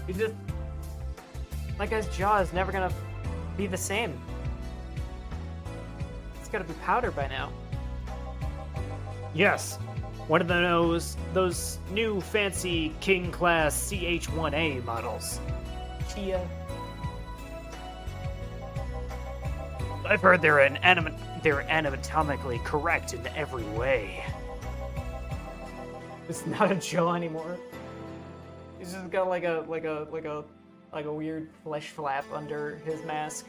He just... That guy's jaw is never gonna be the same. It's gotta be powder by now. Yes. One of those new fancy King Class CH-1A models. Chia. I've heard they're anatomically correct in every way. It's not a jaw anymore. He's just got like a weird flesh flap under his mask.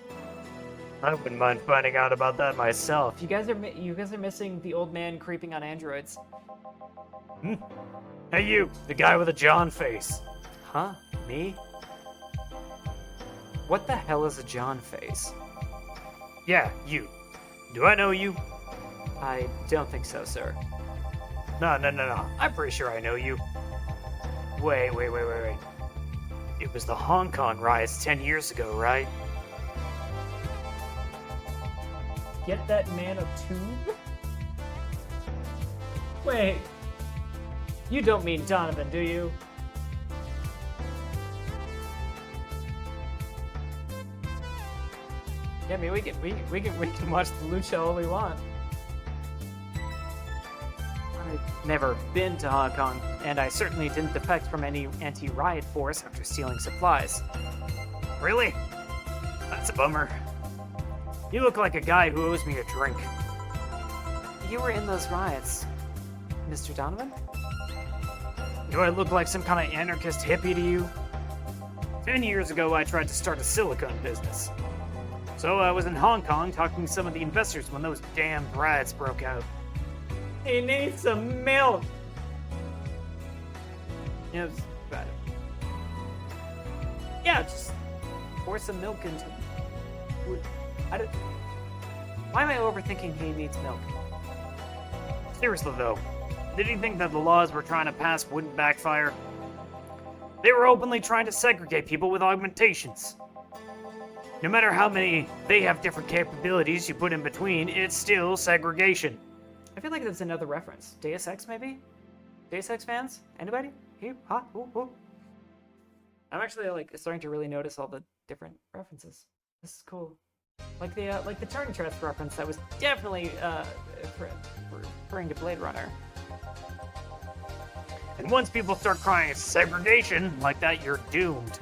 I wouldn't mind finding out about that myself. You guys are missing the old man creeping on androids. Hey you, the guy with the John face. Huh? Me? What the hell is a John face? Yeah, you. Do I know you? I don't think so, sir. No. I'm pretty sure I know you. Wait. It was the Hong Kong riots 10 years ago, right? Get that man a tube? Wait. You don't mean Donovan, do you? Yeah, I mean, we can watch the lucha all we want. I've never been to Hong Kong, and I certainly didn't defect from any anti-riot force after stealing supplies. Really? That's a bummer. You look like a guy who owes me a drink. You were in those riots, Mr. Donovan? Do I look like some kind of anarchist hippie to you? 10 years ago, I tried to start a silicone business. So I was in Hong Kong talking to some of the investors when those damn riots broke out. He needs some milk. Yeah, it's bad. Yeah, just pour some milk into. Why am I overthinking he needs milk? Seriously though, did you think that the laws we're trying to pass wouldn't backfire? They were openly trying to segregate people with augmentations. No matter how many they have different capabilities you put in between, it's still segregation. I feel like that's another reference. Deus Ex, maybe? Deus Ex fans? Anybody? Here? Huh? Ooh, ooh. I'm actually like starting to really notice all the different references. This is cool. Like the turn chest reference that was definitely referring to Blade Runner. And once people start crying segregation like that, you're doomed.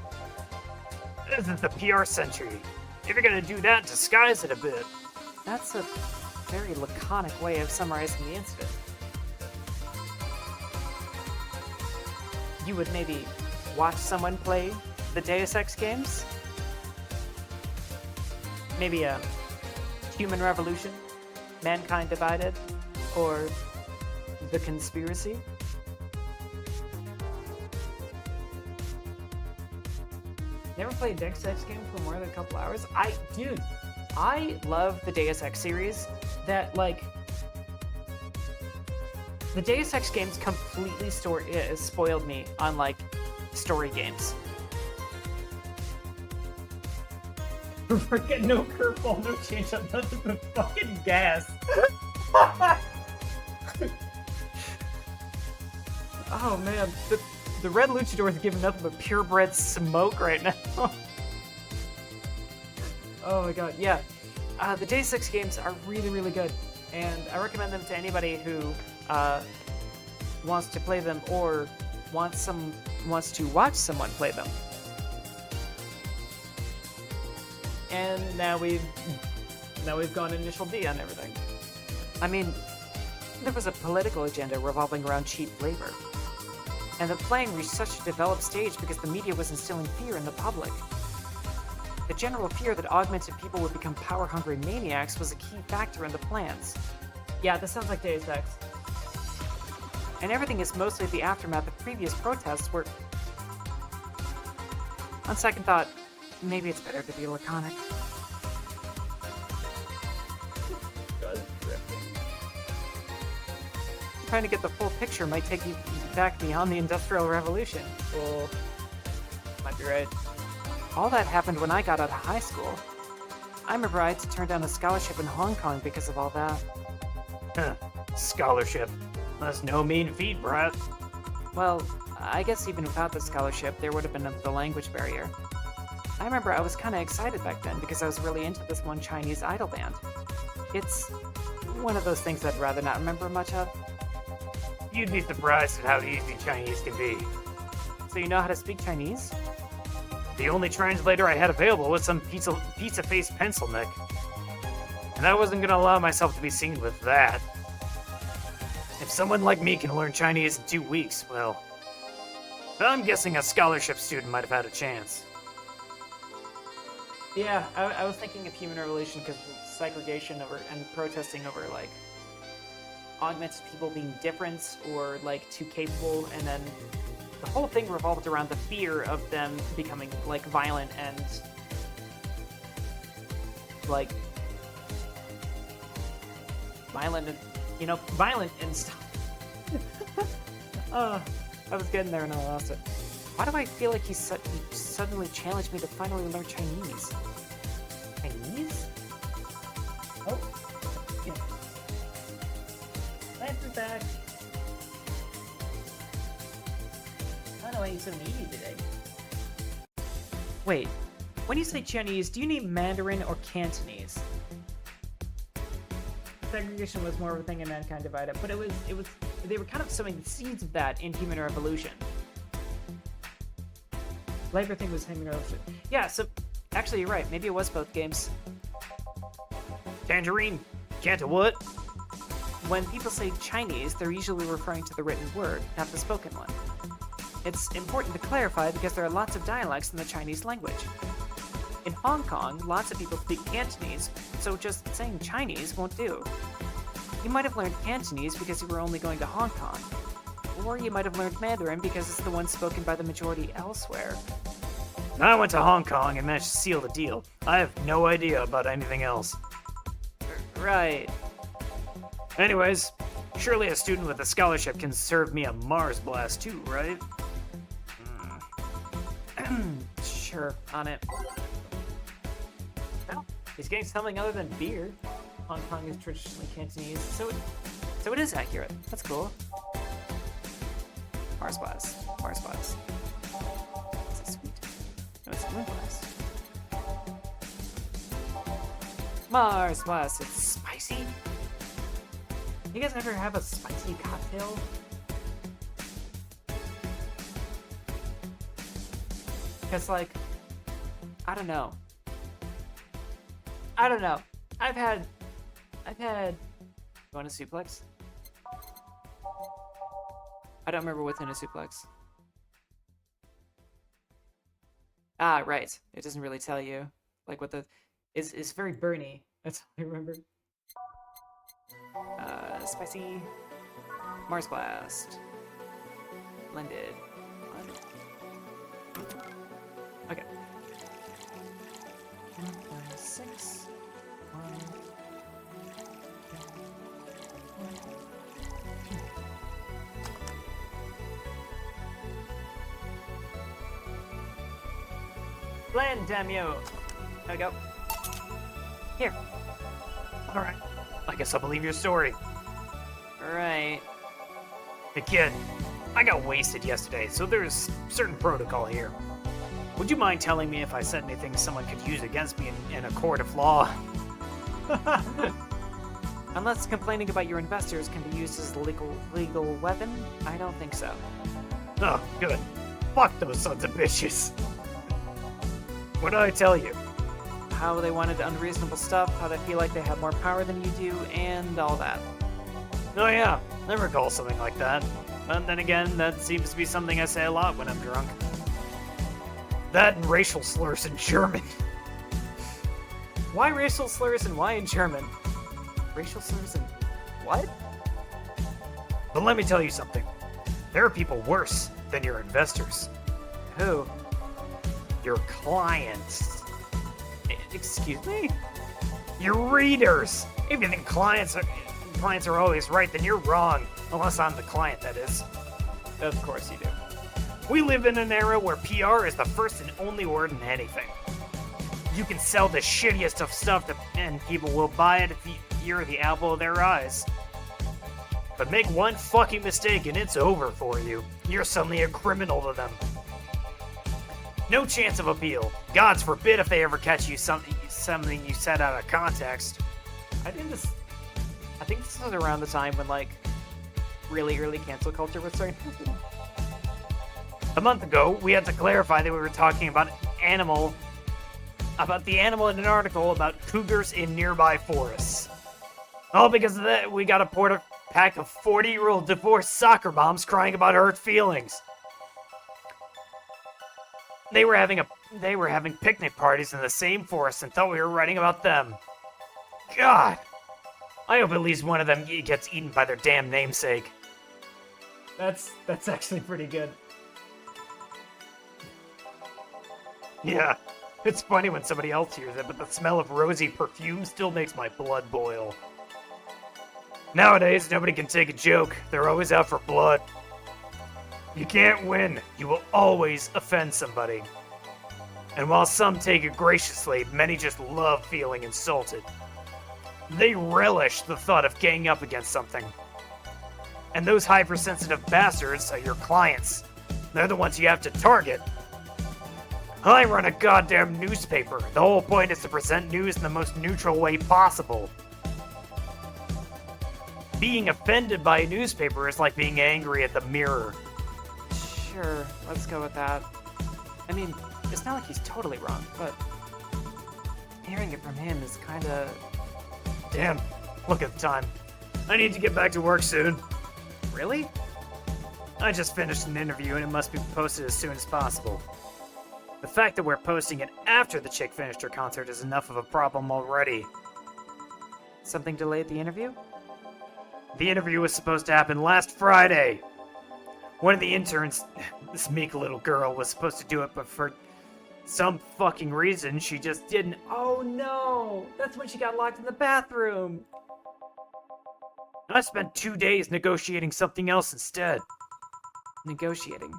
This is the PR century. If you're gonna do that, disguise it a bit. That's a very laconic way of summarizing the incident. You would maybe watch someone play the Deus Ex games? Maybe a Human Revolution, Mankind Divided, or The Conspiracy? Never played a Deus Ex game for more than a couple hours? Dude, I love the Deus Ex series that, like, the Deus Ex games completely spoiled me on, like, story games. Forget no curveball, no change up, nothing but fucking gas. Oh man, the Red Luchador is giving nothing but purebred smoke right now. Oh my god, yeah. The Deus Ex games are really, really good, and I recommend them to anybody who wants to play them or wants to watch someone play them. And now we've gone initial D on everything. I mean, there was a political agenda revolving around cheap labor. And the plan reached such a developed stage because the media was instilling fear in the public. The general fear that augmented people would become power-hungry maniacs was a key factor in the plans. Yeah, this sounds like Deus Ex. And everything is mostly the aftermath of previous protests where... On second thought, maybe it's better to be laconic. Trying to get the full picture might take you back beyond the Industrial Revolution. Well, might be right. All that happened when I got out of high school. I remember I had to turn down a scholarship in Hong Kong because of all that. Huh. Scholarship. That's no mean feat, Brett. Well, I guess even without the scholarship, there would have been the language barrier. I remember I was kind of excited back then because I was really into this one Chinese idol band. It's one of those things I'd rather not remember much of. You'd be surprised at how easy Chinese can be. So you know how to speak Chinese? The only translator I had available was some pizza-faced pencil neck. And I wasn't gonna allow myself to be seen with that. If someone like me can learn Chinese in 2 weeks, well... I'm guessing a scholarship student might have had a chance. Yeah, I was thinking of Human Revolution because of segregation over and protesting over, like, augmented people being different or, like, too capable, and then the whole thing revolved around the fear of them becoming, like, violent and, like, violent and stuff. I was getting there and I lost it. Why do I feel like he suddenly challenged me to finally learn Chinese? Chinese? Oh. Yeah. Lance is back. I don't know why he's so needy today. Wait, when you say Chinese, do you mean Mandarin or Cantonese? Segregation was more of a thing in Mankind Divided, but they were kind of sowing the seeds of that in Human Revolution. Labor thing was Human Revolution. Yeah, so actually you're right. Maybe it was both games. Tangerine, Canto what? When people say Chinese, they're usually referring to the written word, not the spoken one. It's important to clarify because there are lots of dialects in the Chinese language. In Hong Kong, lots of people speak Cantonese, so just saying Chinese won't do. You might have learned Cantonese because you were only going to Hong Kong. Or you might have learned Mandarin because it's the one spoken by the majority elsewhere. I went to Hong Kong and managed to seal the deal. I have no idea about anything else. Right. Anyways, surely a student with a scholarship can serve me a Mars blast too, right? Sure, on it. Well, he's getting something other than beer. Hong Kong is traditionally Cantonese, So it is accurate. That's cool. Mars Blast. Mars Blast. Is it sweet? No, it's Moon Blast. Mars Blast. It's spicy. you guys ever have a spicy cocktail? Because, like, I don't know. I don't know. I've had. You want a suplex? I don't remember what's in a suplex. Ah, right. It doesn't really tell you. Like, what the... It's very burny. That's all I remember. Spicy. Mars Blast. Blended. Okay. 1.6. Blend, damn you! There we go. Here. Alright, I guess I'll believe your story. Right. Hey kid, I got wasted yesterday, so there's certain protocol here. Would you mind telling me if I said anything someone could use against me in a court of law? Unless complaining about your investors can be used as a legal weapon, I don't think so. Oh, good. Fuck those sons of bitches. What did I tell you? How they wanted unreasonable stuff, how they feel like they have more power than you do, and all that. Oh yeah, I recall something like that. And then again, that seems to be something I say a lot when I'm drunk. That and racial slurs in German. Why racial slurs and why in German? Racial slurs and what? But let me tell you something. There are people worse than your investors. Who? Your clients. Excuse me? Your readers. If you think clients are always right, then you're wrong. Unless I'm the client, that is. Of course you do. We live in an era where PR is the first and only word in anything. You can sell the shittiest of stuff and people will buy it if you're the apple of their eyes. But make one fucking mistake and it's over for you. You're suddenly a criminal to them. No chance of appeal. Gods forbid if they ever catch you something you said out of context. I think this was around the time when, like, really early cancel culture was starting to happen. A month ago, we had to clarify that we were talking about the animal in an article about cougars in nearby forests. All because of that, we got a pack of 40-year-old divorced soccer moms crying about hurt feelings. They were having picnic parties in the same forest and thought we were writing about them. God, I hope at least one of them gets eaten by their damn namesake. That's actually pretty good. Yeah, it's funny when somebody else hears it, but the smell of rosy perfume still makes my blood boil. Nowadays, nobody can take a joke. They're always out for blood. You can't win. You will always offend somebody. And while some take it graciously, many just love feeling insulted. They relish the thought of ganging up against something. And those hypersensitive bastards are your clients. They're the ones you have to target. I run a goddamn newspaper. The whole point is to present news in the most neutral way possible. Being offended by a newspaper is like being angry at the mirror. Sure, let's go with that. I mean, it's not like he's totally wrong, but hearing it from him is kinda... Damn, look at the time. I need to get back to work soon. Really? I just finished an interview and it must be posted as soon as possible. The fact that we're posting it after the chick finished her concert is enough of a problem already. Something delayed the interview? The interview was supposed to happen last Friday. One of the interns, this meek little girl, was supposed to do it, but for some fucking reason, she just didn't. Oh no! That's when she got locked in the bathroom! I spent 2 days negotiating something else instead. Negotiating.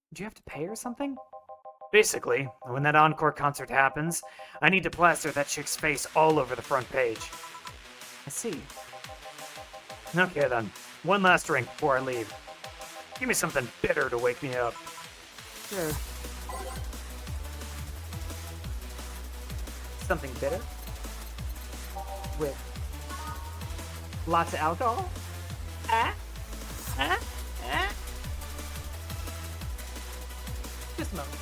Did you have to pay her something? Basically, when that encore concert happens, I need to plaster that chick's face all over the front page. I see. Okay then, one last drink before I leave. Give me something bitter to wake me up. Sure. Something bitter? With lots of alcohol? Just a moment.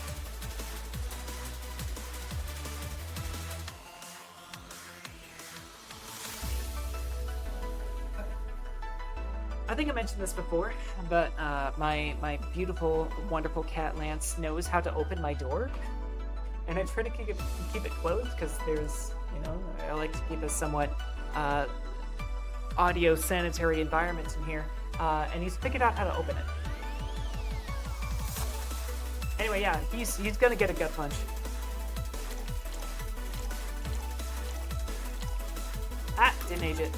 I think I mentioned this before, but my beautiful, wonderful cat Lance knows how to open my door, and I try to keep it closed because there's, I like to keep a somewhat audio sanitary environment in here, and he's figured out how to open it. Anyway, yeah, he's gonna get a gut punch. Didn't age it.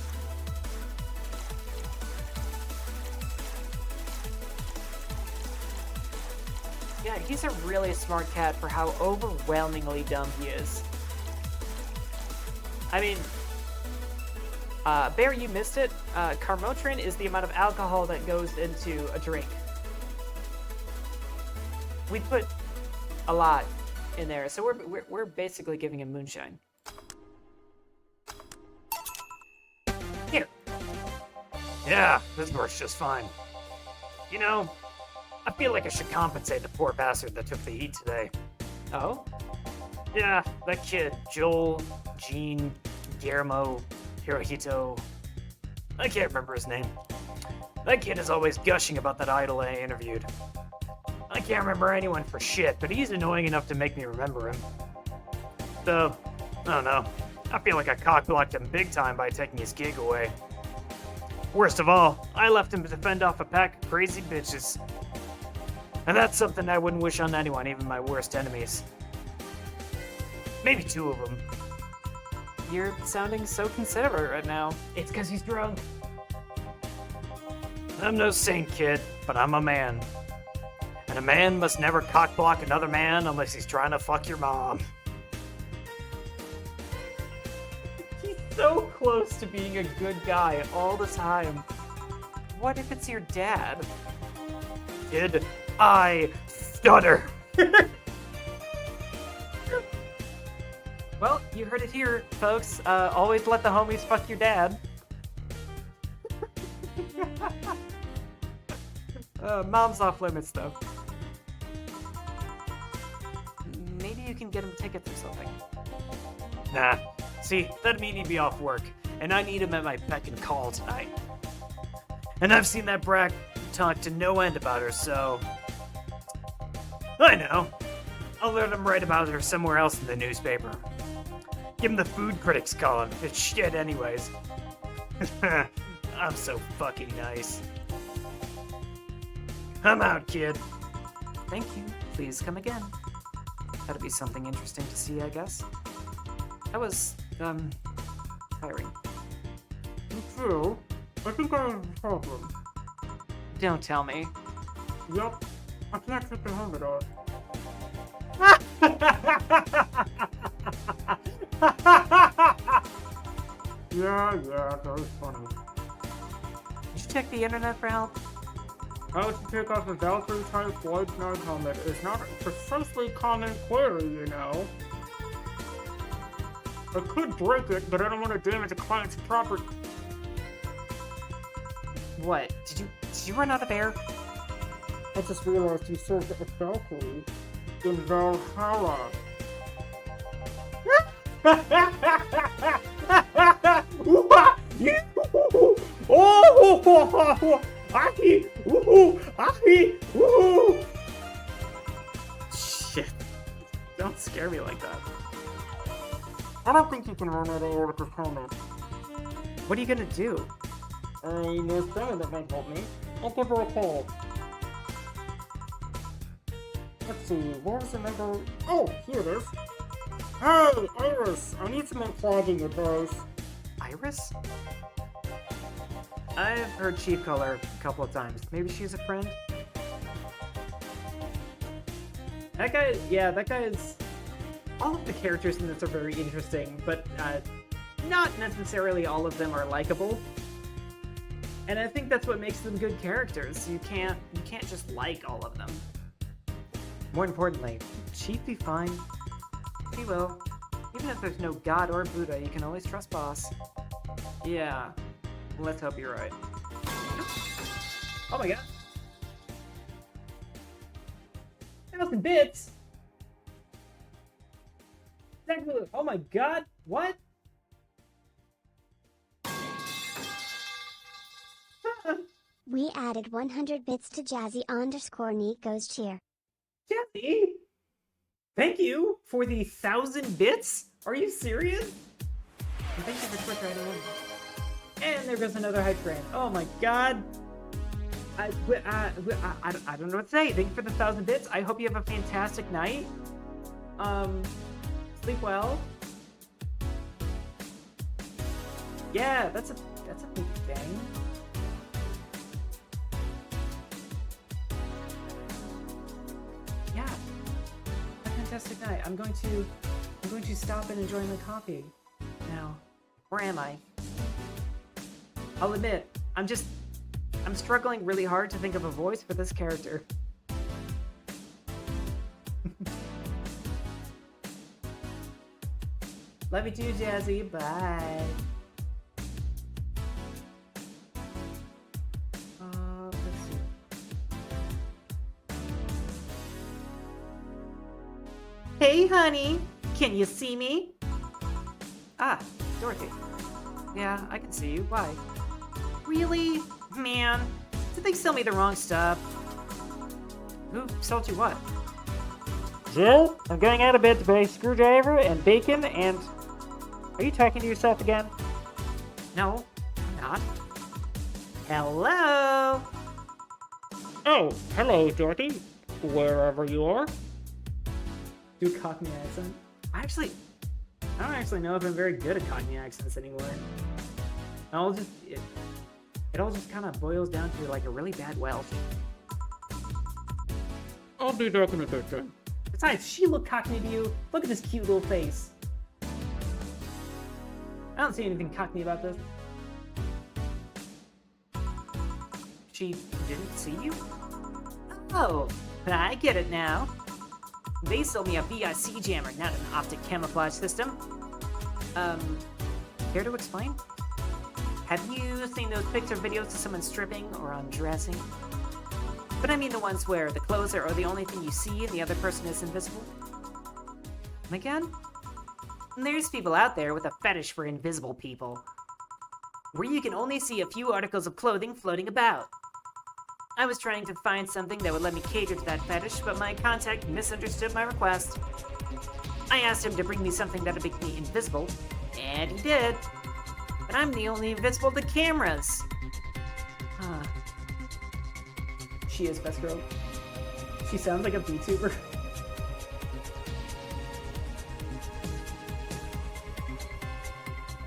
Yeah, he's a really smart cat for how overwhelmingly dumb he is. I mean, Bear, you missed it. Carmotrin is the amount of alcohol that goes into a drink. We put a lot in there, so we're basically giving him moonshine. Here. Yeah, this works just fine. I feel like I should compensate the poor bastard that took the heat today. Oh? Yeah, that kid, Joel, Gene, Guillermo, Hirohito. I can't remember his name. That kid is always gushing about that idol I interviewed. I can't remember anyone for shit, but he's annoying enough to make me remember him. So, I don't know. I feel like I cock-blocked him big time by taking his gig away. Worst of all, I left him to fend off a pack of crazy bitches. And that's something I wouldn't wish on anyone, even my worst enemies. Maybe 2 of them. You're sounding so considerate right now. It's because he's drunk. I'm no saint, kid, but I'm a man. And a man must never cock-block another man unless he's trying to fuck your mom. He's so close to being a good guy all the time. What if it's your dad? Kid, I stutter. Well, you heard it here, folks. Always let the homies fuck your dad. Mom's off limits, though. Maybe you can get him tickets or something. Nah. See, that'd mean he'd be off work, and I need him at my beck and call tonight. And I've seen that brat talk to no end about her, so... I know. I'll let him write about her somewhere else in the newspaper. Give him the food critics column. It's shit anyways. I'm so fucking nice. I'm out, kid. Thank you. Please come again. That'll be something interesting to see, I guess. That was, tiring. So, I think I have a problem. Don't tell me. Yep, I can't take the helmet off. Yeah, that was funny. Did you check the internet for help? How to take off a Valkyrie type Void Knight helmet is not a precisely common query, you know. I could break it, but I don't want to damage a client's property. What? Did you run out of air? I just realized you served as Valkyrie in Valhalla. Oh! Ahi! Woohoo! Ahi! Woohoo! Shit. Don't scare me like that. I don't think you can run out of air with this helmet. What are you gonna do? I know someone that might help me. I'll give her a call. Let's see, what was the number? Oh, here it is. Hey, Iris, I need some unclogging advice. Iris? I've heard Chief call her a couple of times. Maybe she's a friend? That guy is... All of the characters in this are very interesting, but not necessarily all of them are likable. And I think that's what makes them good characters. You can't just like all of them. More importantly, Chief be fine. He will. Even if there's no God or Buddha, you can always trust Boss. Yeah. Let's hope you're right. Oh my god. 1,000 bits? Exactly. Oh my god. What? We added 100 bits to Jazzy_Neat cheer. Jesse? Thank you for the 1,000 bits? Are you serious? And thank you for Twitch right away. And there goes another hype train. Oh my god. I don't know what to say. Thank you for the 1,000 bits. I hope you have a fantastic night. Sleep well. Yeah, that's a big thing. Yeah. A fantastic night. I'm going to stop and enjoy my coffee now. Where am I? I'll admit, I'm struggling really hard to think of a voice for this character. Love you too, Jazzy. Bye. Let's see. Hey, honey! Can you see me? Ah, Dorothy. Yeah, I can see you. Why? Really? Man, did they sell me the wrong stuff? Who sold you what? Jill, I'm going out of bed to buy a screwdriver and bacon and... Are you talking to yourself again? No, I'm not. Hello? Oh, hello, Dorothy. Wherever you are. Do a Cockney accent. I don't actually know if I'm very good at Cockney accents anymore. It all just kind of boils down to like a really bad Welsh. I'll be back in a second. Besides, she look Cockney to you. Look at this cute little face. I don't see anything Cockney about this. She didn't see you? Oh, I get it now. They sold me a VIC jammer, not an optic camouflage system. Care to explain? Have you seen those picture videos of someone stripping or undressing? But I mean the ones where the clothes are the only thing you see and the other person is invisible. And again, there's people out there with a fetish for invisible people, where you can only see a few articles of clothing floating about. I was trying to find something that would let me cater to that fetish, but my contact misunderstood my request. I asked him to bring me something that would make me invisible, and he did. But I'm the only invisible to cameras. Huh. She is best girl. She sounds like a VTuber.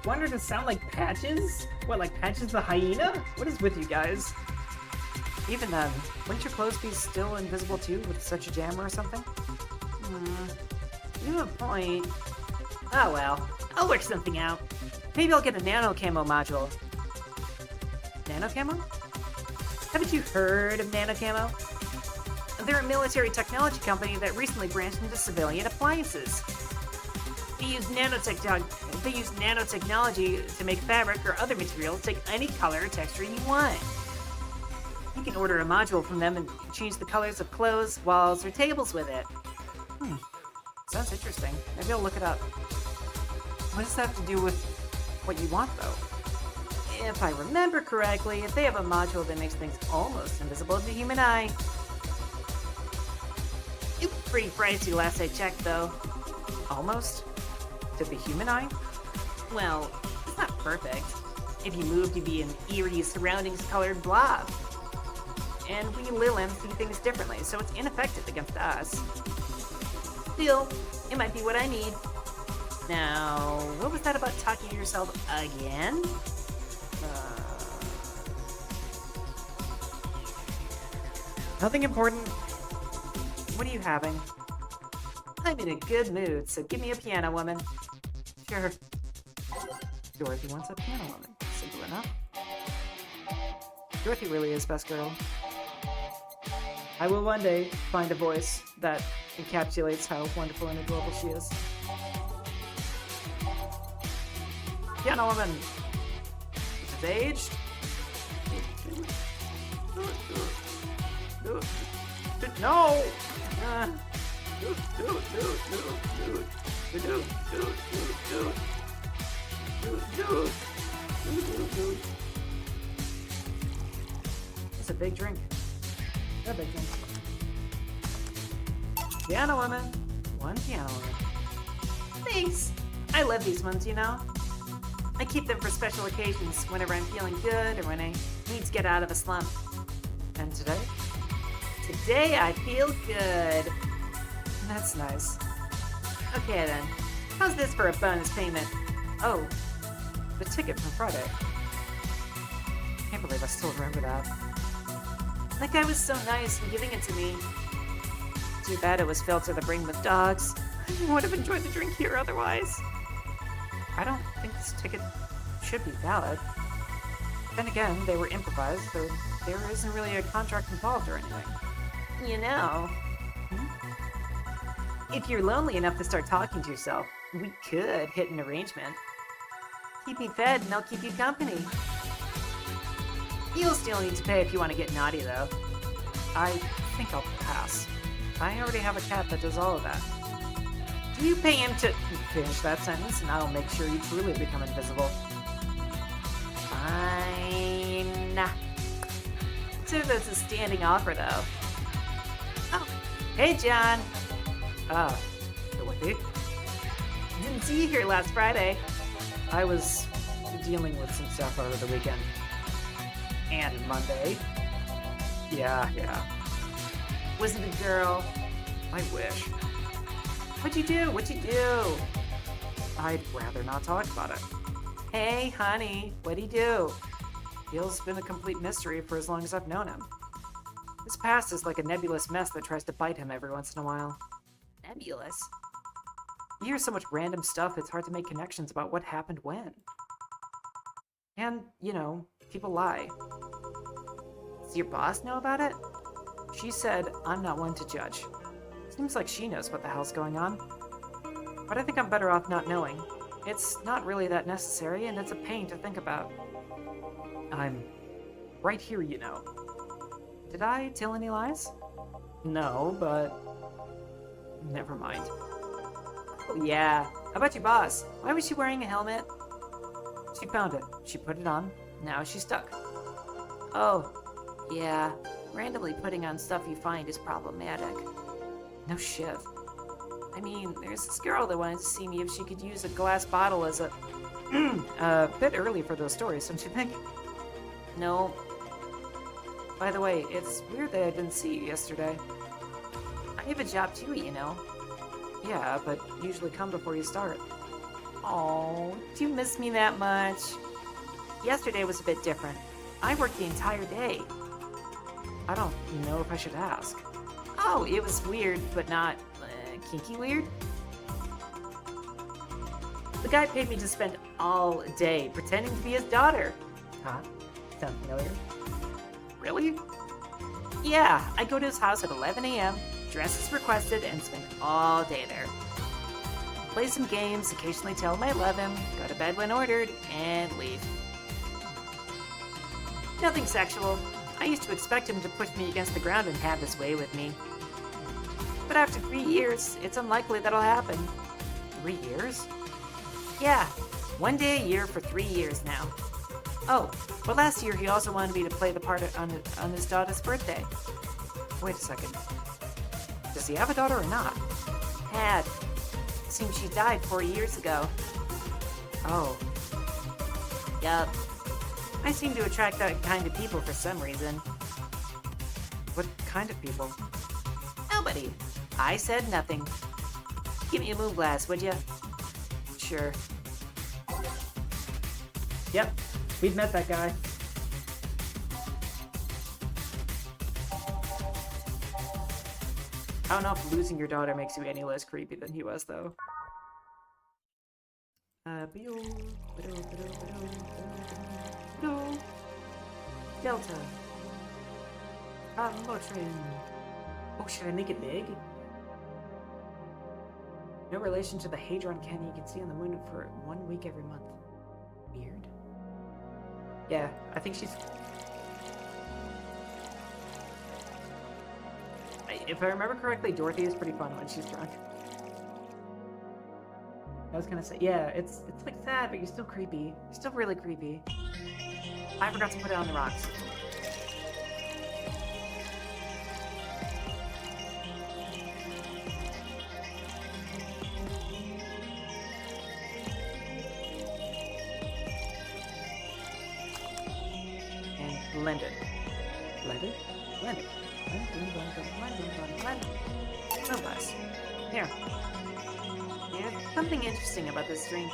Want her to sound like Patches? What, like Patches the hyena? What is with you guys? Even then, wouldn't your clothes be still invisible too with such a jammer or something? You have a point. Oh well, I'll work something out. Maybe I'll get a nano camo module. Nano camo? Haven't you heard of Nano Camo? They're a military technology company that recently branched into civilian appliances. They use nanotechnology to make fabric or other materials take any color or texture you want. You can order a module from them and change the colors of clothes, walls, or tables with it. Sounds interesting. Maybe I'll look it up. What does that have to do with what you want, though? If I remember correctly, if they have a module that makes things almost invisible to the human eye. It's pretty pricey last I checked, though. Almost? To the human eye? Well, it's not perfect. If you moved, you'd be an eerie surroundings-colored blob. And we Lilins see things differently, so it's ineffective against us. Still, it might be what I need. Now, what was that about talking to yourself again? Nothing important. What are you having? I'm in a good mood, so give me a piano woman. Sure. Dorothy wants a piano woman. Simple enough. Dorothy really is best girl. I will one day find a voice that encapsulates how wonderful and adorable she is. Piano woman. It's aged. No! It's a big drink. A big drink. Piano woman. One piano woman. Thanks. I love these ones, you know. I keep them for special occasions, whenever I'm feeling good or when I need to get out of a slump. And today? Today I feel good. That's nice. Okay then, how's this for a bonus payment? Oh, the ticket from Friday. Can't believe I still remember that. That guy was so nice in giving it to me. Too bad it was filled to the brim with dogs. I would have enjoyed the drink here otherwise. I don't think this ticket should be valid. Then again, they were improvised, so there isn't really a contract involved or anything. You know, if you're lonely enough to start talking to yourself, we could hit an arrangement. Keep me fed and I'll keep you company. You'll still need to pay if you want to get naughty, though. I think I'll pass. I already have a cat that does all of that. Do you pay him to... Finish that sentence and I'll make sure you truly become invisible. Fine. So that's a standing offer, though. Oh, hey, John. Dorothy? Didn't see you here last Friday. I was dealing with some stuff over the weekend. And Monday. Yeah. Was it a girl? I wish. What'd you do? I'd rather not talk about it. Hey, honey, what'd he do? Gil's been a complete mystery for as long as I've known him. His past is like a nebulous mess that tries to bite him every once in a while. Nebulous? You hear so much random stuff, it's hard to make connections about what happened when. And, people lie. Does your boss know about it? She said, I'm not one to judge. Seems like she knows what the hell's going on. But I think I'm better off not knowing. It's not really that necessary, and it's a pain to think about. I'm right here, Did I tell any lies? No, but... Never mind. Oh, yeah. How about your boss? Why was she wearing a helmet? She found it. She put it on. Now she's stuck. Oh, yeah. Randomly putting on stuff you find is problematic. No shit. I mean, there's this girl that wanted to see me if she could use a glass bottle as a... A bit early for those stories, don't you think? No. By the way, it's weird that I didn't see you yesterday. I have a job too, Yeah, but usually come before you start. Oh, do you miss me that much? Yesterday was a bit different. I worked the entire day. I don't know if I should ask. Oh, it was weird, but not kinky weird? The guy paid me to spend all day pretending to be his daughter. Huh? Sounds familiar. Really? Yeah, I go to his house at 11 a.m., dress as requested, and spend all day there. Play some games, occasionally tell him I love him, go to bed when ordered, and leave. Nothing sexual. I used to expect him to push me against the ground and have his way with me. But after 3 years, it's unlikely that'll happen. 3 years? Yeah, 1 day a year for 3 years now. Oh, but last year he also wanted me to play the part on his daughter's birthday. Wait a second. Does he have a daughter or not? Had. Seems she died 4 years ago. Oh, Yup. I seem to attract that kind of people for some reason. what kind of people? Nobody. I said nothing. Give me a moon glass, would ya? Sure. Yep, we've met that guy. I don't know if losing your daughter makes you any less creepy than he was, though. Delta. Motrin. Oh, should I make it big? No relation to the Hadron Canyon you can see on the moon for 1 week every month. Weird. Yeah, I think she's... If I remember correctly, Dorothy is pretty fun when she's drunk. I was gonna say, yeah, it's like sad, but you're still creepy. You're still really creepy. I forgot to put it on the rocks. And blend it. Blend it? Blend it. No less. Here. There's something interesting about this drink.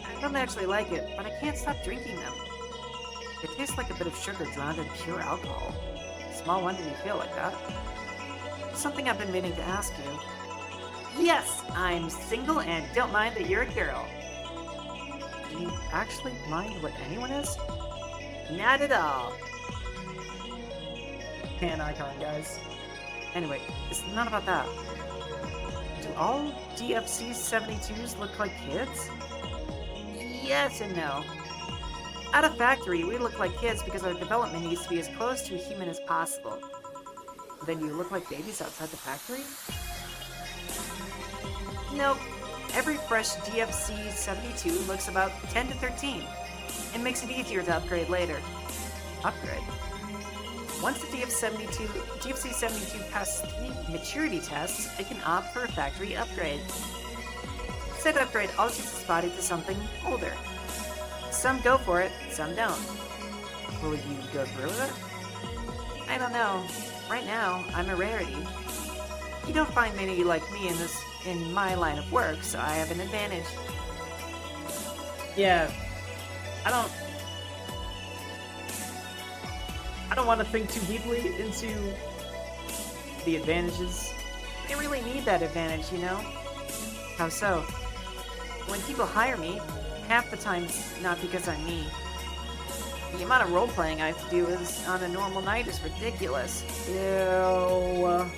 I don't actually like it, but I can't stop drinking them. It tastes like a bit of sugar drowned in pure alcohol. Small wonder you feel like that. Something I've been meaning to ask you. Yes, I'm single and don't mind that you're a girl. Do you actually mind what anyone is? Not at all. Pan icon, guys. Anyway, it's not about that. Do all DFC 72s look like kids? Yes and no. At a factory, we look like kids because our development needs to be as close to a human as possible. Then you look like babies outside the factory? Nope. Every fresh DFC 72 looks about 10 to 13. It makes it easier to upgrade later. Upgrade. Once the DFC 72 passes 3 maturity tests, it can opt for a factory upgrade. Said upgrade always gets its body to something older. Some go for it, some don't. Will you go through with it? I don't know. Right now, I'm a rarity. You don't find many like me in my line of work, so I have an advantage. Yeah, I don't want to think too deeply into the advantages. I really need that advantage, you know? How so? When people hire me, half the time it's not because I'm me. The amount of role-playing I have to do is on a normal night is ridiculous. Ew.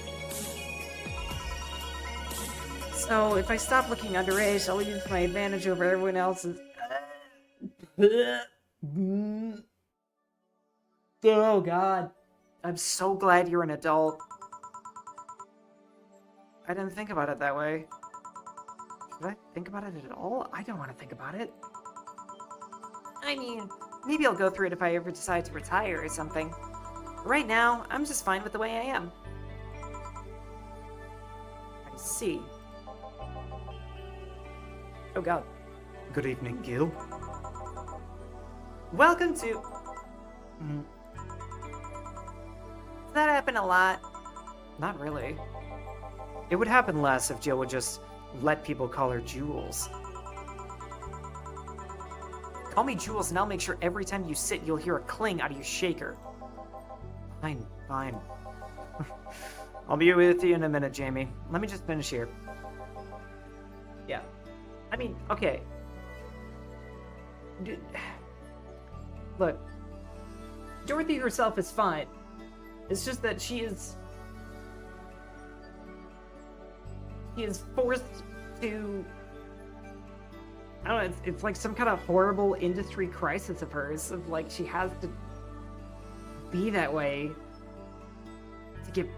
So if I stop looking underage, I'll use my advantage over everyone else's. Oh god. I'm so glad you're an adult. I didn't think about it that way. Should I think about it at all? I don't want to think about it. I mean, maybe I'll go through it if I ever decide to retire or something. Right now, I'm just fine with the way I am. I see. Oh god. Good evening, Gil. Welcome to... Does that happen a lot? Not really. It would happen less if Jill would just let people call her Jules. Call me Jules and I'll make sure every time you sit you'll hear a cling out of your shaker. Fine, fine. I'll be with you in a minute, Jamie. Let me just finish here. Yeah. I mean, okay. Look, Dorothy herself is fine. It's just that she is forced to. I don't know. It's like some kind of horrible industry crisis of hers. Of like she has to be that way to get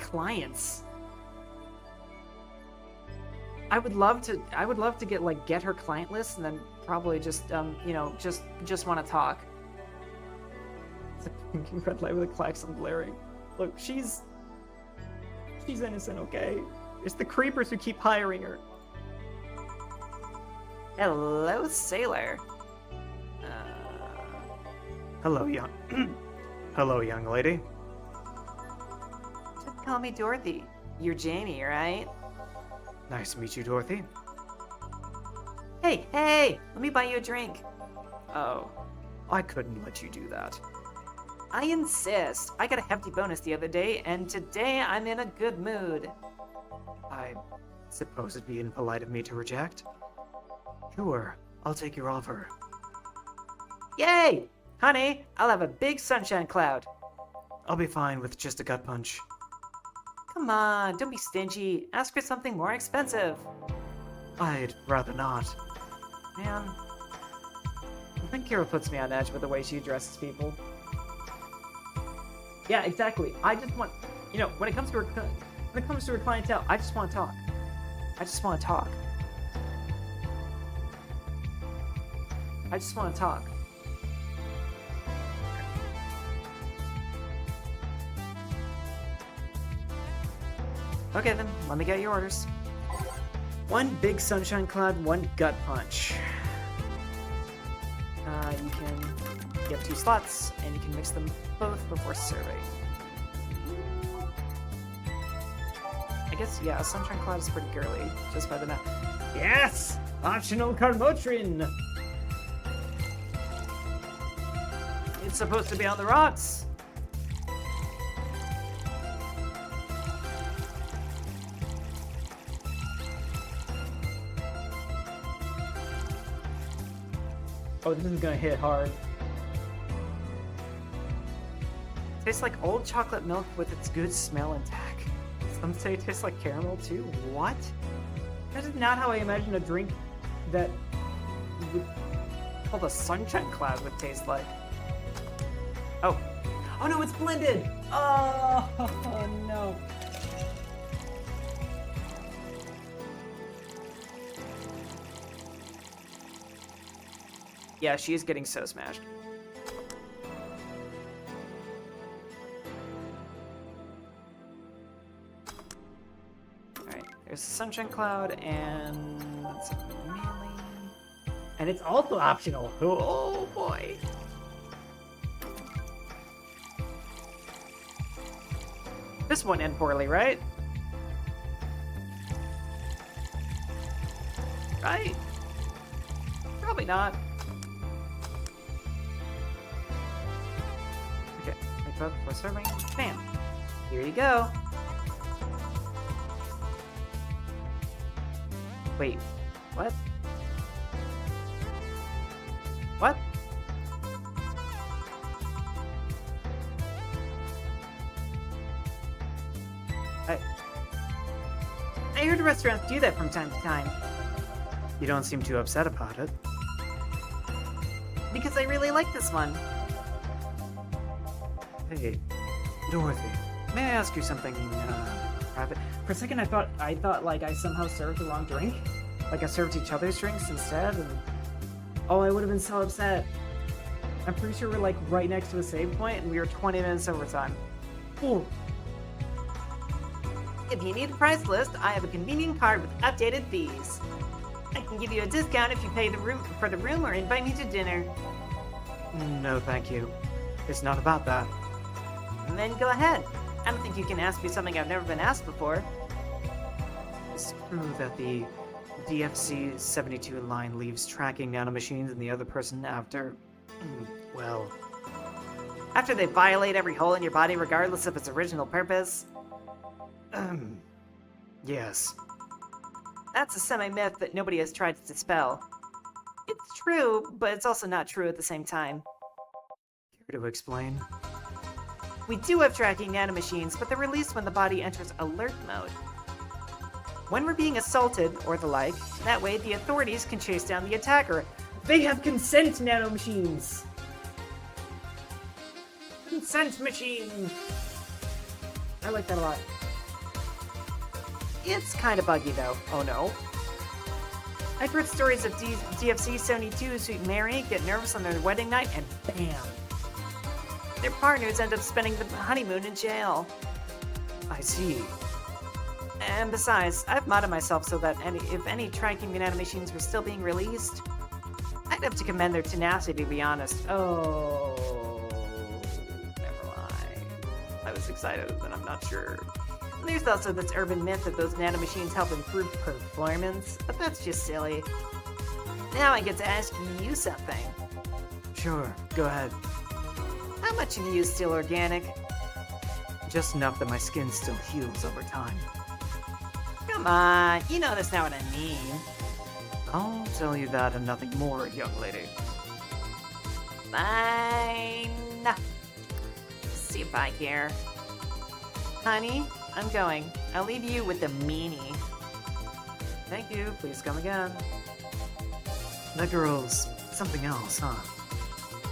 clients. I would love to get her client list and then probably just just want to talk. It's a blinking red light with a klaxon blaring. Look, she's innocent, okay? It's the creepers who keep hiring her. Hello, sailor. Hello, young lady. Just call me Dorothy. You're Jamie, right? Nice to meet you, Dorothy. Hey, let me buy you a drink. Oh, I couldn't let you do that. I insist. I got a hefty bonus the other day, and today I'm in a good mood. I suppose it'd be impolite of me to reject. Sure, I'll take your offer. Yay! Honey, I'll have a big sunshine cloud. I'll be fine with just a gut punch. Come on, don't be stingy. Ask for something more expensive. I'd rather not. Man, I think Kira puts me on edge with the way she addresses people. Yeah, exactly. I just want, when it comes to her clientele, I just want to talk. I just want to talk. I just want to talk. Okay then, let me get your orders. One big sunshine cloud, one gut punch. You have 2 slots, and you can mix them both before serving. I guess, yeah, a sunshine cloud is pretty girly, just by the map. Yes! Optional Carmotrin! It's supposed to be on the rocks! Oh, this is gonna hit hard. Tastes like old chocolate milk with its good smell intact. Some say it tastes like caramel too. What? That is not how I imagine a drink that would called a sunshine cloud would taste like. Oh. Oh no, it's blended! Oh no. Yeah, she is getting so smashed. Alright, there's the sunshine cloud, and that's melee. And it's also optional. Oh boy. This won't end poorly, right? Right? Probably not. Okay, make both for serving. Bam. Here you go. Wait, what? What? I heard restaurants do that from time to time. You don't seem too upset about it. Because I really like this one. Hey, Dorothy, may I ask you something, private? For a second, I thought like I somehow served the wrong drink. Like I served each other's drinks instead, and oh, I would have been so upset. I'm pretty sure we're like right next to a save point, and we were 20 minutes over time. Ooh. If you need a price list, I have a convenient card with updated fees. I can give you a discount if you pay for the room or invite me to dinner. No, thank you. It's not about that. And then go ahead. I don't think you can ask me something I've never been asked before. It's true that the DFC-72 line leaves tracking nanomachines and the other person after... well... After they violate every hole in your body regardless of its original purpose? Yes. That's a semi-myth that nobody has tried to dispel. It's true, but it's also not true at the same time. Care to explain? We do have tracking nanomachines, but they're released when the body enters alert mode. When we're being assaulted, or the like, that way the authorities can chase down the attacker. They have consent nanomachines! Consent machine! I like that a lot. It's kinda buggy though. Oh no. I've heard stories of DFC 72s who marry, get nervous on their wedding night, and bam! Their partners end up spending the honeymoon in jail. I see. And besides, I've modded myself so that if any tracking nanomachines were still being released, I'd have to commend their tenacity, to be honest. Oh. Never mind. I was excited, but I'm not sure. There's also this urban myth that those nanomachines help improve performance, but that's just silly. Now I get to ask you something. Sure, go ahead. How much of you is still organic? Just enough that my skin still heals over time. Come on, you know that's not what I mean. I'll tell you that and nothing more, young lady. Fine. See if I care. Honey, I'm going. I'll leave you with the meanie. Thank you, please come again. That girl's something else, huh?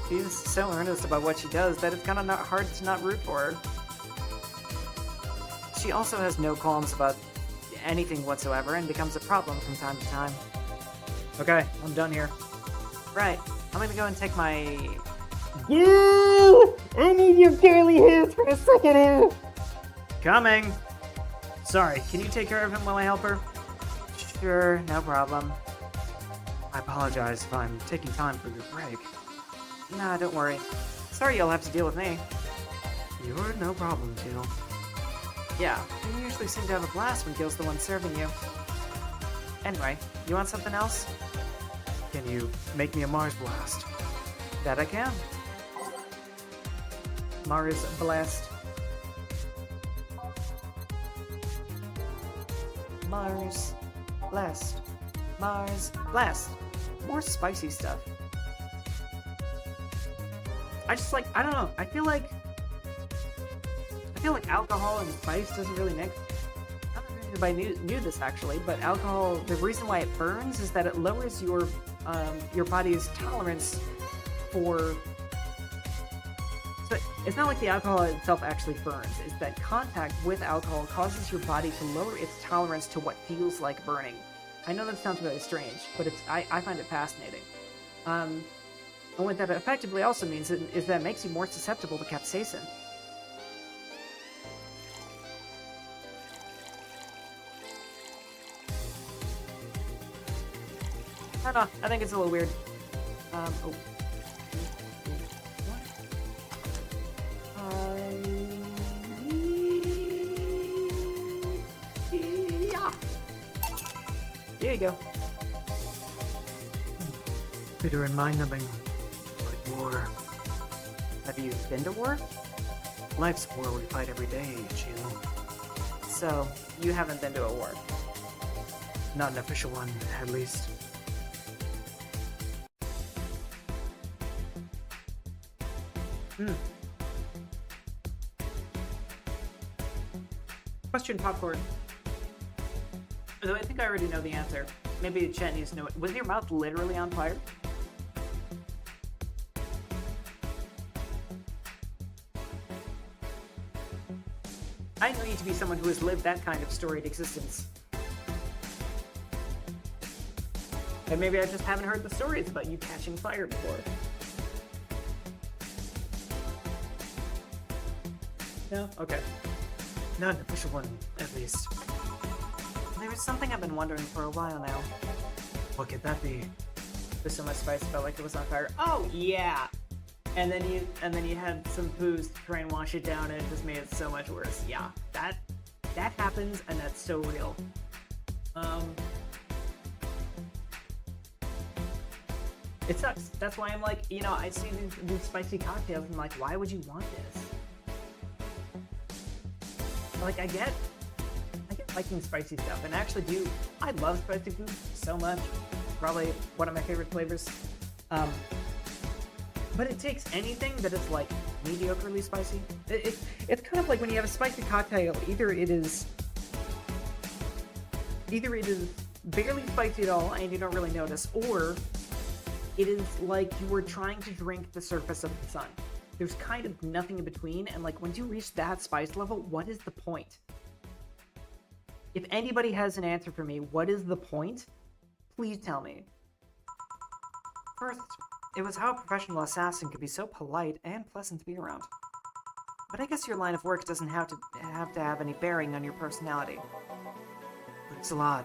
She's so earnest about what she does that it's kind of not hard to not root for her. She also has no qualms about anything whatsoever and becomes a problem from time to time. Okay, I'm done here. Right, I'm gonna go and take my... You! I need your girly hands for a second here! Coming! Sorry, can you take care of him while I help her? Sure, no problem. I apologize if I'm taking time for your break. Nah, don't worry. Sorry you'll have to deal with me. You're no problem, Teal. Yeah, you usually seem to have a blast when Gil's the one serving you. Anyway, you want something else? Can you make me a Mars blast? That I can. Mars blast. Mars blast. Mars blast. More spicy stuff. I don't know, I feel like alcohol and spice doesn't really mix. I don't know if anybody knew this actually, but alcohol, the reason why it burns is that it lowers your body's tolerance for... So it's not like the alcohol itself actually burns, it's that contact with alcohol causes your body to lower its tolerance to what feels like burning. I know that sounds really strange, but I find it fascinating. And what that effectively also means is that it makes you more susceptible to capsaicin. I don't know, I think it's a little weird. Oh. Yeah. There you go. Bitter and mind-numbing, like war. Have you been to war? Life's a war we fight every day, Jill. So, you haven't been to a war. Not an official one, at least. Question, popcorn. Though I think I already know the answer. Maybe Chet needs to know it. Was your mouth literally on fire? I know you to be someone who has lived that kind of storied existence. And maybe I just haven't heard the stories about you catching fire before. No? Okay. Not an official one, at least. There's something I've been wondering for a while now. What could that be? There's so much spice felt like it was on fire. Oh yeah! And then you had some booze to try and wash it down and it just made it so much worse. Yeah. That happens and that's so real. It sucks. That's why I'm like, you know, I see these spicy cocktails and I'm like, why would you want this? Like, I get liking spicy stuff, and I actually do. I love spicy food so much. Probably one of my favorite flavors. But it takes anything that is like mediocrely spicy. It's kind of like when you have a spicy cocktail. Either it is barely spicy at all and you don't really notice, or it is like you were trying to drink the surface of the sun. There's kind of nothing in between, and like once you reach that spice level, what is the point? If anybody has an answer for me, what is the point? Please tell me. First, it was how a professional assassin could be so polite and pleasant to be around. But I guess your line of work doesn't have to have any bearing on your personality. Thanks a lot.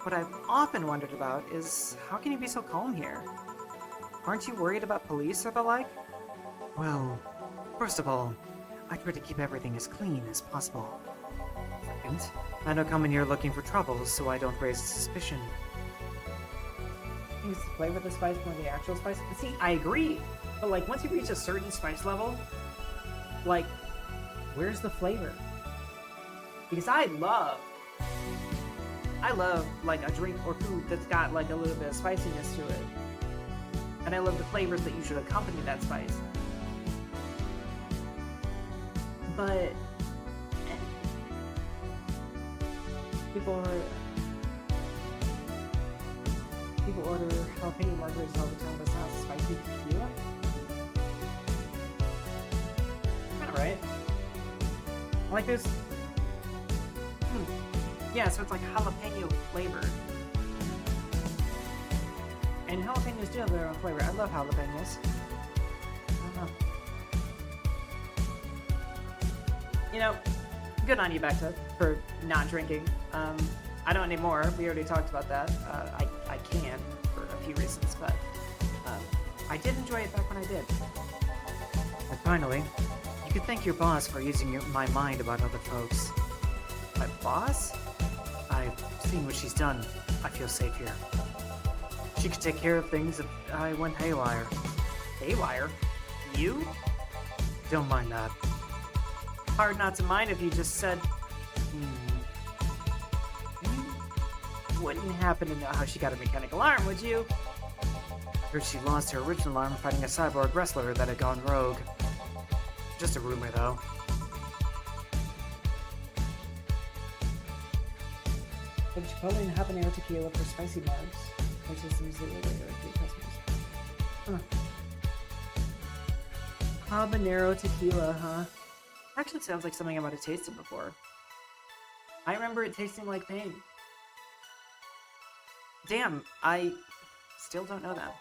What I've often wondered about is, how can you be so calm here? Aren't you worried about police or the like? Well, first of all, I try to keep everything as clean as possible. Second, I don't come in here looking for trouble, so I don't raise suspicion. Use the flavor of the spice more than the actual spice. See, I agree. But like once you reach a certain spice level, like, where's the flavor? Because I love like a drink or food that's got like a little bit of spiciness to it. And I love the flavors that usually accompany that spice. But people order jalapeno margaritas all the time, but it's not spicy tequila. Kinda right. Like this. Yeah, so it's like jalapeno flavored. And jalapenos do have their own flavor. I love jalapenos. I don't know. You know, good on you, Becca, for not drinking. I don't anymore. We already talked about that. I can for a few reasons, but I did enjoy it back when I did. And finally, you could thank your boss for using my mind about other folks. My boss? I've seen what she's done. I feel safe here. She could take care of things if I went haywire. Haywire? You? Don't mind that. Hard not to mind if you just said, You wouldn't happen to know how she got a mechanical arm, would you? Heard she lost her original arm fighting a cyborg wrestler that had gone rogue. Just a rumor, though. But Chipotle and habanero tequila for spicy margs. Which is usually customers. Habanero tequila, huh? Actually sounds like something I might have tasted before. I remember it tasting like pain. Damn, I still don't know that.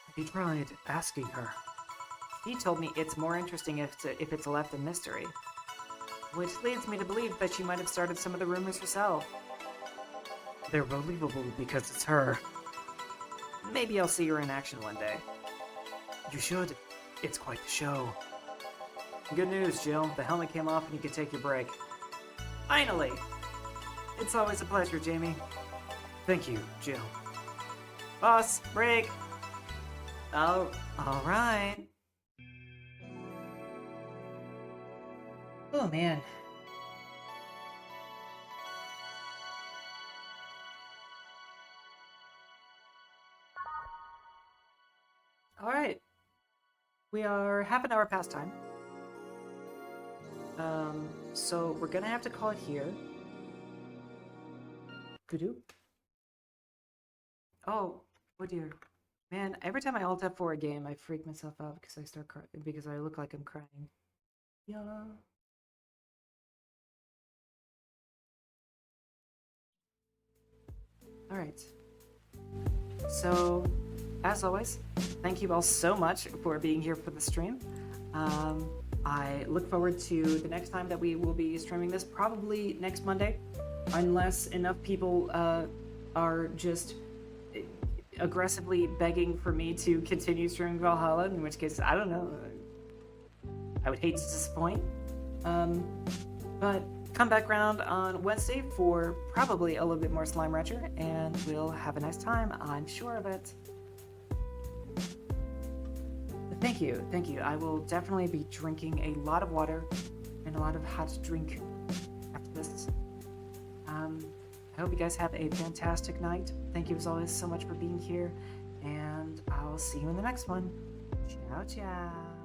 Have you tried asking her? She told me it's more interesting if it's left a mystery. Which leads me to believe that she might have started some of the rumors herself. They're believable because it's her. Maybe I'll see her in action one day. You should. It's quite the show. Good news, Jill. The helmet came off and you can take your break. Finally! It's always a pleasure, Jamie. Thank you, Jill. Boss, break! Oh, alright. Oh man. Alright. We are half an hour past time. So we're gonna have to call it here. Kudu? Oh dear. Man, every time I alt F for a game, I freak myself out because because I look like I'm crying. Yeah. Alright. So, as always, thank you all so much for being here for the stream. I look forward to the next time that we will be streaming this, probably next Monday, unless enough people are just aggressively begging for me to continue streaming Valhalla, in which case, I don't know. I would hate to disappoint. But come back around on Wednesday for probably a little bit more Slime Rancher, and we'll have a nice time, I'm sure of it. Thank you, thank you. I will definitely be drinking a lot of water and a lot of hot drink after this. I hope you guys have a fantastic night. Thank you as always so much for being here, and I'll see you in the next one. Ciao, ciao.